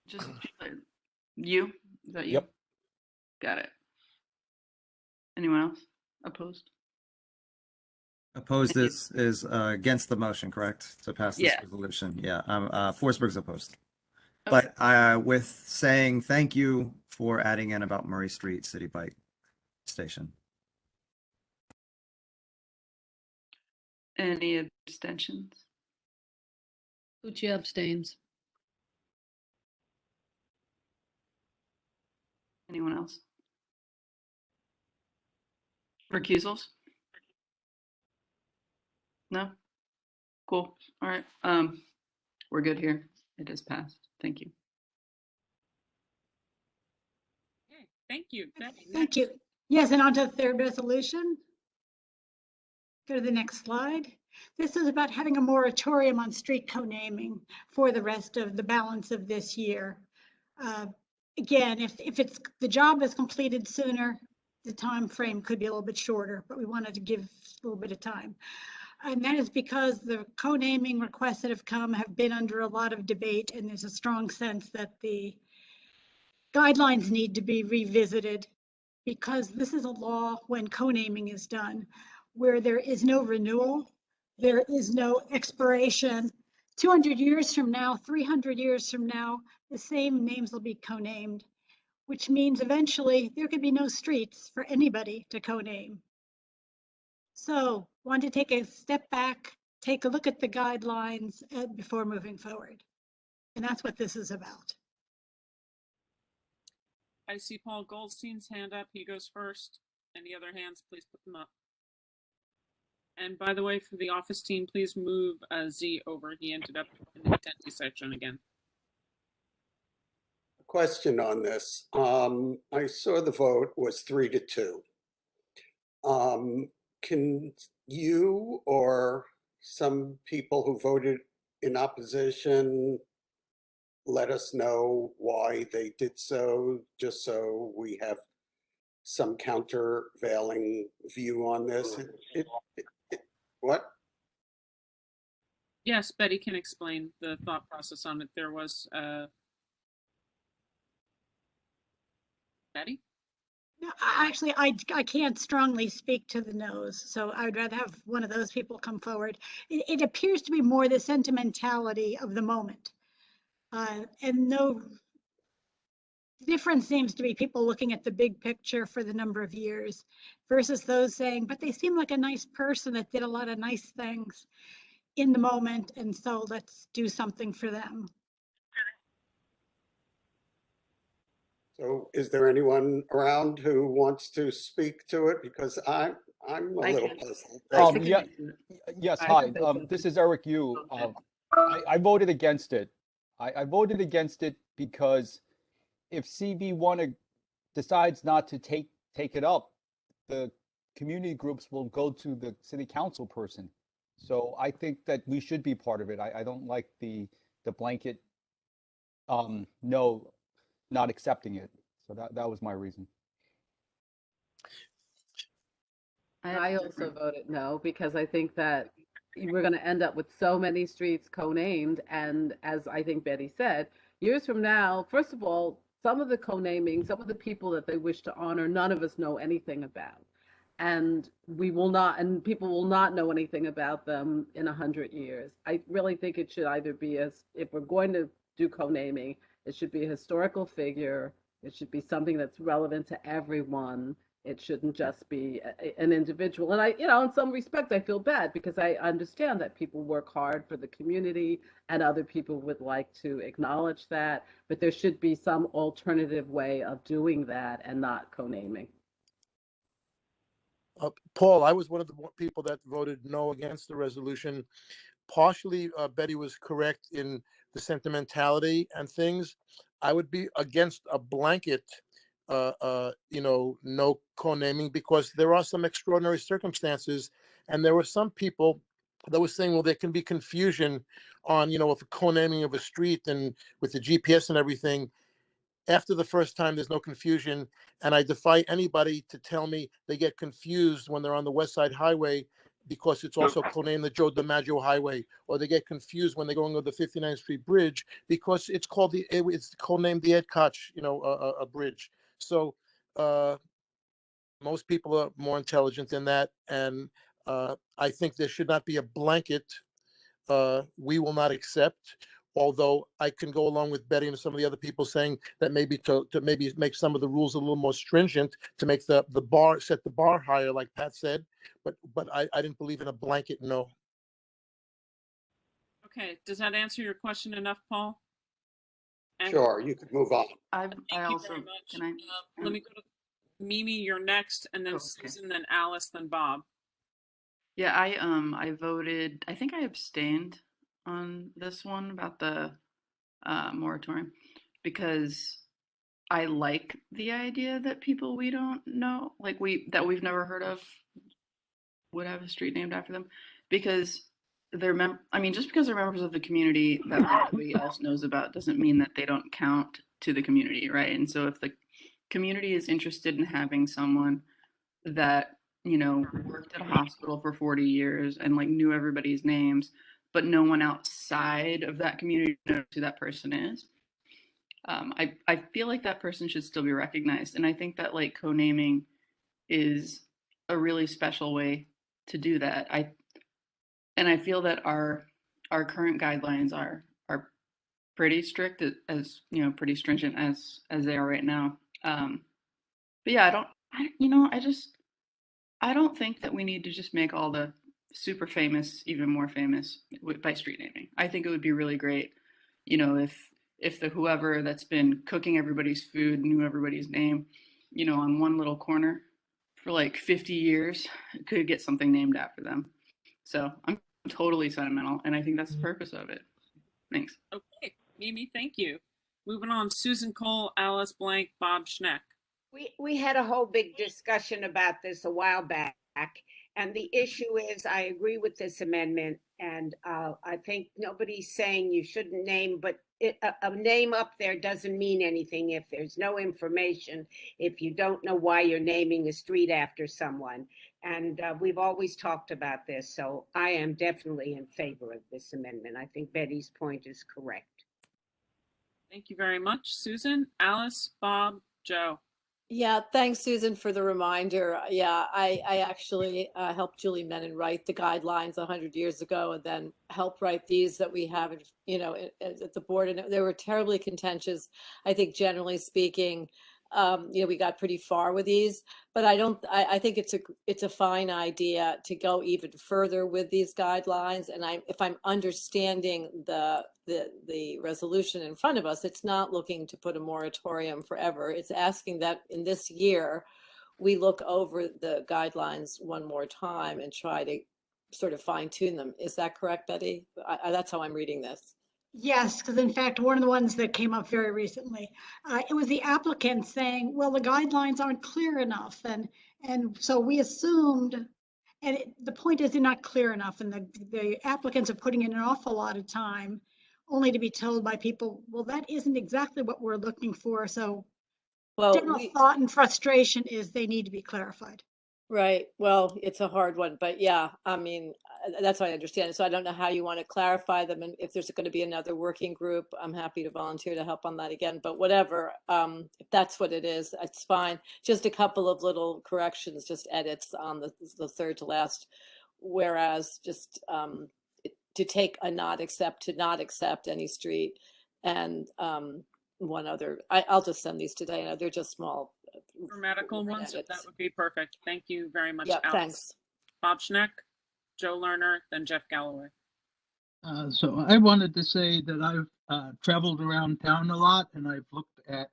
Just you? Is that you? Yep. Got it. Anyone else opposed? Opposed is against the motion, correct? To pass this Yeah. resolution. Yeah, Forsberg's opposed. Okay. But with saying thank you for adding in about Murray Street City Bike Station. Any abstentions? Pucci abstains. Anyone else? Recusals? No? Cool. All right. We're good here. It is passed. Thank you. Okay. Thank you. Thank you. Yes, and on to the third resolution. Go to the next slide. This is about having a moratorium on street co-naming for the rest of the balance of this year. Again, if the job is completed sooner, the time frame could be a little bit shorter, but we wanted to give a little bit of time. And that is because the co-naming requests that have come have been under a lot of debate, and there's a strong sense that the guidelines need to be revisited, because this is a law when co-naming is done, where there is no renewal, there is no expiration. 200 years from now, 300 years from now, the same names will be co-named, which means eventually there could be no streets for anybody to co-name. So want to take a step back, take a look at the guidelines before moving forward. And that's what this is about. I see Paul Goldstein's hand up. He goes first. Any other hands, please put them up. And by the way, for the office team, please move Z over. He ended up in the attendee section again. Question on this. I saw the vote was 3-2. Can you or some people who voted in opposition let us know why they did so, just so we have some countervailing view on this? What? Yes, Betty can explain the thought process on it. There was Betty? No, actually, I can't strongly speak to the no's, so I would rather have one of those people come forward. It appears to be more the sentimentality of the moment. And no difference seems to be people looking at the big picture for the number of years versus those saying, but they seem like a nice person that did a lot of nice things in the moment, and so let's do something for them. So is there anyone around who wants to speak to it? Because I'm a little puzzled. Yes, hi. This is Eric Yu. I voted against it. I voted against it because if CV1 decides not to take it up, the community groups will go to the city council person. So I think that we should be part of it. I don't like the blanket no, not accepting it. So that was my reason. I also voted no, because I think that we're going to end up with so many streets co-named. And as I think Betty said, years from now, first of all, some of the co-naming, some of the people that they wish to honor, none of us know anything about. And we will not, and people will not know anything about them in 100 years. I really think it should either be if we're going to do co-naming, it should be a historical figure It should be something that's relevant to everyone. It shouldn't just be an individual. And I, in some respect, I feel bad because I understand that people work hard for the community and other people would like to acknowledge that, but there should be some alternative way of doing that and not co-naming. Paul, I was one of the people that voted no against the resolution. Partially, Betty was correct in the sentimentality and things. I would be against a blanket, no co-naming, because there are some extraordinary circumstances, and there were some people that were saying, well, there can be confusion on, with the co-naming of a street and with the GPS and everything. After the first time, there's no confusion, and I defy anybody to tell me they get confused when they're on the West Side Highway because it's also codenamed the Joe DiMaggio Highway, or they get confused when they're going over the 59th Street Bridge because it's codenamed the Ed Koch, a bridge. So most people are more intelligent than that, and I think there should not be a blanket we will not accept. Although I can go along with Betty and some of the other people saying that maybe to maybe make some of the rules a little more stringent to make the bar, set the bar higher, like Pat said. But I didn't believe in a blanket no. Okay, does that answer your question enough, Paul? And Sure, you could move on. I thank you also very much. can I Let me go to Mimi, you're next, and then Okay. Susan, then Alice, then Bob. Yeah, I voted. I think I abstained on this one about the moratorium because I like the idea that people we don't know, like we've never heard of, would have a street named after them, because just because they're members of the community that nobody else knows about doesn't mean that they don't count to the community, right? And so if the community is interested in having someone that worked at a hospital for 40 years and knew everybody's names, but no one outside of that community knows who that person is, I feel like that person should still be recognized. And I think that co-naming is a really special way to do that. I feel that our current guidelines are pretty strict, as pretty stringent as they are right now. But yeah, I don't think that we need to just make all the super famous even more famous by street naming. I think it would be really great, if the whoever that's been cooking everybody's food knew everybody's name, on one little corner for 50 years, could get something named after them. So I'm totally sentimental, and I think that's the purpose of it. Thanks. Okay, Mimi, thank you. Moving on, Susan Cole, Alice Blank, Bob Schneck. We had a whole big discussion about this a while back, and the issue is I agree with this amendment, and I think nobody's saying you shouldn't name, but a name up there doesn't mean anything if there's no information, if you don't know why you're naming a street after someone. And we've always talked about this, so I am definitely in favor of this amendment. I think Betty's point is correct. Thank you very much, Susan. Alice, Bob, Joe. Yeah, thanks, Susan, for the reminder. Yeah, I actually helped Julie Menon write the guidelines 100 years ago, and then help write these that we have, at the board. And they were terribly contentious. I think, generally speaking, we got pretty far with these, but I think it's a fine idea to go even further with these guidelines. And if I'm understanding the resolution in front of us, it's not looking to put a moratorium forever. It's asking that in this year, we look over the guidelines one more time and try to sort of fine tune them. Is that correct, Betty? That's how I'm reading this. Yes, because in fact, one of the ones that came up very recently, it was the applicant saying, well, the guidelines aren't clear enough. And so we assumed, and the point is they're not clear enough. And the applicants are putting in an awful lot of time only to be told by people, well, that isn't exactly what we're looking for. So general thought and frustration is they need to be clarified. Right. Well, it's a hard one, but yeah, I mean, that's what I understand. So I don't know how you want to clarify them. And if there's going to be another working group, I'm happy to volunteer to help on that again, but whatever, if that's what it is, it's fine. Just a couple of little corrections, just edits on the third to last, whereas just to take a not accept to not accept any street, and one other. I'll just send these today. And they're just small. Grammatical ones, that would be perfect. Thank you very much, Yeah, Alex. thanks. Bob Schneck, Joe Lerner, then Jeff Galloway. So I wanted to say that I've traveled around town a lot, and I've looked at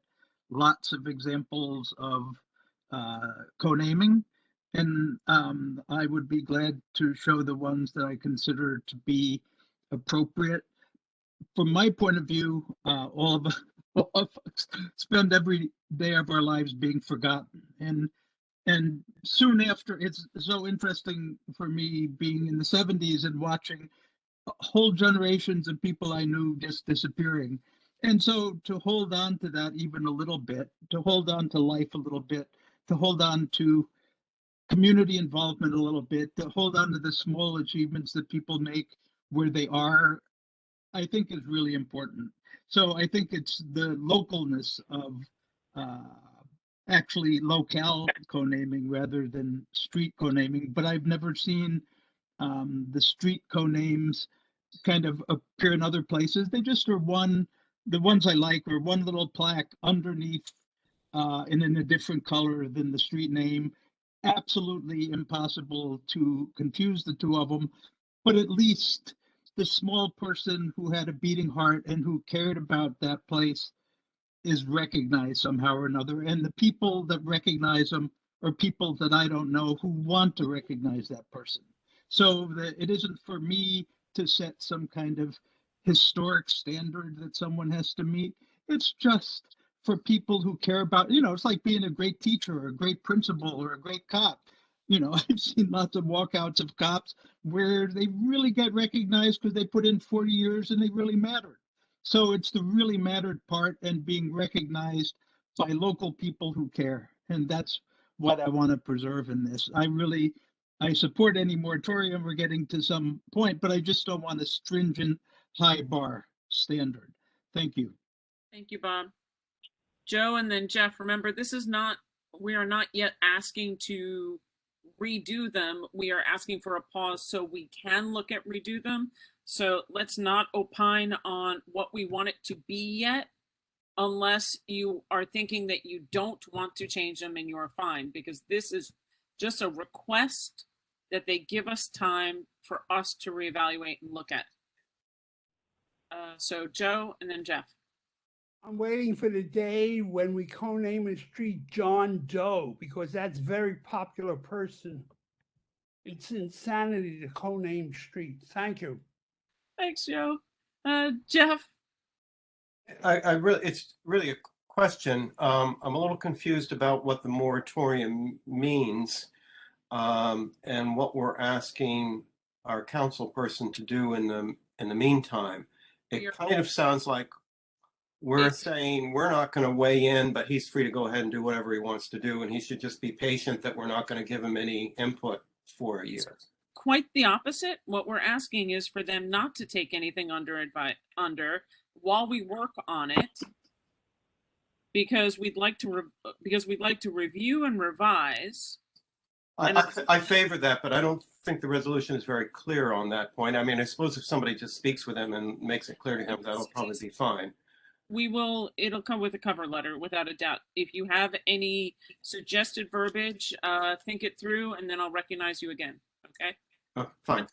lots of examples of co-naming, and I would be glad to show the ones that I consider to be appropriate. From my point of view, all of us spend every day of our lives being forgotten, and soon after, it's so interesting for me being in the 70s and watching whole generations of people I knew just disappearing. And so to hold on to that even a little bit, to hold on to life a little bit, to hold on to community involvement a little bit, to hold on to the small achievements that people make where they are, I think is really important. So I think it's the localness of actually locale co-naming rather than street co-naming, but I've never seen the street co-names kind of appear in other places. They just are the ones I like are one little plaque underneath and in a different color than the street name. Absolutely impossible to confuse the two of them, but at least the small person who had a beating heart and who cared about that place is recognized somehow or another. And the people that recognize them are people that I don't know who want to recognize that person. So that it isn't for me to set some kind of historic standard that someone has to meet. It's just for people who care about, it's like being a great teacher or a great principal or a great cop. I've seen lots of walkouts of cops where they really get recognized because they put in 40 years and they really mattered. So it's the really mattered part and being recognized by local people who care. And that's what I want to preserve in this. I support any moratorium we're getting to some point, but I just don't want a stringent high bar standard. Thank you. Thank you, Bob. Joe and then Jeff, remember, we are not yet asking to redo them. We are asking for a pause so we can look at redo them. So let's not opine on what we want it to be yet, unless you are thinking that you don't want to change them and you're fine, because this is just a request that they give us time for us to reevaluate and look at. So Joe and then Jeff. I'm waiting for the day when we co-name a street John Doe, because that's a very popular person. It's insanity to co-name streets. Thank you. Thanks, Joe. Jeff? It's really a question. I'm a little confused about what the moratorium means and what we're asking our council person to do in the meantime. It kind of sounds like we're saying we're not going to weigh in, but he's free to go ahead and do whatever he wants to do, and he should just be patient that we're not going to give him any input for a year. Quite the opposite. What we're asking is for them not to take anything under while we work on it, because we'd like to review and revise. I favor that, but I don't think the resolution is very clear on that point. I mean, I suppose if somebody just speaks with him and makes it clear to him, that'll probably be fine. It'll come with a cover letter, without a doubt. If you have any suggested verbiage, think it through, and then I'll recognize you again. Okay? Fine.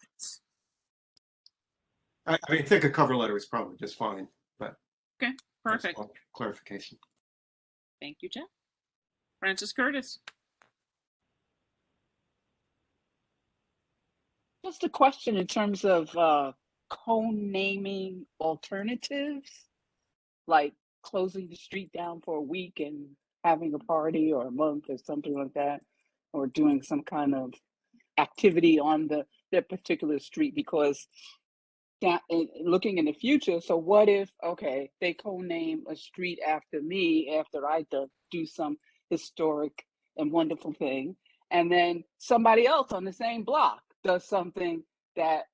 I mean, I think a cover letter is probably just fine, but. Okay, perfect. Clarification. Thank you, Jeff. Francis Curtis. Just a question in terms of co-naming alternatives, like closing the street down for a week and having a party or a month or something like that, or doing some kind of activity on that particular street, because looking in the future, so what if, okay, they co-name a street after me after I do some historic and wonderful thing, and then somebody else on the same block does something that,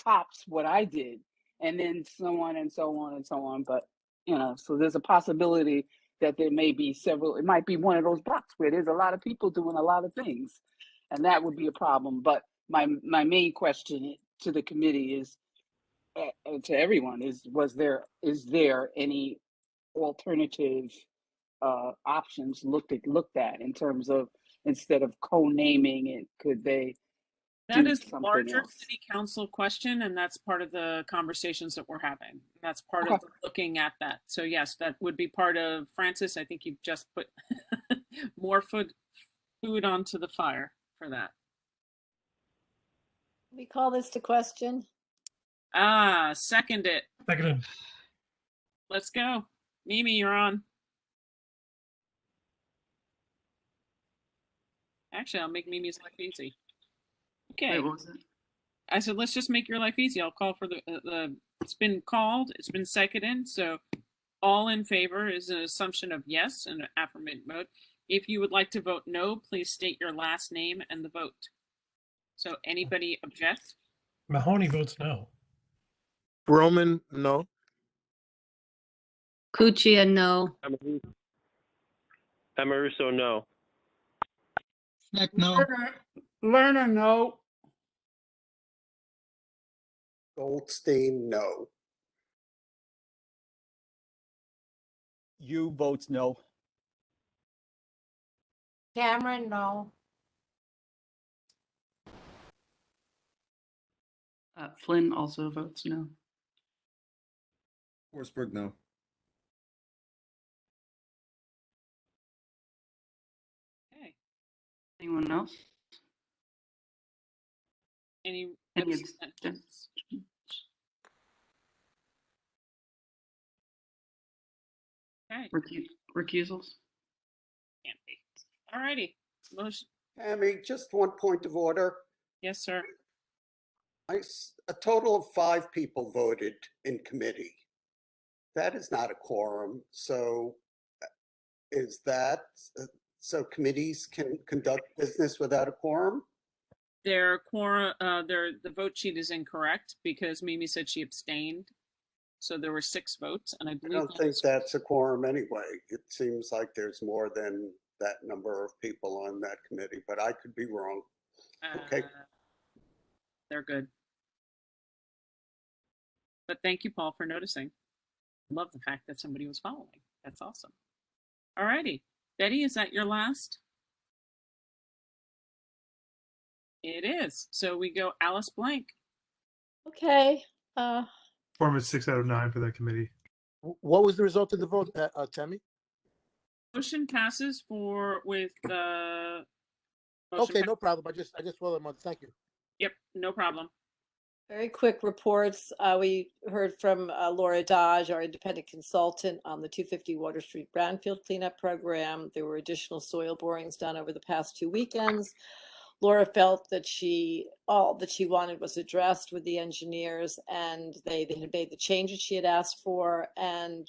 tops what I did, and then so on and so on and so on. But, so there's a possibility that there may be it might be one of those blocks where there's a lot of people doing a lot of things, and that would be a problem. But my main question to the committee is, to everyone, is there any alternative options looked at in terms of, instead of co-naming it, could they That do is a something larger else? city council question, and that's part of the conversations that we're having. That's part Okay. of looking at that. So yes, that would be part of, Francis, I think you've just put more food onto the fire for that. We call this to question. Second it. Seconded. Let's go. Mimi, you're on. Actually, I'll make Mimi's life easy. Okay. Wait, what was it? I said, let's just make your life easy. I'll call for the it's been called, it's been seconded. So all in favor is an assumption of yes, an affirmative vote. If you would like to vote no, please state your last name and the vote. So anybody object? Mahoney votes no. Broman, no. Kuchia, no. Amaruso, no. Snack, no. Lerner, no. Goldstein, no. You votes no. Cameron, no. Flynn also votes no. Forsberg, no. Okay. Anyone else? Any Any abstentions? Okay. Recusals? Can't be. All righty. Motion. Tammy, just one point of order. Yes, sir. A total of 5 people voted in committee. That is not a quorum. So is that, so committees can conduct business without a quorum? Their quorum, the vote sheet is incorrect because Mimi said she abstained. So there were 6 votes, and I I believe don't think that's a quorum anyway. It seems like there's more than that number of people on that committee, but I could be wrong. Okay. They're good. But thank you, Paul, for noticing. Love the fact that somebody was following. That's awesome. All righty. Betty, is that your last? It is. So we go Alice Blank. Okay. Form is 6 out of 9 for that committee. What was the result of the vote, Tammy? Motion passes with Okay, no problem. I just rolled them on. Thank you. Yep, no problem. Very quick reports. We heard from Laura Dodge, our independent consultant on the 250 Water Street Brownfield cleanup program. There were additional soil borings done over the past 2 weekends. Laura felt that all that she wanted was addressed with the engineers, and they had made the changes she had asked for. And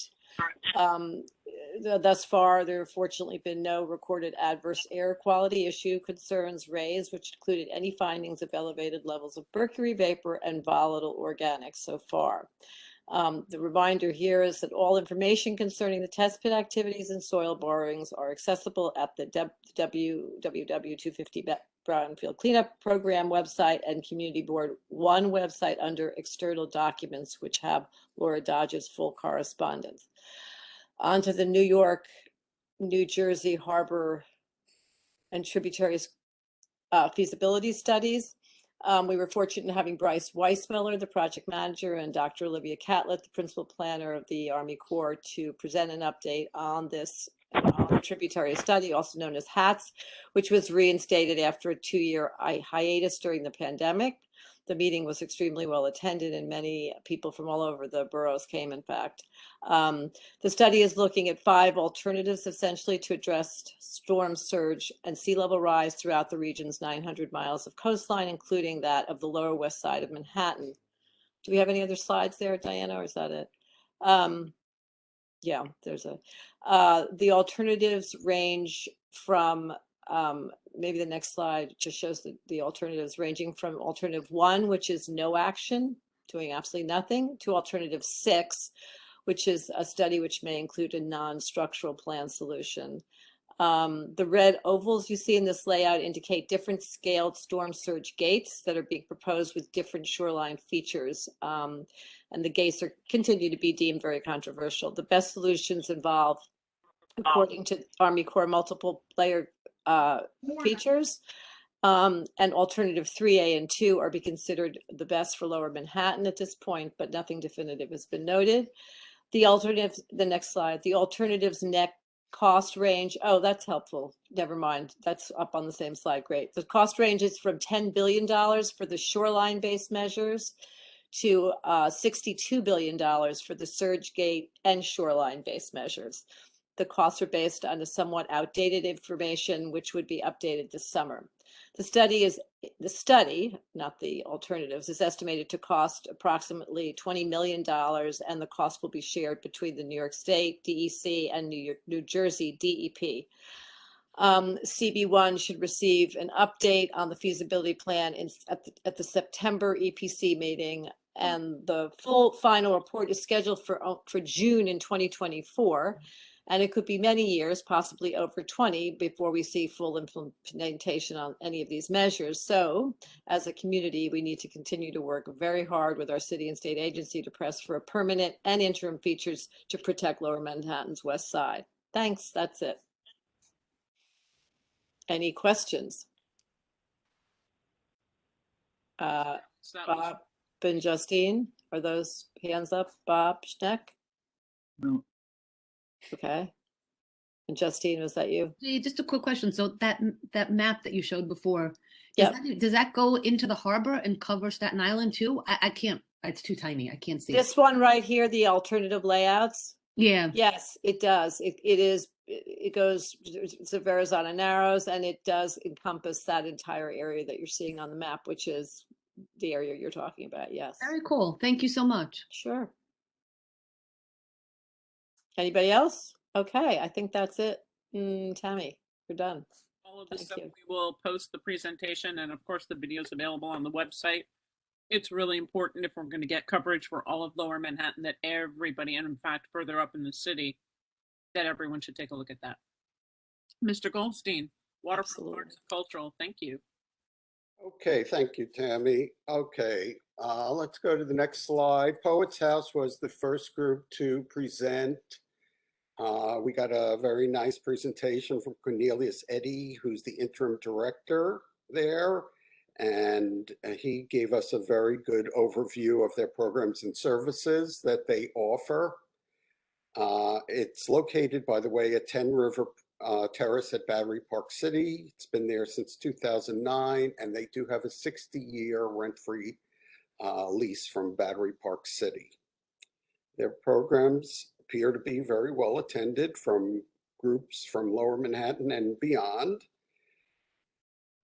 thus far, there have fortunately been no recorded adverse air quality issue concerns raised, which included any findings of elevated levels of mercury vapor and volatile organics so far. The reminder here is that all information concerning the test pit activities and soil borings are accessible at the www.250 Brownfield Cleanup Program website and Community Board 1 website under external documents, which have Laura Dodge's full correspondence. On to the New York, New Jersey harbor and tributaries feasibility studies. We were fortunate in having Bryce Weissmiller, the project manager, and Dr. Olivia Catlett, the principal planner of the Army Corps, to present an update on this tributary study, also known as HATS, which was reinstated after a 2-year hiatus during the pandemic. The meeting was extremely well attended, and many people from all over the boroughs came, in fact. The study is looking at 5 alternatives, essentially, to address storm surge and sea level rise throughout the region's 900 miles of coastline, including that of the Lower West Side of Manhattan. Do we have any other slides there, Diana, or is that it? Yeah, there's the alternatives range from, maybe the next slide just shows the alternatives ranging from alternative 1, which is no action, doing absolutely nothing, to alternative 6, which is a study which may include a non-structural plan solution. The red ovals you see in this layout indicate different scaled storm surge gates that are being proposed with different shoreline features. And the gates continue to be deemed very controversial. The best solutions involve, according to Army Corps, multiple layer features. And alternative 3A and 2 are be considered the best for Lower Manhattan at this point, but nothing definitive has been noted. The alternatives, the next slide, the alternatives net cost range. Oh, that's helpful. Never mind. That's up on the same slide. Great. The cost range is from $10 billion for the shoreline-based measures to $62 billion for the surge gate and shoreline-based measures. The costs are based on a somewhat outdated information, which would be updated this summer. The study, not the alternatives, is estimated to cost approximately $20 million, and the cost will be shared between the New York State DEC and New Jersey DEP. CB1 should receive an update on the feasibility plan at the September EPC meeting, and the full final report is scheduled for June in 2024. And it could be many years, possibly over 20, before we see full implementation on any of these measures. So as a community, we need to continue to work very hard with our city and state agency to press for a permanent and interim features to protect Lower Manhattan's west side. Thanks, that's it. Any questions? Bob and Justine, are those hands up? Bob Schneck? No. Okay. And Justine, was that you? Hey, just a quick question. So that map that you showed before, Yep. does that go into the harbor and cover Staten Island too? I can't, it's too tiny. I can't see This it. one right here, the alternative layouts? Yeah. Yes, it does. It goes to Verrazano Narrows, and it does encompass that entire area that you're seeing on the map, which is the area you're talking about. Yes. Very cool. Thank you so much. Sure. Anybody else? Okay, I think that's it. Tammy, we're done. All of this Thank stuff, you. we will post the presentation, and of course the video is available on the website. It's really important if we're going to get coverage for all of Lower Manhattan that everybody, and in fact further up in the city, that everyone should take a look at that. Mr. Goldstein, Waterfront Arts and Cultural, thank you. Okay, thank you, Tammy. Okay, let's go to the next slide. Poets House was the first group to present. We got a very nice presentation from Cornelius Eddy, who's the interim director there. And he gave us a very good overview of their programs and services that they offer. It's located, by the way, at 10 River Terrace at Battery Park City. It's been there since 2009, and they do have a 60-year rent-free lease from Battery Park City. Their programs appear to be very well attended from groups from Lower Manhattan and beyond.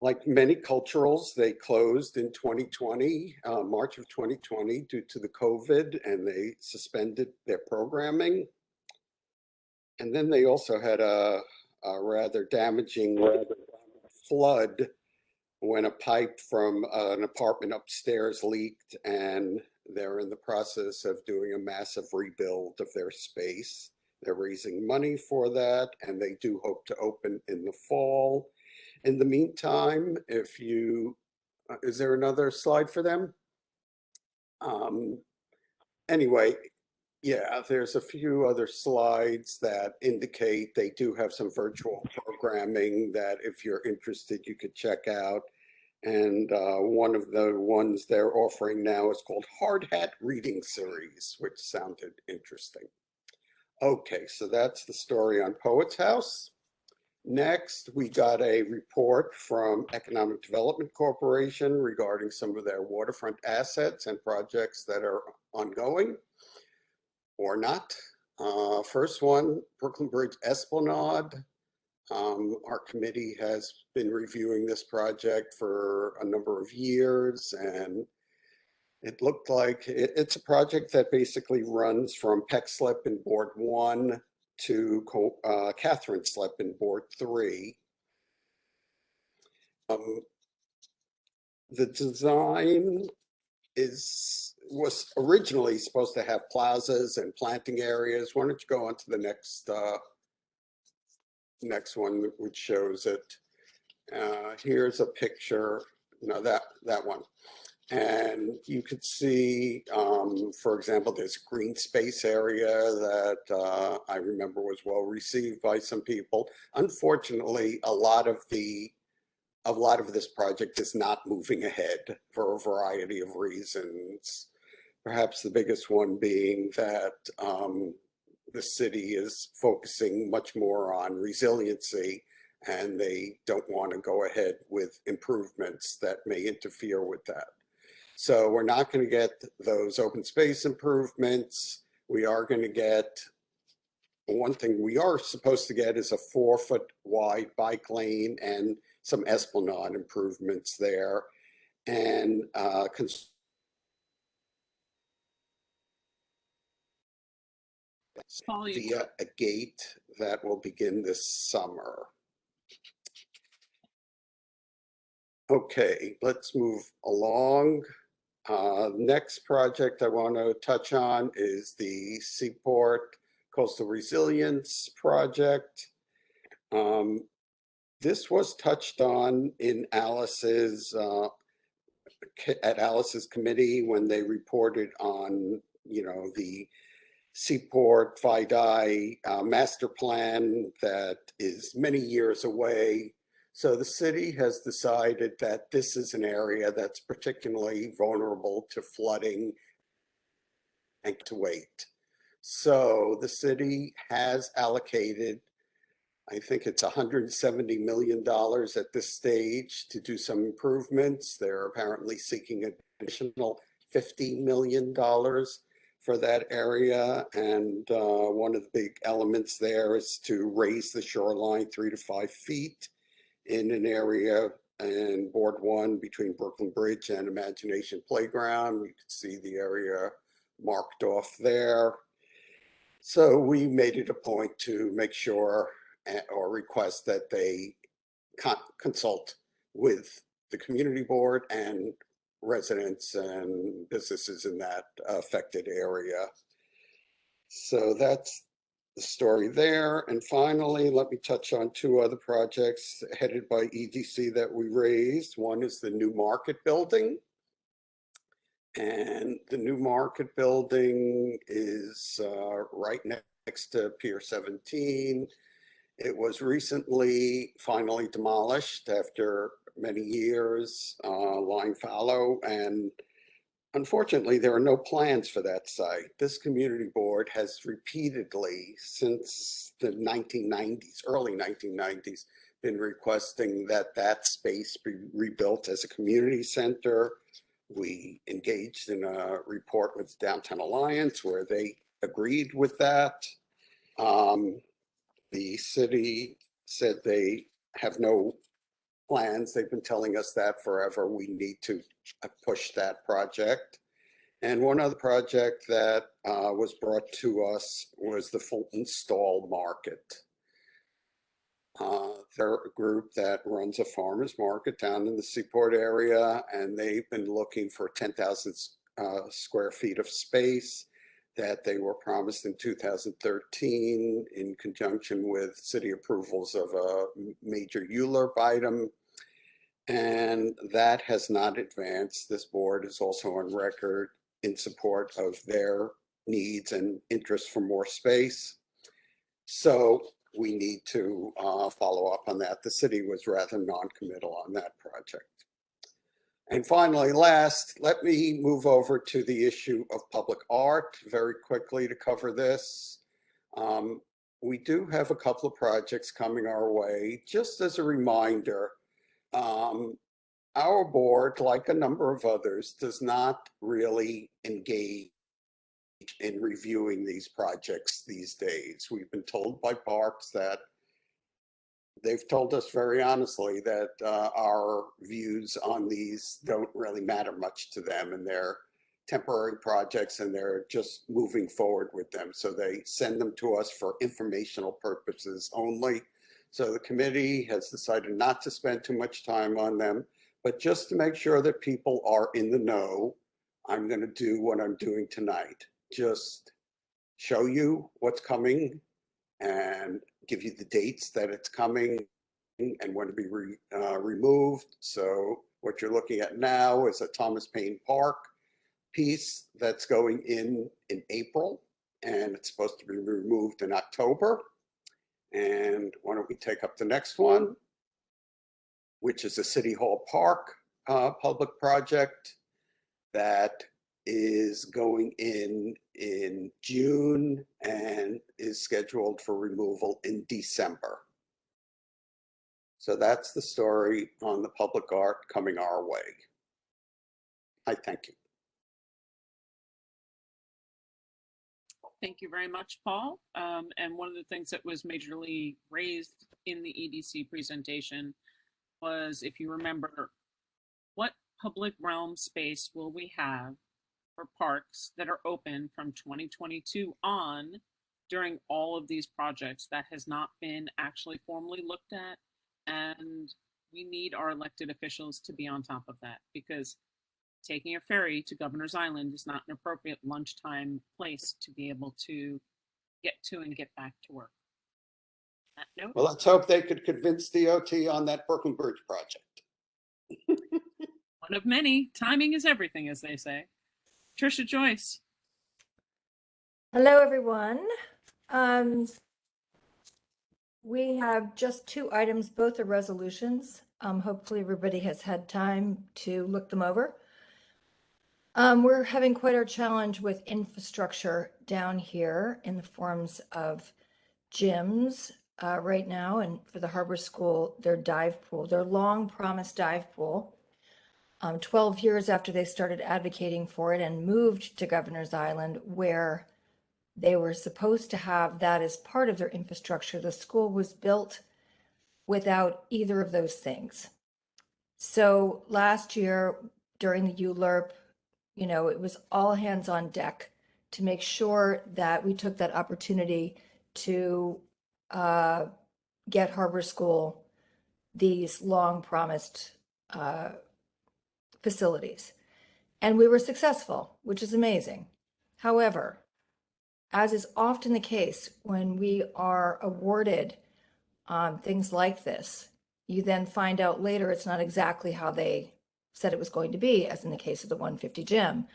Like many culturals, they closed in 2020, March of 2020, due to the COVID, and they suspended their programming. And then they also had a rather damaging flood when a pipe from an apartment upstairs leaked, and they're in the process of doing a massive rebuild of their space. They're raising money for that, and they do hope to open in the fall. In the meantime, if you, is there another slide for them? Anyway, yeah, there's a few other slides that indicate they do have some virtual programming that if you're interested, you could check out. And one of the ones they're offering now is called Hard Hat Reading Series, which sounded interesting. Okay, so that's the story on Poets House. Next, we got a report from Economic Development Corporation regarding some of their waterfront assets and projects that are ongoing or not. First one, Brooklyn Bridge Esplanade. Our committee has been reviewing this project for a number of years, and it looked like it's a project that basically runs from Peck Slip in Board 1 to Catherine Slip in Board 3. The design was originally supposed to have plazas and planting areas. Why don't you go on to the next one, which shows it. Here's a picture, no, that one. And you could see, for example, this green space area that I remember was well received by some people. Unfortunately, a lot of this project is not moving ahead for a variety of reasons. Perhaps the biggest one being that the city is focusing much more on resiliency, and they don't want to go ahead with improvements that may interfere with that. So we're not going to get those open space improvements. We are going to get, one thing we are supposed to get is a 4-foot wide bike lane and some esplanade improvements there. And via a gate that will begin this summer. Okay, let's move along. Next project I want to touch on is the Seaport Coastal Resilience Project. This was touched on in Alice's at Alice's committee when they reported on, the Seaport Vidai master plan that is many years away. So the city has decided that this is an area that's particularly vulnerable to flooding and to wait. So the city has allocated, I think it's $170 million at this stage to do some improvements. They're apparently seeking an additional $50 million for that area. And one of the big elements there is to raise the shoreline 3 to 5 feet in an area in Board 1 between Brooklyn Bridge and Imagination Playground. You can see the area marked off there. So we made it a point to make sure or request that they consult with the community board and residents and businesses in that affected area. So that's the story there. And finally, let me touch on 2 other projects headed by EDC that we raised. One is the New Market Building. And the New Market Building is right next to Pier 17. It was recently finally demolished after many years, lying fallow, and unfortunately, there are no plans for that site. This community board has repeatedly, since the 1990s, early 1990s, been requesting that that space be rebuilt as a community center. We engaged in a report with Downtown Alliance where they agreed with that. The city said they have no plans. They've been telling us that forever. We need to push that project. And one other project that was brought to us was the Fulton Stall Market. They're a group that runs a farmer's market down in the Seaport area, and they've been looking for 10,000 square feet of space that they were promised in 2013 in conjunction with city approvals of a major ULURP item. And that has not advanced. This board is also on record in support of their needs and interest for more space. So we need to follow up on that. The city was rather non-committal on that project. And finally, last, let me move over to the issue of public art very quickly to cover this. We do have a couple of projects coming our way. Just as a reminder, our board, like a number of others, does not really engage in reviewing these projects these days. We've been told by Parks that they've told us very honestly that our views on these don't really matter much to them, and they're temporary projects and they're just moving forward with them. So they send them to us for informational purposes only. So the committee has decided not to spend too much time on them, but just to make sure that people are in the know, I'm going to do what I'm doing tonight. Just show you what's coming and give you the dates that it's coming and when to be removed. So what you're looking at now is a Thomas Paine Park piece that's going in April, and it's supposed to be removed in October. And why don't we take up the next one, which is a City Hall Park public project that is going in June and is scheduled for removal in December. So that's the story on the public art coming our way. I thank you. Thank you very much, Paul. And one of the things that was majorly raised in the EDC presentation was, if you remember, what public realm space will we have for parks that are open from 2022 on during all of these projects? That has not been actually formally looked at, and we need our elected officials to be on top of that, because taking a ferry to Governor's Island is not an appropriate lunchtime place to be able to get to and get back to work. On that note, Well, let's hope they could convince DOT on that Brooklyn Bridge project. one of many. Timing is everything, as they say. Trisha Joyce. Hello, everyone. We have just 2 items, both are resolutions. Hopefully everybody has had time to look them over. We're having quite our challenge with infrastructure down here in the forms of gyms right now, and for the Harbor School, their dive pool, their long promised dive pool. 12 years after they started advocating for it and moved to Governor's Island, where they were supposed to have that as part of their infrastructure, the school was built without either of those things. So last year during the ULURP, you know, it was all hands on deck to make sure that we took that opportunity to get Harbor School these long promised facilities. And we were successful, which is amazing. However, as is often the case when we are awarded things like this, you then find out later it's not exactly how they said it was going to be, as in the case of the 150 gym.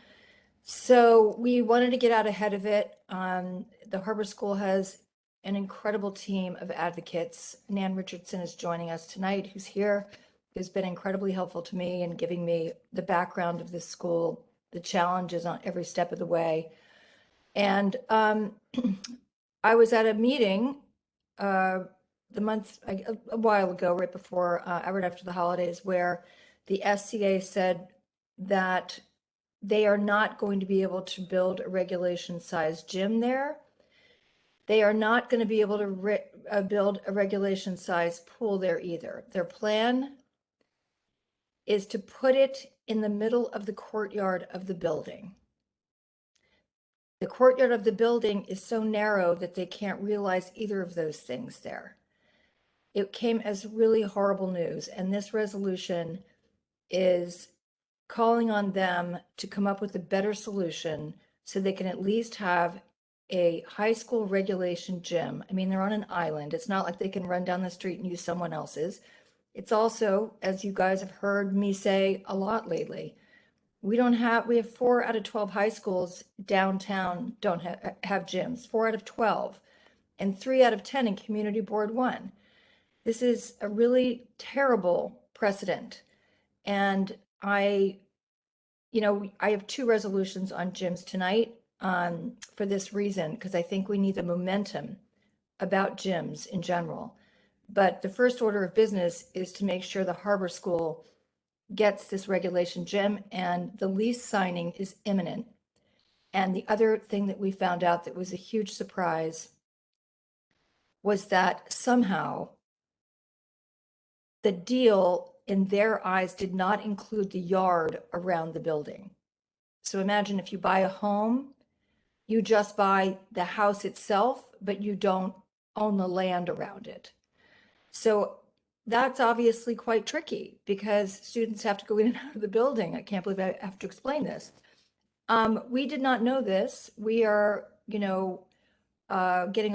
So we wanted to get out ahead of it. The Harbor School has an incredible team of advocates. Nan Richardson is joining us tonight, who's here, who's been incredibly helpful to me in giving me the background of this school, the challenges on every step of the way. And I was at a meeting a while ago, right before, right after the holidays, where the SCA said that they are not going to be able to build a regulation-sized gym there. They are not going to be able to build a regulation-sized pool there either. Their plan is to put it in the middle of the courtyard of the building. The courtyard of the building is so narrow that they can't realize either of those things there. It came as really horrible news, and this resolution is calling on them to come up with a better solution so they can at least have a high school regulation gym. I mean, they're on an island. It's not like they can run down the street and use someone else's. It's also, as you guys have heard me say a lot lately, we have 4 out of 12 high schools downtown don't have gyms, 4 out of 12, and 3 out of 10 in Community Board 1. This is a really terrible precedent. And I have 2 resolutions on gyms tonight for this reason, because I think we need the momentum about gyms in general. But the first order of business is to make sure the Harbor School gets this regulation gym, and the lease signing is imminent. And the other thing that we found out that was a huge surprise was that somehow the deal in their eyes did not include the yard around the building. So imagine if you buy a home, you just buy the house itself, but you don't own the land around it. So that's obviously quite tricky because students have to go in and out of the building. I can't believe I have to explain this. We did not know this. We are, getting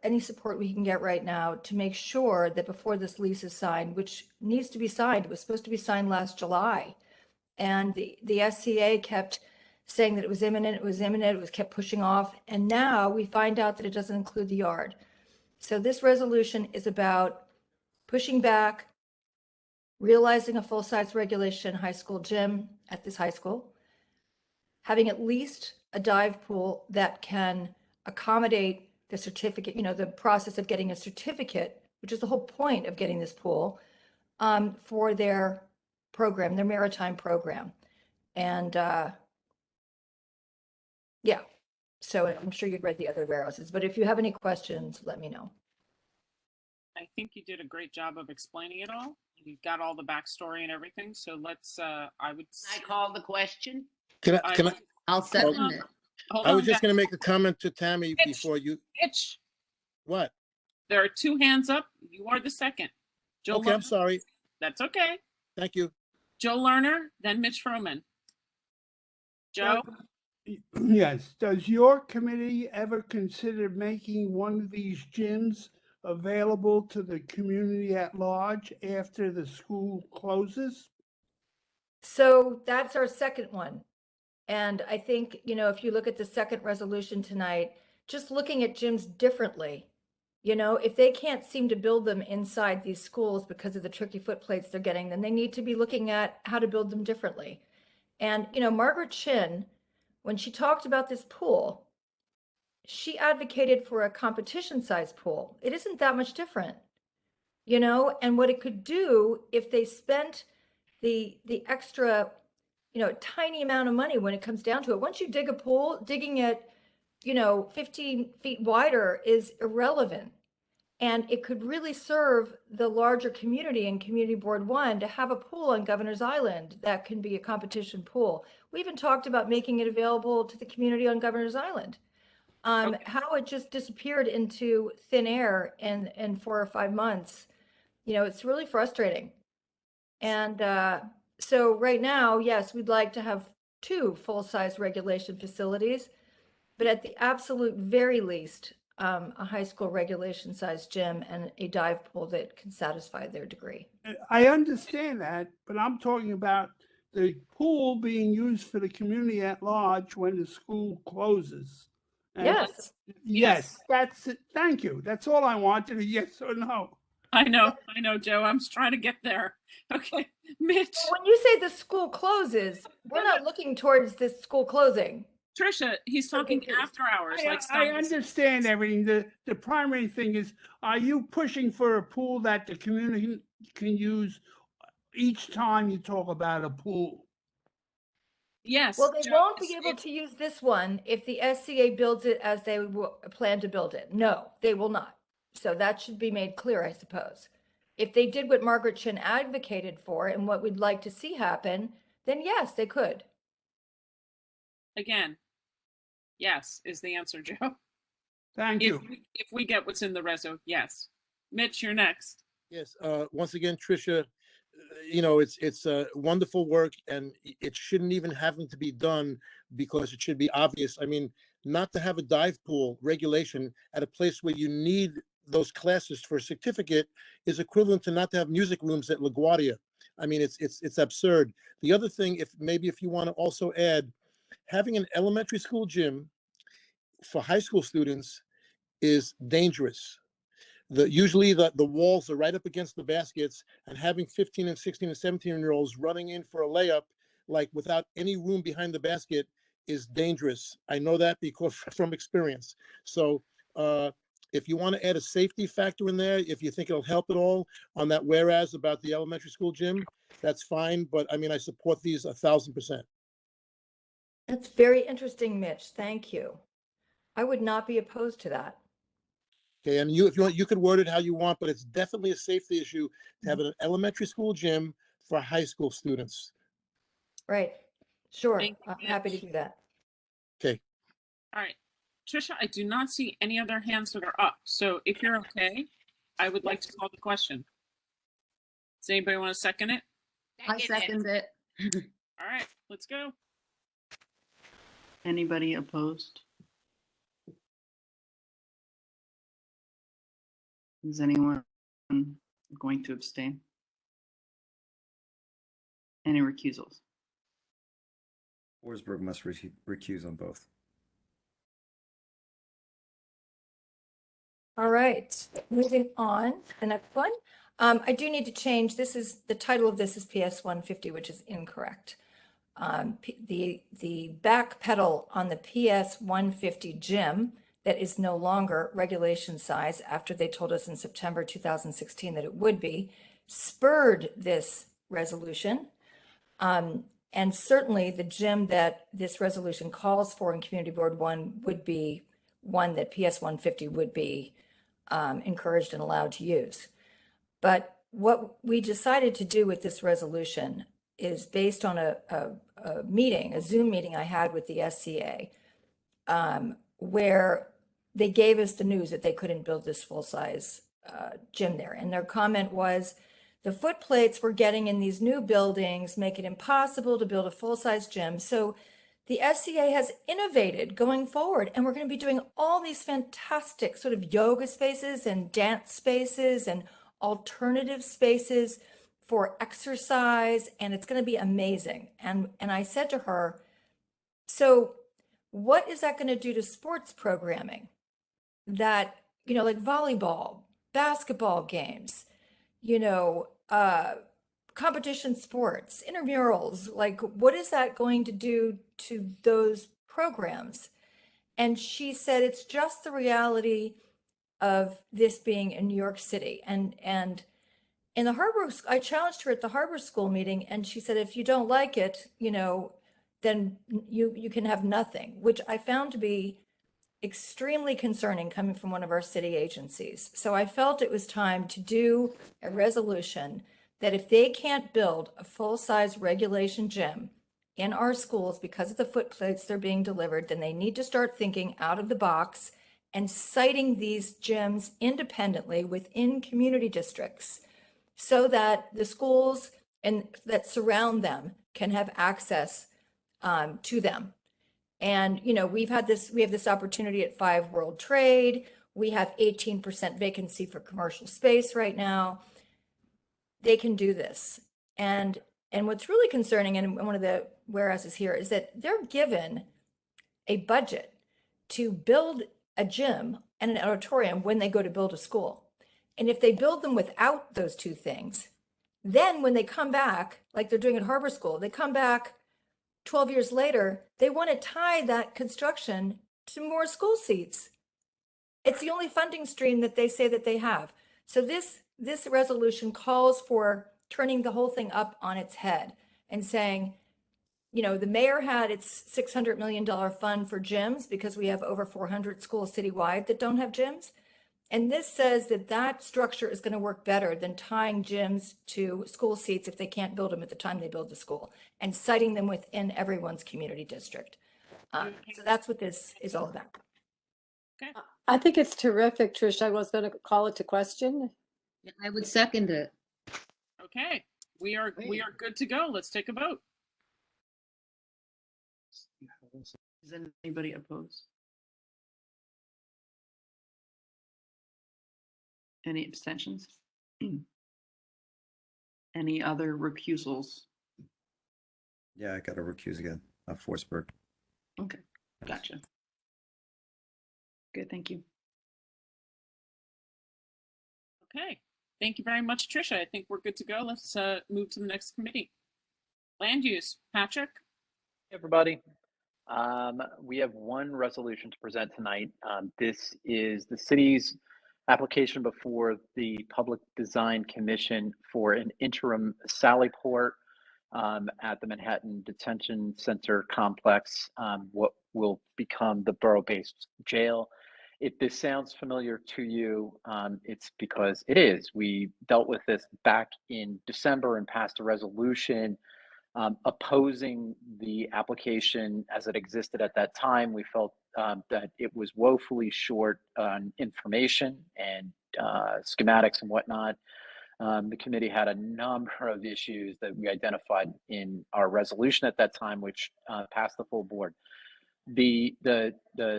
any support we can get right now to make sure that before this lease is signed, which needs to be signed, it was supposed to be signed last July. And the SCA kept saying that it was imminent, it was kept pushing off. And now we find out that it doesn't include the yard. So this resolution is about pushing back, realizing a full-size regulation high school gym at this high school, having at least a dive pool that can accommodate the certificate, the process of getting a certificate, which is the whole point of getting this pool, for their program, their maritime program. And yeah, so I'm sure you've read the other warehouses, but if you have any questions, let me know. I think you did a great job of explaining it all. You've got all the backstory and everything. So let's, I call the question. Can I? I'll second it. Hold I on, was just guys. going to make a comment to Tammy Mitch, before you. Mitch, What? there are 2 hands up. You are the second. Joe Okay, I'm Lerner. sorry. That's okay. Thank you. Joe Lerner, then Mitch Froman. Joe? Yes. Does your committee ever consider making one of these gyms available to the community at large after the school closes? So that's our second one. And I think, if you look at the second resolution tonight, just looking at gyms differently, if they can't seem to build them inside these schools because of the tricky foot plates they're getting, then they need to be looking at how to build them differently. And, Margaret Chin, when she talked about this pool, she advocated for a competition size pool. It isn't that much different, and what it could do if they spent the extra, tiny amount of money when it comes down to it. Once you dig a pool, digging it, 15 feet wider is irrelevant. And it could really serve the larger community and Community Board 1 to have a pool on Governor's Island that can be a competition pool. We even talked about making it available to the community on Governor's Island. How it just disappeared into thin air in 4 or 5 months, it's really frustrating. And so right now, yes, we'd like to have 2 full-size regulation facilities, but at the absolute very least, a high school regulation size gym and a dive pool that can satisfy their degree. I understand that, but I'm talking about the pool being used for the community at large when the school closes. And Yes. Yes, that's it. Thank you. That's all I wanted, a yes or no. I know, Joe. I'm just trying to get there. Okay, Mitch. When you say the school closes, we're not looking towards this school closing. Trisha, he's talking after hours. I understand everything. The primary thing is, are you pushing for a pool that the community can use each time you talk about a pool? Yes. Well, they won't be able to use this one if the SCA builds it as they plan to build it. No, they will not. So that should be made clear, I suppose. If they did what Margaret Chin advocated for and what we'd like to see happen, then yes, they could. Again, yes is the answer, Joe. Thank you. If we get what's in the reso, yes. Mitch, you're next. Yes. Once again, Tricia, it's wonderful work, and it shouldn't even have to be done because it should be obvious. I mean, not to have a dive pool regulation at a place where you need those classes for a certificate is equivalent to not to have music rooms at LaGuardia. I mean, it's absurd. The other thing, if you want to also add, having an elementary school gym for high school students is dangerous. Usually the walls are right up against the baskets, and having 15 and 16 and 17-year-olds running in for a layup, like without any room behind the basket, is dangerous. I know that because from experience. So if you want to add a safety factor in there, if you think it'll help at all on that whereas about the elementary school gym, that's fine. But I mean, I support these 1,000%. That's very interesting, Mitch. Thank you. I would not be opposed to that. Okay, and if you want, you could word it how you want, but it's definitely a safety issue to have an elementary school gym for high school students. Right. Sure. I'm happy to do that. Okay. All right. Trisha, I do not see any other hands that are up. So if you're okay, I would like to call the question. Does anybody want to second it? I second it. All right, let's go. Anybody opposed? Is anyone going to abstain? Any recusals? Forsberg must recuse on both. All right, moving on, the next one. I do need to change, the title of this is PS 150, which is incorrect. The back pedal on the PS 150 gym that is no longer regulation size after they told us in September 2016 that it would be, spurred this resolution. And certainly the gym that this resolution calls for in Community Board 1 would be one that PS 150 would be encouraged and allowed to use. But what we decided to do with this resolution is based on a Zoom meeting I had with the SCA, where they gave us the news that they couldn't build this full-size gym there. And their comment was, the foot plates we're getting in these new buildings make it impossible to build a full-size gym. So the SCA has innovated going forward, and we're going to be doing all these fantastic sort of yoga spaces and dance spaces and alternative spaces for exercise, and it's going to be amazing. And I said to her, so what is that going to do to sports programming? That, like volleyball, basketball games, competition sports, intramurals, like what is that going to do to those programs? And she said, it's just the reality of this being in New York City. And in the Harbor, I challenged her at the Harbor School meeting, and she said, if you don't like it, then you can have nothing, which I found to be extremely concerning coming from one of our city agencies. So I felt it was time to do a resolution that if they can't build a full-size regulation gym in our schools because of the foot plates they're being delivered, then they need to start thinking out of the box and citing these gyms independently within community districts so that the schools and that surround them can have access to them. And, we have this opportunity at 5 World Trade. We have 18% vacancy for commercial space right now. They can do this. And what's really concerning, and one of the whereases here, is that they're given a budget to build a gym and an auditorium when they go to build a school. And if they build them without those two things, then when they come back, like they're doing at Harbor School, they come back 12 years later, they want to tie that construction to more school seats. It's the only funding stream that they say that they have. So this resolution calls for turning the whole thing up on its head and saying, the mayor had its $600 million fund for gyms because we have over 400 schools citywide that don't have gyms. And this says that structure is going to work better than tying gyms to school seats if they can't build them at the time they build the school, and citing them within everyone's community district. So that's what this is all about. Okay. I think it's terrific, Trish. I was going to call it to question. I would second it. Okay, we are good to go. Let's take a vote. Is anybody opposed? Any abstentions? Any other recusals? Yeah, I got to recuse again. Forsberg. Okay, gotcha. Good, thank you. Okay, thank you very much, Tricia. I think we're good to go. Let's move to the next committee. Land use, Patrick. Hey everybody. We have one resolution to present tonight. This is the city's application before the Public Design Commission for an interim sally port at the Manhattan Detention Center complex, what will become the borough-based jail. If this sounds familiar to you, it's because it is. We dealt with this back in December and passed a resolution opposing the application as it existed at that time. We felt that it was woefully short on information and schematics and whatnot. The committee had a number of issues that we identified in our resolution at that time, which passed the full board. the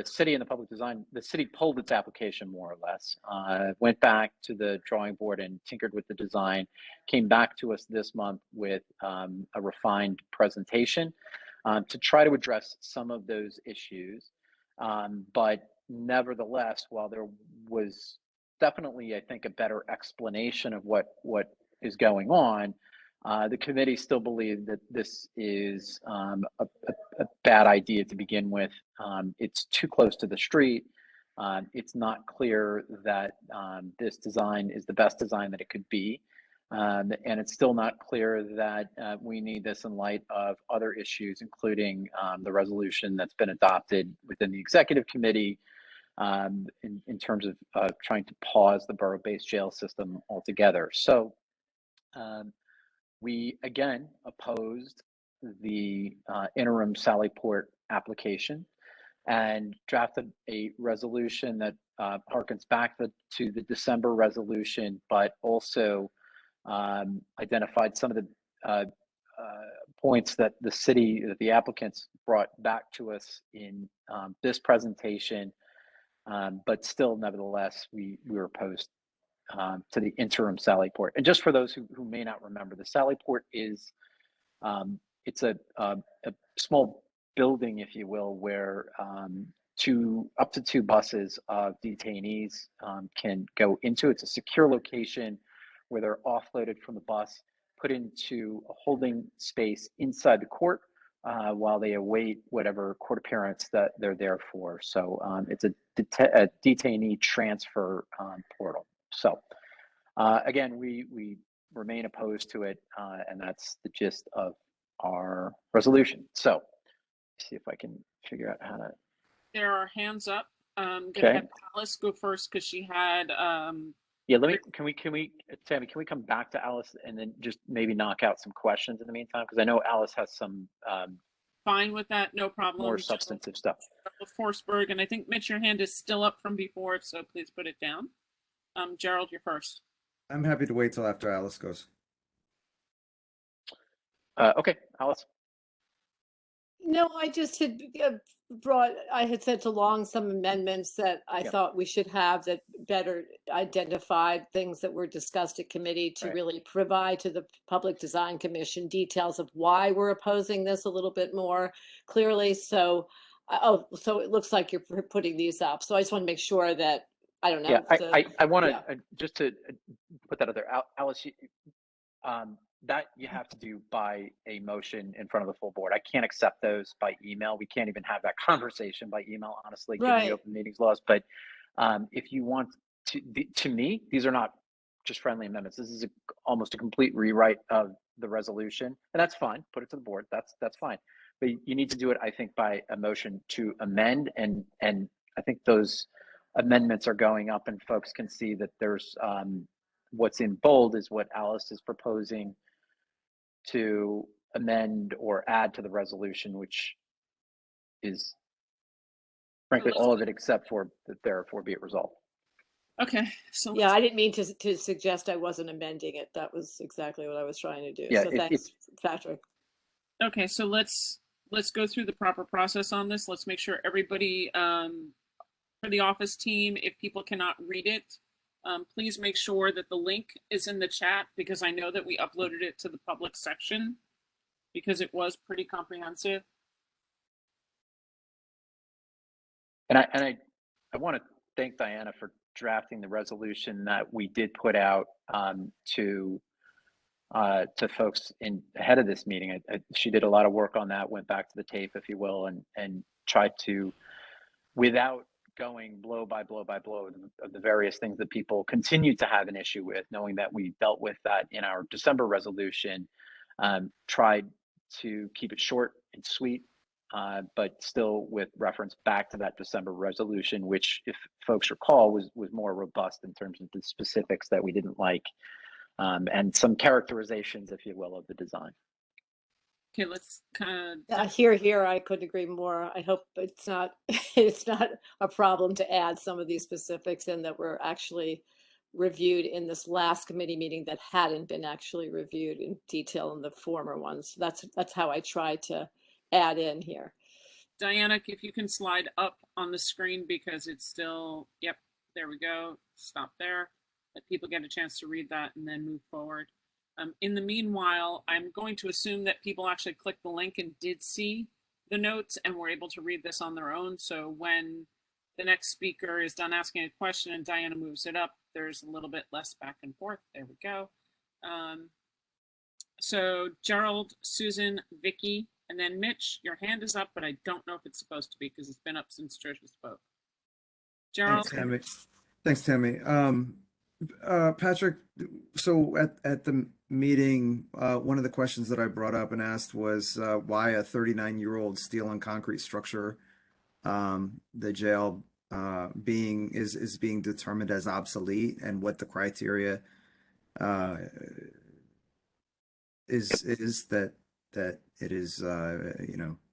city and the public design, the city pulled its application more or less, went back to the drawing board and tinkered with the design, came back to us this month with a refined presentation to try to address some of those issues. But nevertheless, while there was definitely, I think, a better explanation of what is going on, the committee still believed that this is a bad idea to begin with. It's too close to the street. It's not clear that this design is the best design that it could be. And it's still not clear that we need this in light of other issues, including the resolution that's been adopted within the executive committee in terms of trying to pause the borough-based jail system altogether. So we again opposed the interim Sallyport application and drafted a resolution that harkens back to the December resolution, but also identified some of the points that the applicants brought back to us in this presentation, but still, nevertheless, we were opposed to the interim Sallyport. And just for those who may not remember, the Sallyport is it's a small building, if you will, where up to two buses of detainees can go into. It's a secure location where they're offloaded from the bus, put into a holding space inside the court while they await whatever court appearance that they're there for. So it's a detainee transfer portal. So again, we remain opposed to it, and that's the gist of our resolution. So let's see if I can figure out how to. There are hands up. Gonna Okay. have Alice go first because she had. Yeah, can we, Tammy, can we come back to Alice and then just maybe knock out some questions in the meantime? Because I know Alice has some Fine with that, no problem. more substantive stuff. Forsberg, and I think Mitch, your hand is still up from before, so please put it down. Gerald, you're first. I'm happy to wait till after Alice goes. Okay, Alice. No, I just had I had sent along some amendments that I thought we should have that better identified things that were discussed at committee to really provide to the Public Design Commission details of why we're opposing this a little bit more clearly. So, so it looks like you're putting these up. So I just want to make sure that, I don't know. Yeah, I want to just to put that out there, Alice, that you have to do by a motion in front of the full board. I can't accept those by email. We can't even have that conversation by email, honestly, given the open meetings laws. But if you want to me, these are not just friendly amendments. This is almost a complete rewrite of the resolution, and that's fine. Put it to the board. That's fine. But you need to do it, I think, by a motion to amend, and I think those amendments are going up, and folks can see that there's what's in bold is what Alice is proposing to amend or add to the resolution, which is frankly all of it except for that therefore be it resolved. Okay, so yeah, I didn't mean to suggest I wasn't amending it. That was exactly what I was trying to do. Yeah, so thanks, Patrick. Okay, so let's go through the proper process on this. Let's make sure everybody for the office team, if people cannot read it, please make sure that the link is in the chat, because I know that we uploaded it to the public section because it was pretty comprehensive. And I want to thank Diana for drafting the resolution that we did put out to folks ahead of this meeting. She did a lot of work on that, went back to the tape, if you will, and tried to, without going blow by blow by blow of the various things that people continue to have an issue with, knowing that we dealt with that in our December resolution, tried to keep it short and sweet, but still with reference back to that December resolution, which, if folks recall, was more robust in terms of the specifics that we didn't like, and some characterizations, if you will, of the design. Okay, let's kind of. Here, I couldn't agree more. I hope it's not a problem to add some of these specifics in that were actually reviewed in this last committee meeting that hadn't been actually reviewed in detail in the former ones. That's how I tried to add in here. Diana, if you can slide up on the screen because it's still, yep, there we go. Stop there. Let people get a chance to read that and then move forward. In the meanwhile, I'm going to assume that people actually clicked the link and did see the notes and were able to read this on their own. So when the next speaker is done asking a question and Diana moves it up, there's a little bit less back and forth. There we go. So Gerald, Susan, Vicky, and then Mitch, your hand is up, but I don't know if it's supposed to be because it's been up since Tricia spoke. Gerald. Thanks, Tammy. Patrick, so at the meeting, one of the questions that I brought up and asked was why a 39-year-old steel and concrete structure, the jail is being determined as obsolete, and what the criteria is that it is that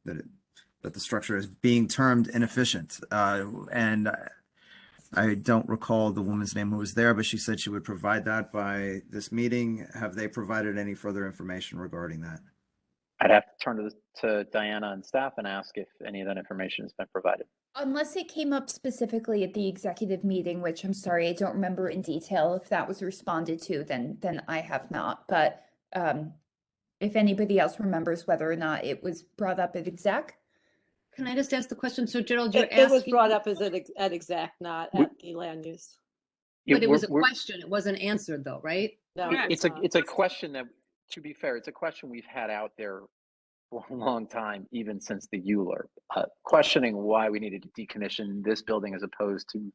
the structure is being termed inefficient, and I don't recall the woman's name who was there, but she said she would provide that by this meeting. Have they provided any further information regarding that? I'd have to turn to Diana and staff and ask if any of that information has been provided. Unless it came up specifically at the executive meeting, which I'm sorry, I don't remember in detail. If that was responded to, then I have not. But if anybody else remembers whether or not it was brought up at exec. Can I just ask the question? So Gerald, you're It asking. was brought up as at exec, not at the land use. Yeah, But it was a question. It wasn't answered though, right? No, it's a question that, to be fair, it's a question we've had out there for a long time, even since the Euler, questioning why we needed to decommission this building as opposed to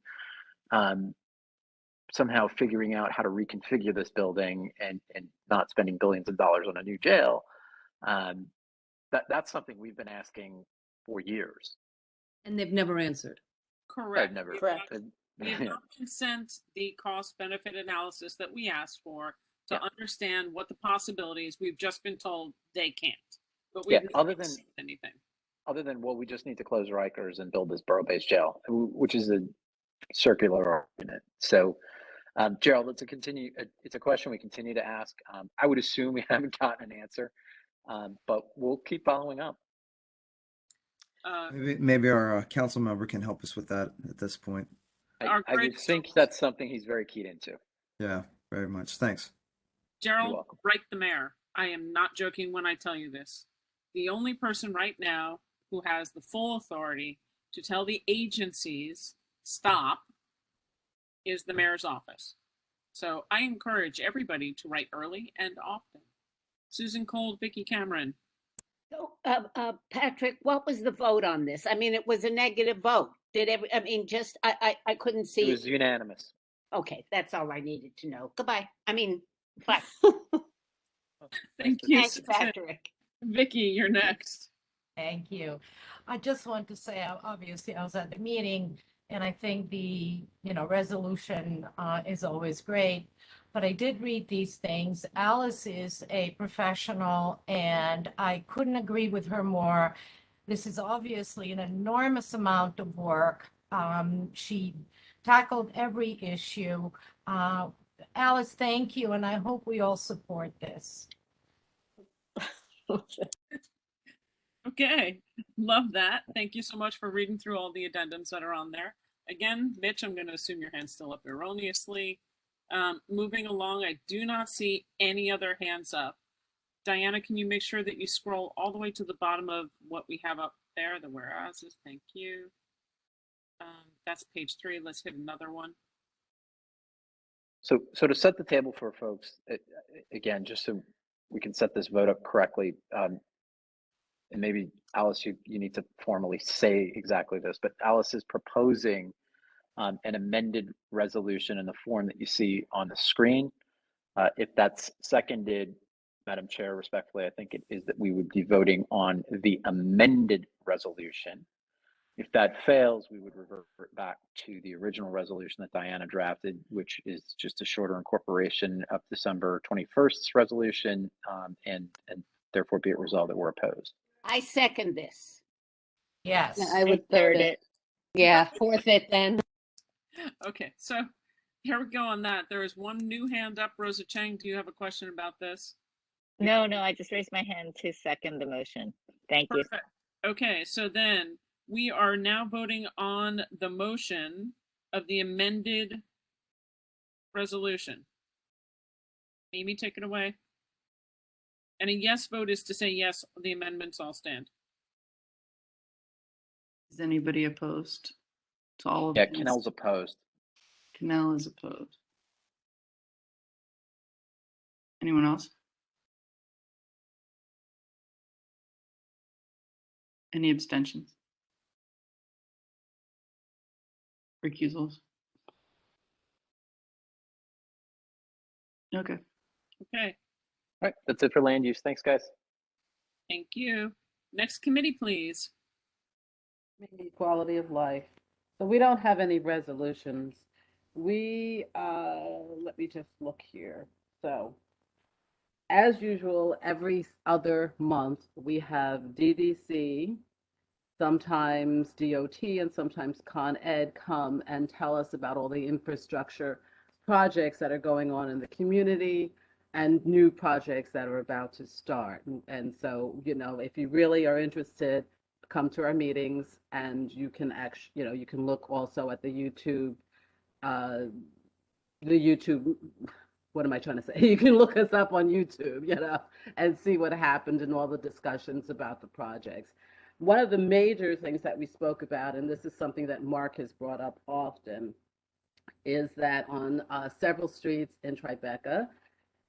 somehow figuring out how to reconfigure this building and not spending billions of dollars on a new jail. That's something we've been asking for years. And they've never answered. Correct. I've never. Correct. We have not been sent the cost benefit analysis that we asked for to understand what the possibilities. We've just been told they can't. But we've other not than seen anything. Other than, well, we just need to close Rikers and build this borough-based jail, which is a circular argument. So, Gerald, it's a question we continue to ask. I would assume we haven't gotten an answer, but we'll keep following up. Maybe our council member can help us with that at this point. I would think that's something he's very keyed into. Yeah, very much. Thanks. Gerald, write the mayor. I am not joking when I tell you this. The only person right now who has the full authority to tell the agencies stop is the mayor's office. So I encourage everybody to write early and often. Susan Cole, Vicky Cameron. So, Patrick, what was the vote on this? I mean, it was a negative vote. I couldn't see. It was unanimous. Okay, that's all I needed to know. Goodbye. I mean, bye. Thank you, Thanks, Susan. Patrick. Vicky, you're next. Thank you. I just want to say, obviously, I was at the meeting, and I think the resolution is always great. But I did read these things. Alice is a professional, and I couldn't agree with her more. This is obviously an enormous amount of work. She tackled every issue. Alice, thank you, and I hope we all support this. Okay, love that. Thank you so much for reading through all the addendums that are on there. Again, Mitch, I'm going to assume your hand's still up erroneously. Moving along, I do not see any other hands up. Diana, can you make sure that you scroll all the way to the bottom of what we have up there, the whereases? Thank you. That's page 3. Let's hit another one. So to set the table for folks, again, just so we can set this vote up correctly, and maybe Alice, you need to formally say exactly this, but Alice is proposing an amended resolution in the form that you see on the screen. If that's seconded, Madam Chair, respectfully, I think it is that we would be voting on the amended resolution. If that fails, we would revert back to the original resolution that Diana drafted, which is just a shorter incorporation of December 21st's resolution, and therefore be it resolved that we're opposed. I second this. Yes. I would third it. Yeah, fourth it then. Okay, so here we go on that. There is one new hand up. Rosa Chang, do you have a question about this? No, I just raised my hand to second the motion. Thank you. Perfect. Okay, so then we are now voting on the motion of the amended resolution. Amy, take it away. And a yes vote is to say yes, the amendments all stand. Is anybody opposed to all of Yeah, these? Cannell's opposed. Cannell is opposed. Anyone else? Any abstentions? Recusals? Okay. Okay, All right, that's it for land use. Thanks, guys. thank you. Next committee, please. Quality of life. So we don't have any resolutions. We, let me just look here. So as usual, every other month, we have DDC, sometimes DOT, and sometimes Con Ed come and tell us about all the infrastructure projects that are going on in the community and new projects that are about to start. And so, you know, if you really are interested, come to our meetings, and you can actually, you know, you can look also at the YouTube, what am I trying to say? You can look us up on YouTube, you know, and see what happened and all the discussions about the projects. One of the major things that we spoke about, and this is something that Mark has brought up often, is that on several streets in Tribeca,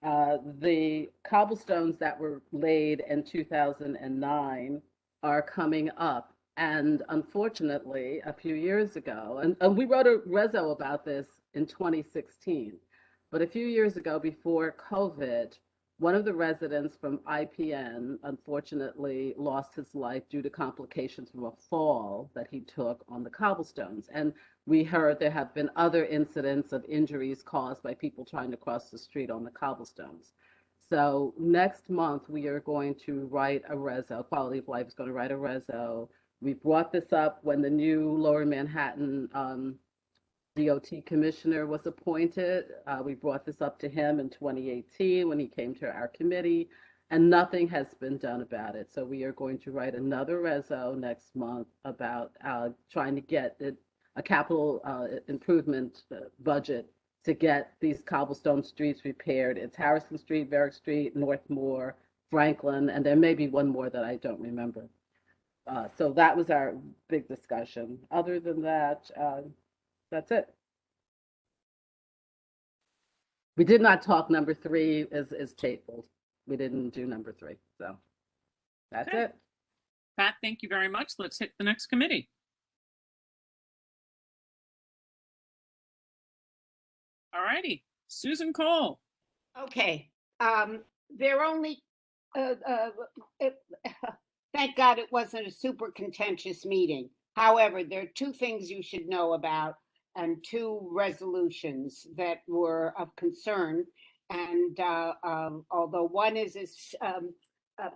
the cobblestones that were laid in 2009 are coming up. And unfortunately, a few years ago, and we wrote a reso about this in 2016, but a few years ago before COVID, one of the residents from IPN unfortunately lost his life due to complications from a fall that he took on the cobblestones. And we heard there have been other incidents of injuries caused by people trying to cross the street on the cobblestones. So next month, we are going to write a reso. Quality of Life is going to write a reso. We brought this up when the new Lower Manhattan DOT commissioner was appointed. We brought this up to him in 2018 when he came to our committee, and nothing has been done about it. So we are going to write another reso next month about trying to get a capital improvement budget to get these cobblestone streets repaired. It's Harrison Street, Varick Street, Northmore, Franklin, and there may be one more that I don't remember. So that was our big discussion. Other than that, that's it. We did not talk number 3 is tabled. We didn't do number 3. So that's Okay. it. Pat, thank you very much. Let's hit the next committee. All righty, Susan Cole. Okay, they're only, thank God it wasn't a super contentious meeting. However, there are 2 things you should know about and 2 resolutions that were of concern. And although one is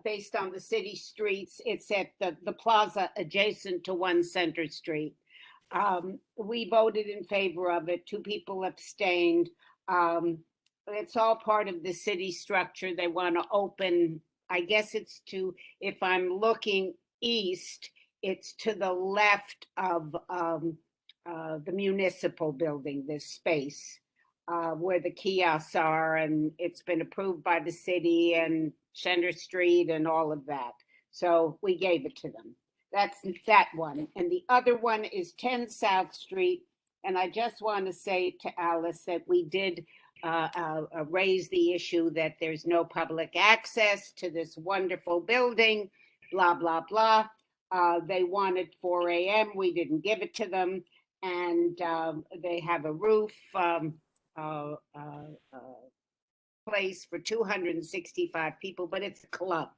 based on the city streets, it's at the plaza adjacent to 1 Center Street. We voted in favor of it. 2 people abstained. It's all part of the city structure. They want to open, I guess it's to, if I'm looking east, it's to the left of the municipal building, this space where the kiosks are, and it's been approved by the city and Center Street and all of that. So we gave it to them. That's that one. And the other one is 10 South Street. And I just want to say to Alice that we did raise the issue that there's no public access to this wonderful building, blah, blah, blah. They wanted 4 a.m. We didn't give it to them. And they have a roof place for 265 people, but it's a club.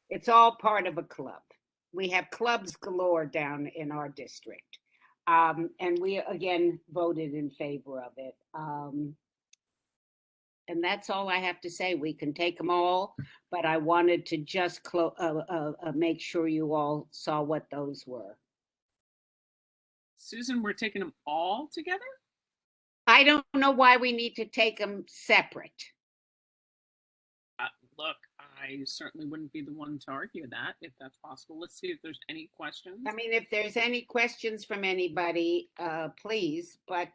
It's all part of a club. We have clubs galore down in our district. And we, again, voted in favor of it. And that's all I have to say. We can take them all, but I wanted to just make sure you all saw what those were. Susan, we're taking them all together? I don't know why we need to take them separate. Look, I certainly wouldn't be the one to argue that if that's possible. Let's see if there's any questions. I mean, if there's any questions from anybody, please, but,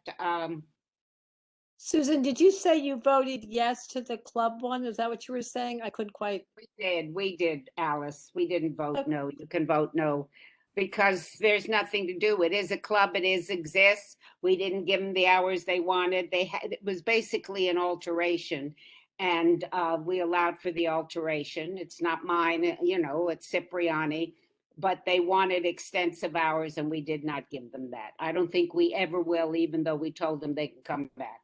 Susan, did you say you voted yes to the club one? Is that what you were saying? I couldn't quite. we did, Alice. We didn't vote Okay. no. You can vote no because there's nothing to do. It is a club. It exists. We didn't give them the hours they wanted. It was basically an alteration, and we allowed for the alteration. It's not mine, it's Cipriani, but they wanted extensive hours, and we did not give them that. I don't think we ever will, even though we told them they can come back.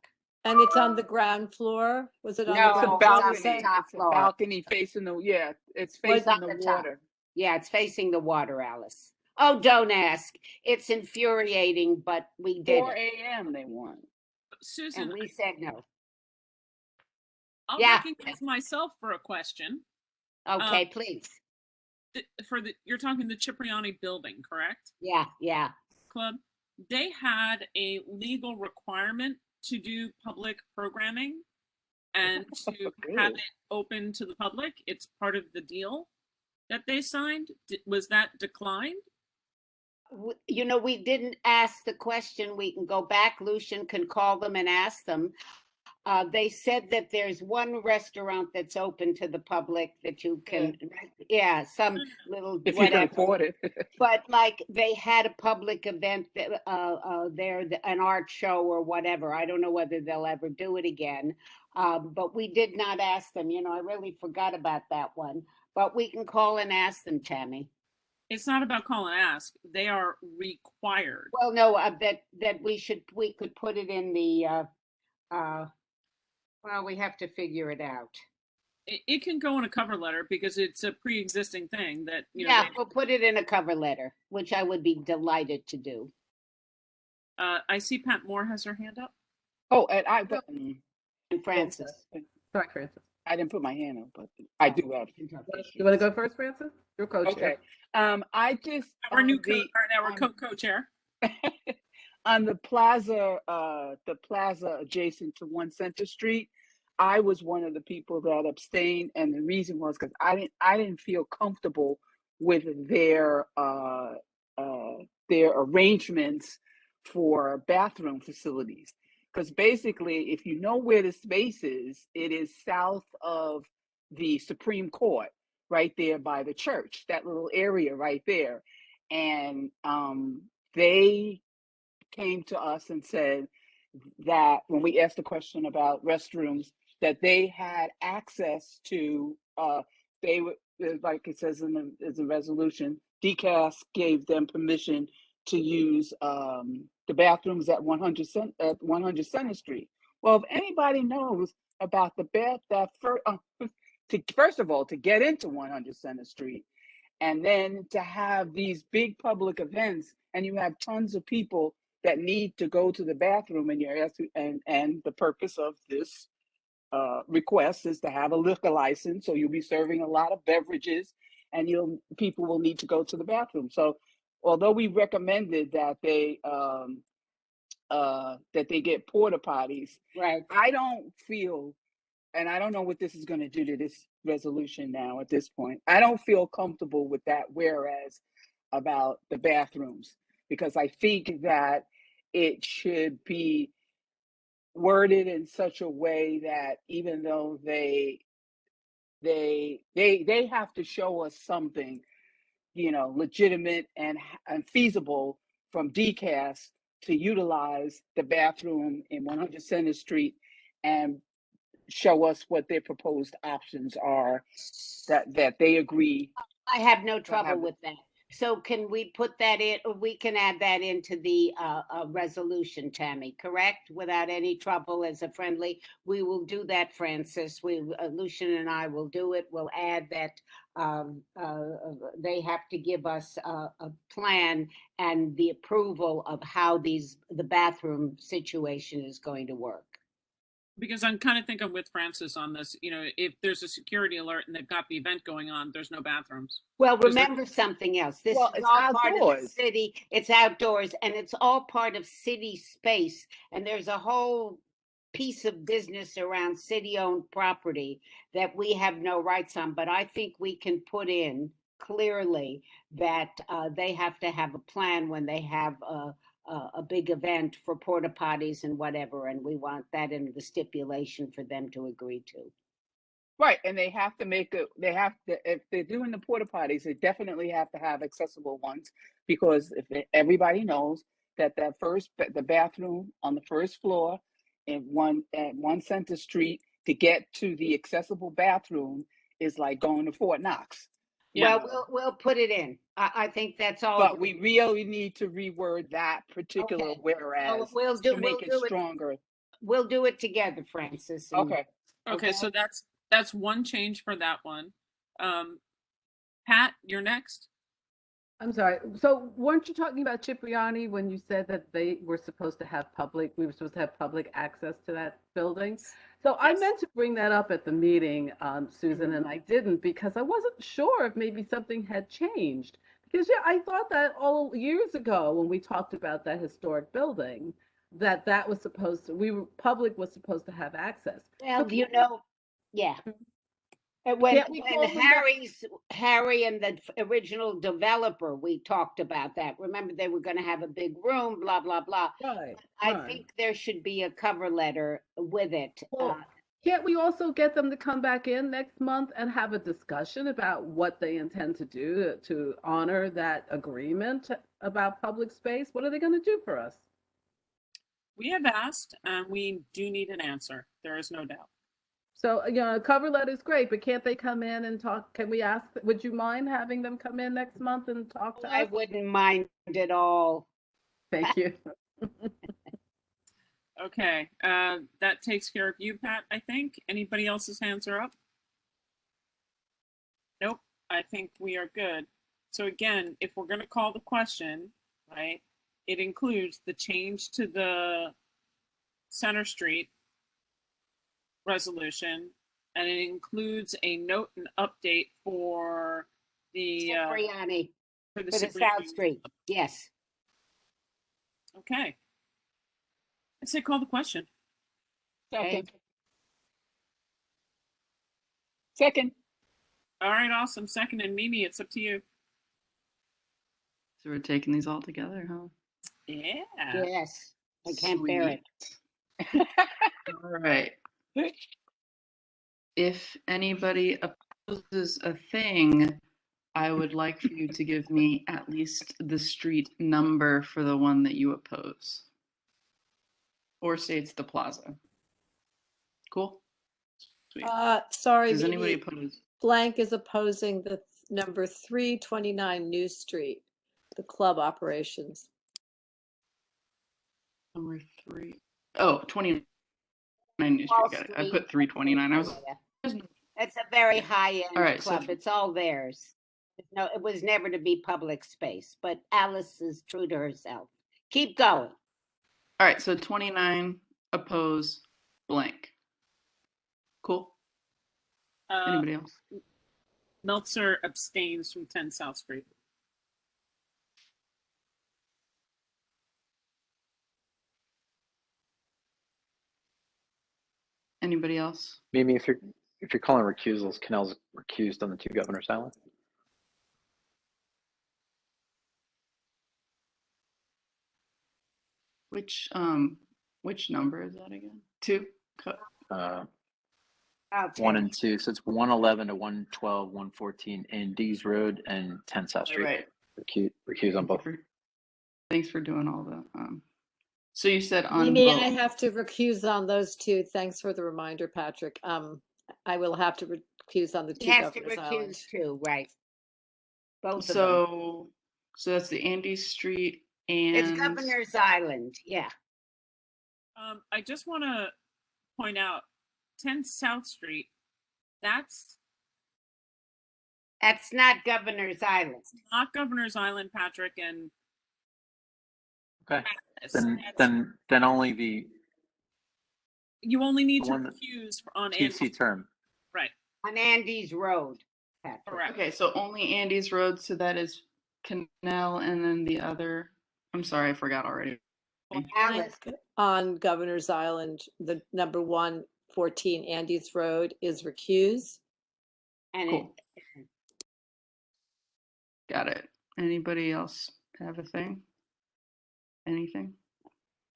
And it's on the ground floor? Was it on the No, It's a ground floor? balcony. top It's a floor. balcony facing it's It's facing on the the top. water. Yeah, it's facing the water, Alice. Oh, don't ask. It's infuriating, but we did 4 it. a.m. they want. Susan, And we said no. I'll Yeah. recognize myself for a question. Okay, please. You're talking the Cipriani building, correct? Yeah. Club. They had a legal requirement to do public programming and to have it open to the public. It's part of the deal that they signed. Was that declined? We didn't ask the question. We can go back. Lucian can call them and ask them. They said that there's one restaurant that's open to the public that you can, some little If you can whatever. afford it. But like they had a public event there, an art show or whatever. I don't know whether they'll ever do it again. But we did not ask them. I really forgot about that one. But we can call and ask them, Tammy. It's not about call and ask. They are required. Well, no, that we could put it in the. Well, we have to figure it out. It can go in a cover letter because it's a pre-existing thing that we'll put it in a cover letter, which I would be delighted to do. I see Pat Moore has her hand up. Oh, and and Francis. Sorry, Francis. I didn't put my hand up, but I do have. You want to go first, Francis? You're co-chair. Okay. I just our co-chair. On the plaza adjacent to 1 Center Street, I was one of the people that abstained, and the reason was because I didn't feel comfortable with their arrangements for bathroom facilities. Because basically, if you know where the space is, it is south of the Supreme Court, right there by the church, that little area right there. And they came to us and said that when we asked the question about restrooms, that they had access to, they would, like it says in the resolution, DCAS gave them permission to use the bathrooms at 100 Center Street. Well, if anybody knows about first of all, to get into 100 Center Street, and then to have these big public events, and you have tons of people that need to go to the bathroom, and you're asked, and the purpose of this request is to have a liquor license, so you'll be serving a lot of beverages, and people will need to go to the bathroom. So, although we recommended that they get porta potties, right? I don't feel, and I don't know what this is going to do to this resolution now at this point. I don't feel comfortable with that whereas about the bathrooms, because I think that it should be worded in such a way that even though they have to show us something, legitimate and feasible from DCAS to utilize the bathroom in 100 Center Street and show us what their proposed options are that they agree. I have no trouble with that. So can we put that in, or we can add that into the resolution, Tammy, correct? Without any trouble, as a friendly, we will do that, Francis. Lucian and I will do it. We'll add that they have to give us a plan and the approval of how the bathroom situation is going to work. Because I'm kind of thinking with Francis on this, if there's a security alert and they've got the event going on, there's no bathrooms. Well, remember something else. This is all part of the city. It's outdoors, and it's all part of city space. And there's a whole piece of business around city-owned property that we have no rights on, but I think we can put in clearly that they have to have a plan when they have a big event for porta potties and whatever, and we want that in the stipulation for them to agree to. Right, and they have to if they're doing the porta potties, they definitely have to have accessible ones, because everybody knows that the bathroom on the first floor at 1 Center Street to get to the accessible bathroom is like going to Fort Knox. Yeah. Well, we'll put it in. I think that's all. But we really need to reword that particular whereas to make it stronger. We'll do it together, Francis. Okay, so that's one change for that one. Pat, you're next. I'm sorry. So weren't you talking about Cipriani when you said that we were supposed to have public access to that building? So I meant to bring that up at the meeting, Susan, and I didn't because I wasn't sure if maybe something had changed. Because I thought that all years ago when we talked about that historic building, that was supposed to, public was supposed to have access. Well, So yeah. When Harry and the original developer, we talked about that. Remember, they were going to have a big room, blah, blah, blah. Right. I think there should be a cover letter with it. Well, can't we also get them to come back in next month and have a discussion about what they intend to do to honor that agreement about public space? What are they going to do for us? We have asked, and we do need an answer. There is no doubt. So, a cover letter is great, but can't they come in and talk? Can we ask, would you mind having them come in next month and talk to us? I wouldn't mind at all. Thank you. Okay, that takes care of you, Pat, I think. Anybody else's hands are up? Nope, I think we are good. So again, if we're going to call the question, right, it includes the change to the Center Street resolution, and it includes a note and update for the Cipriani, for the South Street. Yes. Okay. I say call the question. Second. All right, awesome. Second, and Mimi, it's up to you. So we're taking these all together, huh? Yeah. Yes. I can't bear it. All right. If anybody opposes a thing, I would like for you to give me at least the street number for the one that you oppose. Or say it's the plaza. Cool? Sweet. Sorry, Does anybody Mimi. oppose? Blank is opposing the number 329 New Street, the club operations. Number 3. Oh, 29 New Street. Got it. I put 329. I was. It's a very high-end All right, so club. It's all theirs. No, it was never to be public space, but Alice is true to herself. Keep going. All right, so 29 oppose blank. Cool. Anybody else? Meltzer abstains from 10 South Street. Anybody else? Mimi, if you're calling recusals, Cannell's recused on the 2 Governors Island. Which number is that again? 2? 1 and 2. So it's 111 to 112, 114 Andes Road and 10 South Street. Right. Recuse on both. Thanks for doing all the. So you said on Mimi, both. I have to recuse on those two. Thanks for the reminder, Patrick. I will have to recuse on the two. He has to Governors Island. recuse too, right? Both of them. So that's the Andes Street and It's Governor's Island, yeah. I just want to point out 10 South Street. That's not Governor's Island. Not Governor's Island, Patrick, and okay. Then only the. You only need the to one that- recuse on 2C term. Right. On Andes Road. Patrick. Correct. Okay, so only Andes Road. So that is Cannell, and then the other. I'm sorry, I forgot already. Alice, On Governor's Island, the number 114 Andes Road is recused. and Cool. Got it. Anybody else have a thing? Anything?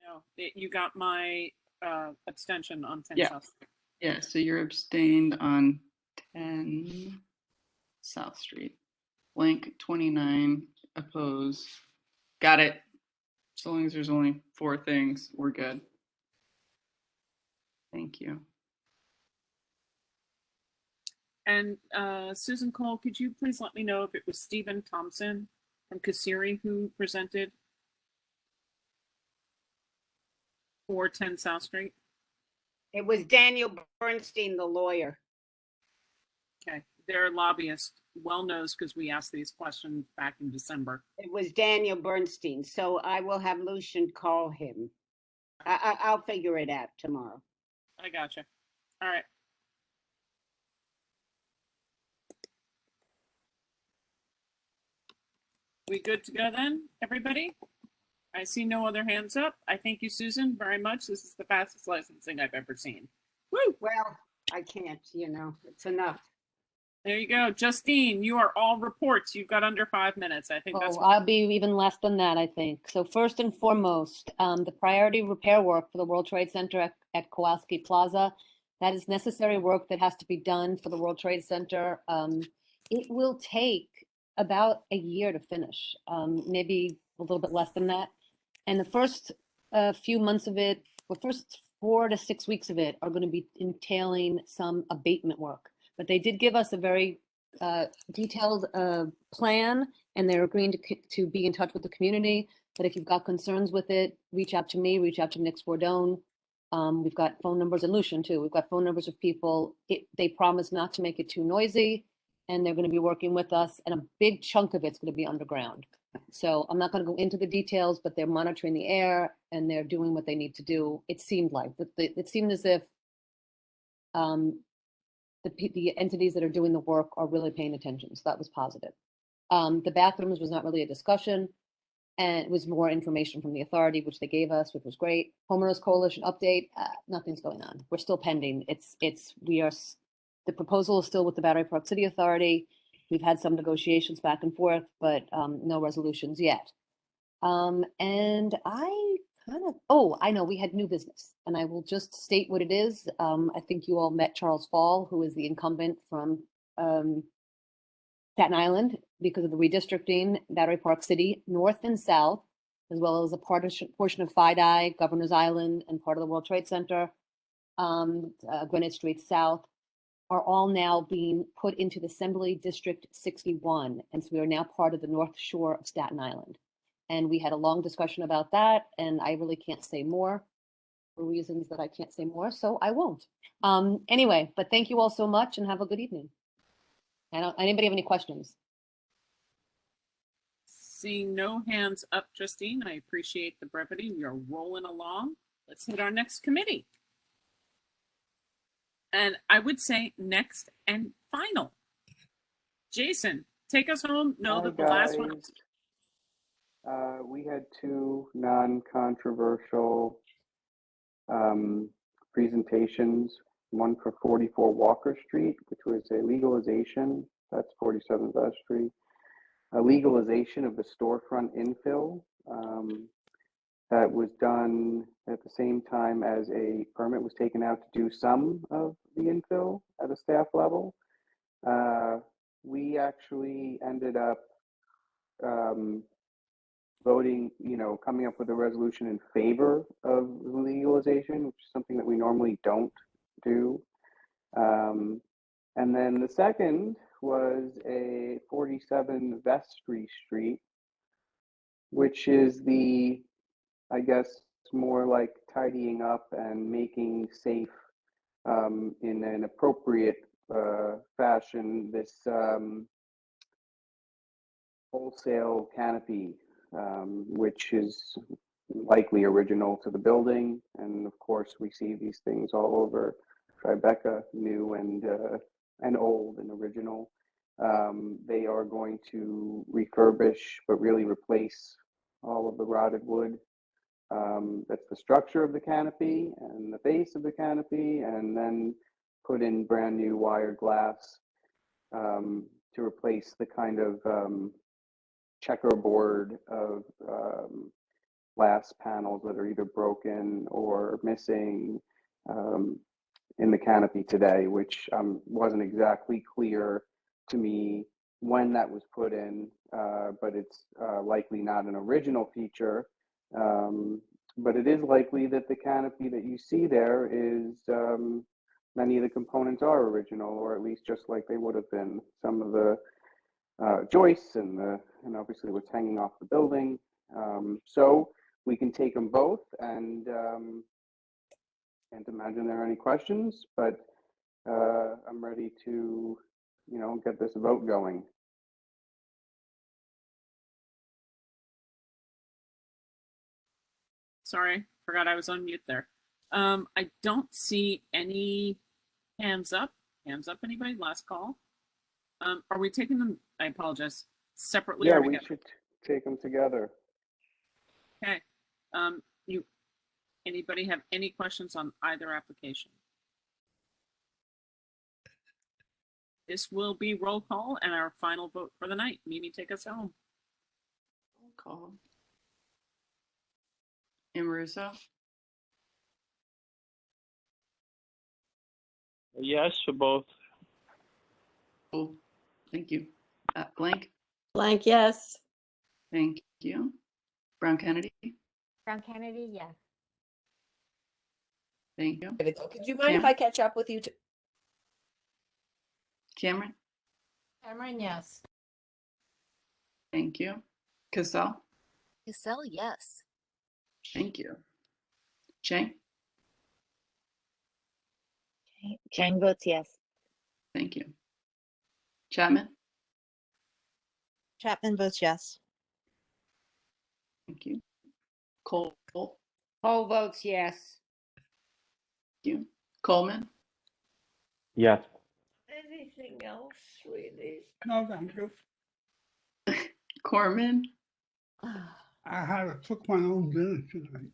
No, you got my abstention on 10 Yeah. South Street. Yeah, so you're abstained on 10 South Street. Blank 29 opposed. Got it. So long as there's only 4 things, we're good. Thank you. And Susan Cole, could you please let me know if it was Stephen Thompson from Kasiri who presented for 10 South Street? it was Daniel Bernstein, the lawyer. Okay, their lobbyist well knows because we asked these questions back in December. It was Daniel Bernstein. So I will have Lucian call him. I'll figure it out tomorrow. I gotcha. All right. We good to go then, everybody? I see no other hands up. I thank you, Susan, very much. This is the fastest licensing I've ever seen. Woo! Well, I can't, it's enough. There you go. Justine, you are all reports. You've got under 5 minutes. I think that's Oh, I'll be even less than that, I think. So first and foremost, the priority repair work for the World Trade Center at Kowalski Plaza, that is necessary work that has to be done for the World Trade Center. It will take about a year to finish, maybe a little bit less than that. And the first few months of it, the first 4 to 6 weeks of it are going to be entailing some abatement work. But they did give us a very detailed plan, and they're agreeing to be in touch with the community. But if you've got concerns with it, reach out to me, reach out to Nick Swardone. We've got phone numbers, and Lucian too. We've got phone numbers of people. They promise not to make it too noisy, and they're going to be working with us. And a big chunk of it's going to be underground. So I'm not going to go into the details, but they're monitoring the air and they're doing what they need to do. It seemed like it seemed as if the entities that are doing the work are really paying attention. So that was positive. The bathrooms was not really a discussion, and it was more information from the authority, which they gave us, which was great. Homeowners Coalition update, nothing's going on. We're still pending. The proposal is still with the Battery Park City Authority. We've had some negotiations back and forth, but no resolutions yet. And I know we had new business, and I will just state what it is. I think you all met Charles Fall, who is the incumbent from Staten Island because of the redistricting, Battery Park City, north and south, as well as a portion of FIDI, Governor's Island, and part of the World Trade Center, Greenwich Street South, are all now being put into the Assembly District 61. And so we are now part of the North Shore of Staten Island. And we had a long discussion about that, and I really can't say more for reasons that I can't say more, so I won't. Anyway, but thank you all so much and have a good evening. Anybody have any questions? Seeing no hands up, Justine, I appreciate the brevity. We are rolling along. Let's hit our next committee. And I would say next and final. Jason, take us home. Know that the last one. We had 2 non-controversial presentations. One for 44 Walker Street, which was a legalization. That's 47 West Street. A legalization of the storefront infill that was done at the same time as a permit was taken out to do some of the infill at a staff level. We actually ended up voting, coming up with a resolution in favor of legalization, which is something that we normally don't do. And then the second was a 47 Vestry Street, which is I guess, more like tidying up and making safe in an appropriate fashion this wholesale canopy, which is likely original to the building. And of course, we see these things all over Tribeca, new and old and original. They are going to refurbish, but really replace all of the rotted wood That's the structure of the canopy and the base of the canopy, and then put in brand new wired glass to replace the kind of checkerboard of glass panels that are either broken or missing in the canopy today, which wasn't exactly clear to me when that was put in, but it's likely not an original feature. But it is likely that the canopy that you see there is, many of the components are original, or at least just like they would have been. Some of the joists and obviously what's hanging off the building. So we can take them both, and can't imagine there are any questions, but I'm ready to, get this vote going. Sorry, forgot I was on mute there. I don't see any hands up. Hands up, anybody? Last call. Are we taking them? I apologize. Separately Yeah, or we together? should take them together. Okay. Anybody have any questions on either application? This will be roll call and our final vote for the night. Mimi, take us home. Roll call. Amoruso, Yes for both. cool. Thank you. Blank, Blank, yes. thank you. Brown Kennedy, Brown Kennedy, yes. thank you. Could you mind if I catch up with you? Cameron, Cameron, yes. thank you. Cassell, Cassell, yes. thank you. Chang, Chang votes yes. thank you. Chapman, Chapman votes yes. thank you. Cole, Cole votes yes. thank you. Coleman, Yes. Anything else, sweetie? No, thank you. Corman, I had to cook my own dinner tonight.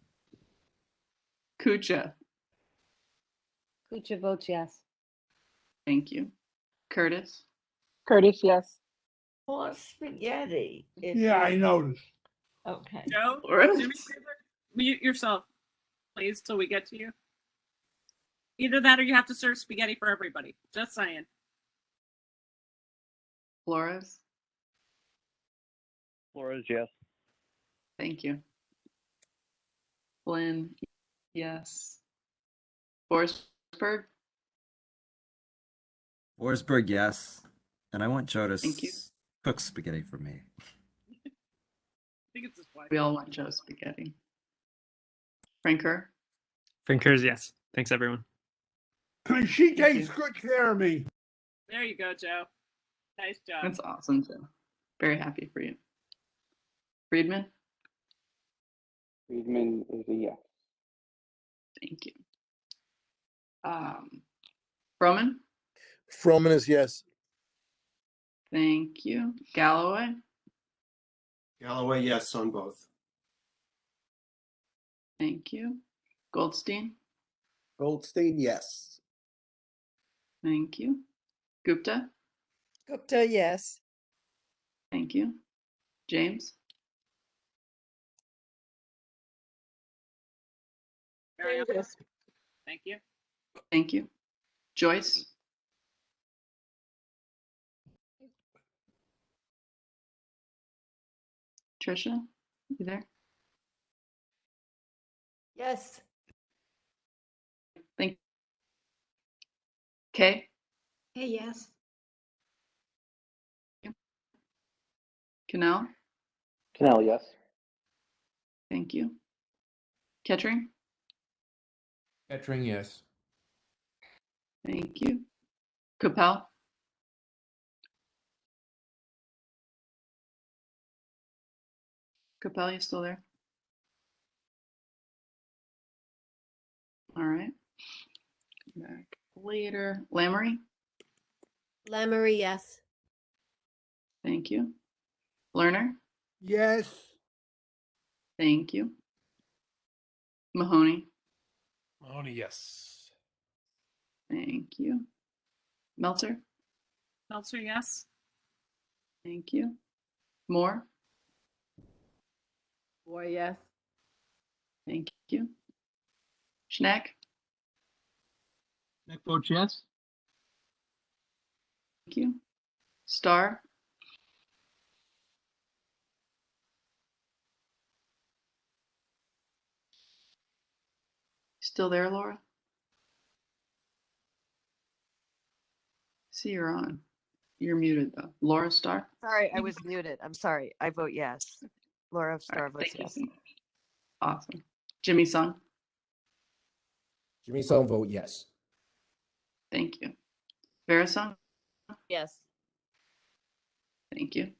Kucha, Kucha votes yes. thank you. Curtis, Curtis, yes. More spaghetti. Yeah, I noticed. Okay. Joe, Laura? do me a favor. Mute yourself, please, till we get to you. Either that or you have to serve spaghetti for everybody. Just saying. Flores, Flores, yes. thank you. Flynn, yes. Forsberg, Forsberg, yes. And I want Joe to thank you. cook spaghetti for me. I think it's his wife. We all want Joe spaghetti. Frank Kerr, Frank Kerr's yes. Thanks, everyone. She takes good care of me. There you go, Joe. Nice job. that's awesome, Joe. Very happy for you. Friedman, Friedman is a yes. thank you. Froman, Froman is yes. thank you. Galloway, Galloway, yes on both. thank you. Goldstein, Goldstein, yes. thank you. Gupta, Gupta, yes. thank you. James, Mary Ellen, Yes. thank you. thank you. Joyce, Trisha, you there? Yes. Thank Kay, Hey, yes. Canal, Canal, yes. thank you. Kettering, Kettering, yes. thank you. Capel, Capel, you still there? All right. Come back later. Lamory, Lamory, yes. thank you. Lerner, Yes. thank you. Mahoney. Mahoney, yes. Thank you. Meltzer. Meltzer, yes. Thank you. Moore. Moore, yes. Thank you. Schneck. Schneck votes yes. Thank you. Star. Still there, Laura? See, you're on. You're muted though. Laura Star. Sorry, I was muted. I'm sorry. I vote yes. Laura Star votes Thank you yes. so much. Awesome. Jimmy Sung. Jimmy Sung vote yes. Thank you. Vera Sung. Yes. Thank you.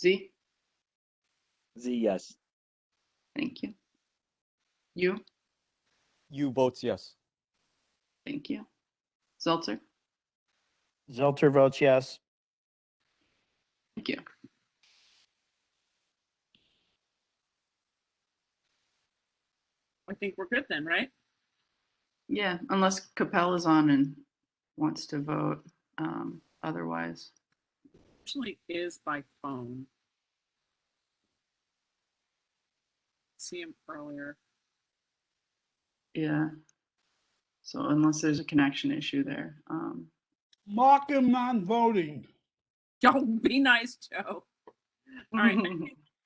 Z. Z, yes. Thank you. You. You votes yes. Thank you. Zeltzer. Zelter votes yes. Thank you. I think we're good then, right? Yeah, unless Capel is on and wants to vote. Otherwise, Actually is by phone. See him earlier. yeah. So unless there's a connection issue there, Mark him non-voting. Don't be nice, Joe. All right,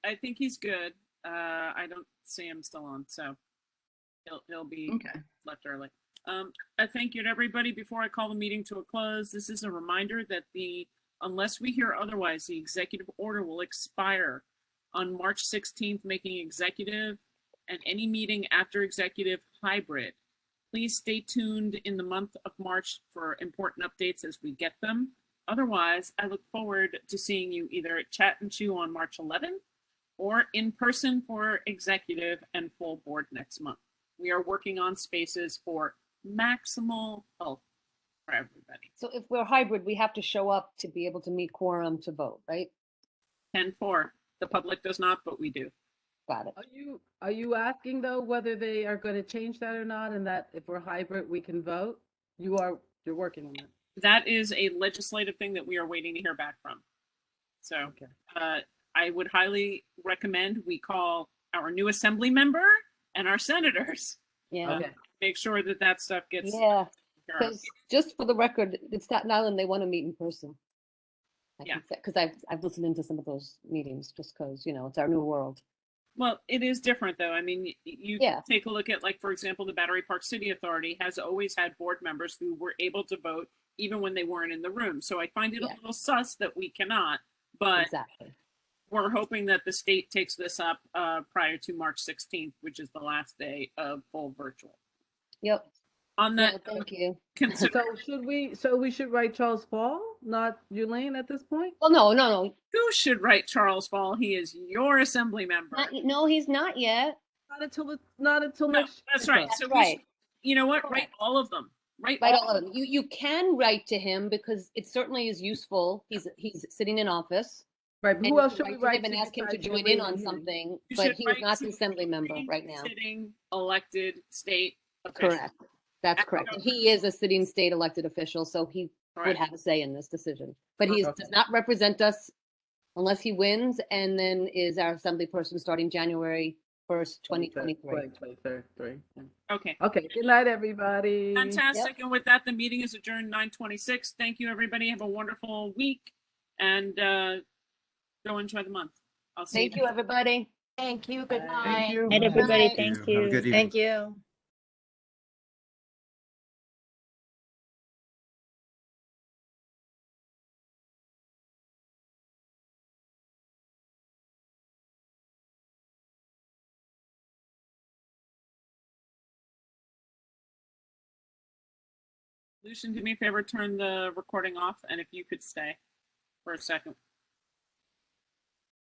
I think he's good. I don't see him still on, so he'll be left early. I thank you to everybody. Before I call the meeting to a close, this is a reminder that unless we hear otherwise, the executive order will expire on March 16th, making executive and any meeting after executive hybrid. Please stay tuned in the month of March for important updates as we get them. Otherwise, I look forward to seeing you either at Chat and Chew on March 11th or in person for executive and full board next month. We are working on spaces for maximal health for everybody. So if we're hybrid, we have to show up to be able to meet quorum to vote, right? 10-4. The public does not, but we do. Got it. Are you asking though whether they are going to change that or not, and that if we're hybrid we can vote? You're working on that. That is a legislative thing that we are waiting to hear back from. So I would highly recommend we call our new assembly member and our senators. Yeah. Make sure that stuff gets. Yeah. Because just for the record, it's Staten Island, they want to meet in person. Yeah. Because I've listened into some of those meetings just because, it's our new world. Well, it is different though. I mean, you take a look at, like, for example, the Battery Park City Authority has always had board members who were able to vote even when they weren't in the room. So I find it a little sus that we cannot, but we're hoping that the state takes this up prior to March 16th, which is the last day of full virtual. Yep. On that, thank you. So we should write Charles Paul, not Elaine at this point? Well, no. Who should write Charles Fall? He is your assembly member. No, he's not yet. Not until next. That's right. That's So right. you know what? Write all of them. Write all of them. You can write to him because it certainly is useful. He's sitting in office. Right. But who else should we write to him and ask him to besides join Elaine in on and you? something, You but should he is write not the to assembly member right now. Sitting elected state official. Correct. That's correct. And he is a sitting state elected official, so he would Correct. have a say in this decision. But he does not represent us unless he wins, and then is our assembly person starting January 1st, 2023. 2023. Okay. Okay. Good night, everybody. Fantastic. And with that, the meeting is adjourned 9:26. Thank you, everybody. Have a wonderful week and go enjoy the month. I'll see Thank you, everybody. Thank you. Good night. Thank you. Night, everybody. Thank you. Have a good evening. Thank you. Lucian, do me a favor, turn the recording off, and if you could stay for a second.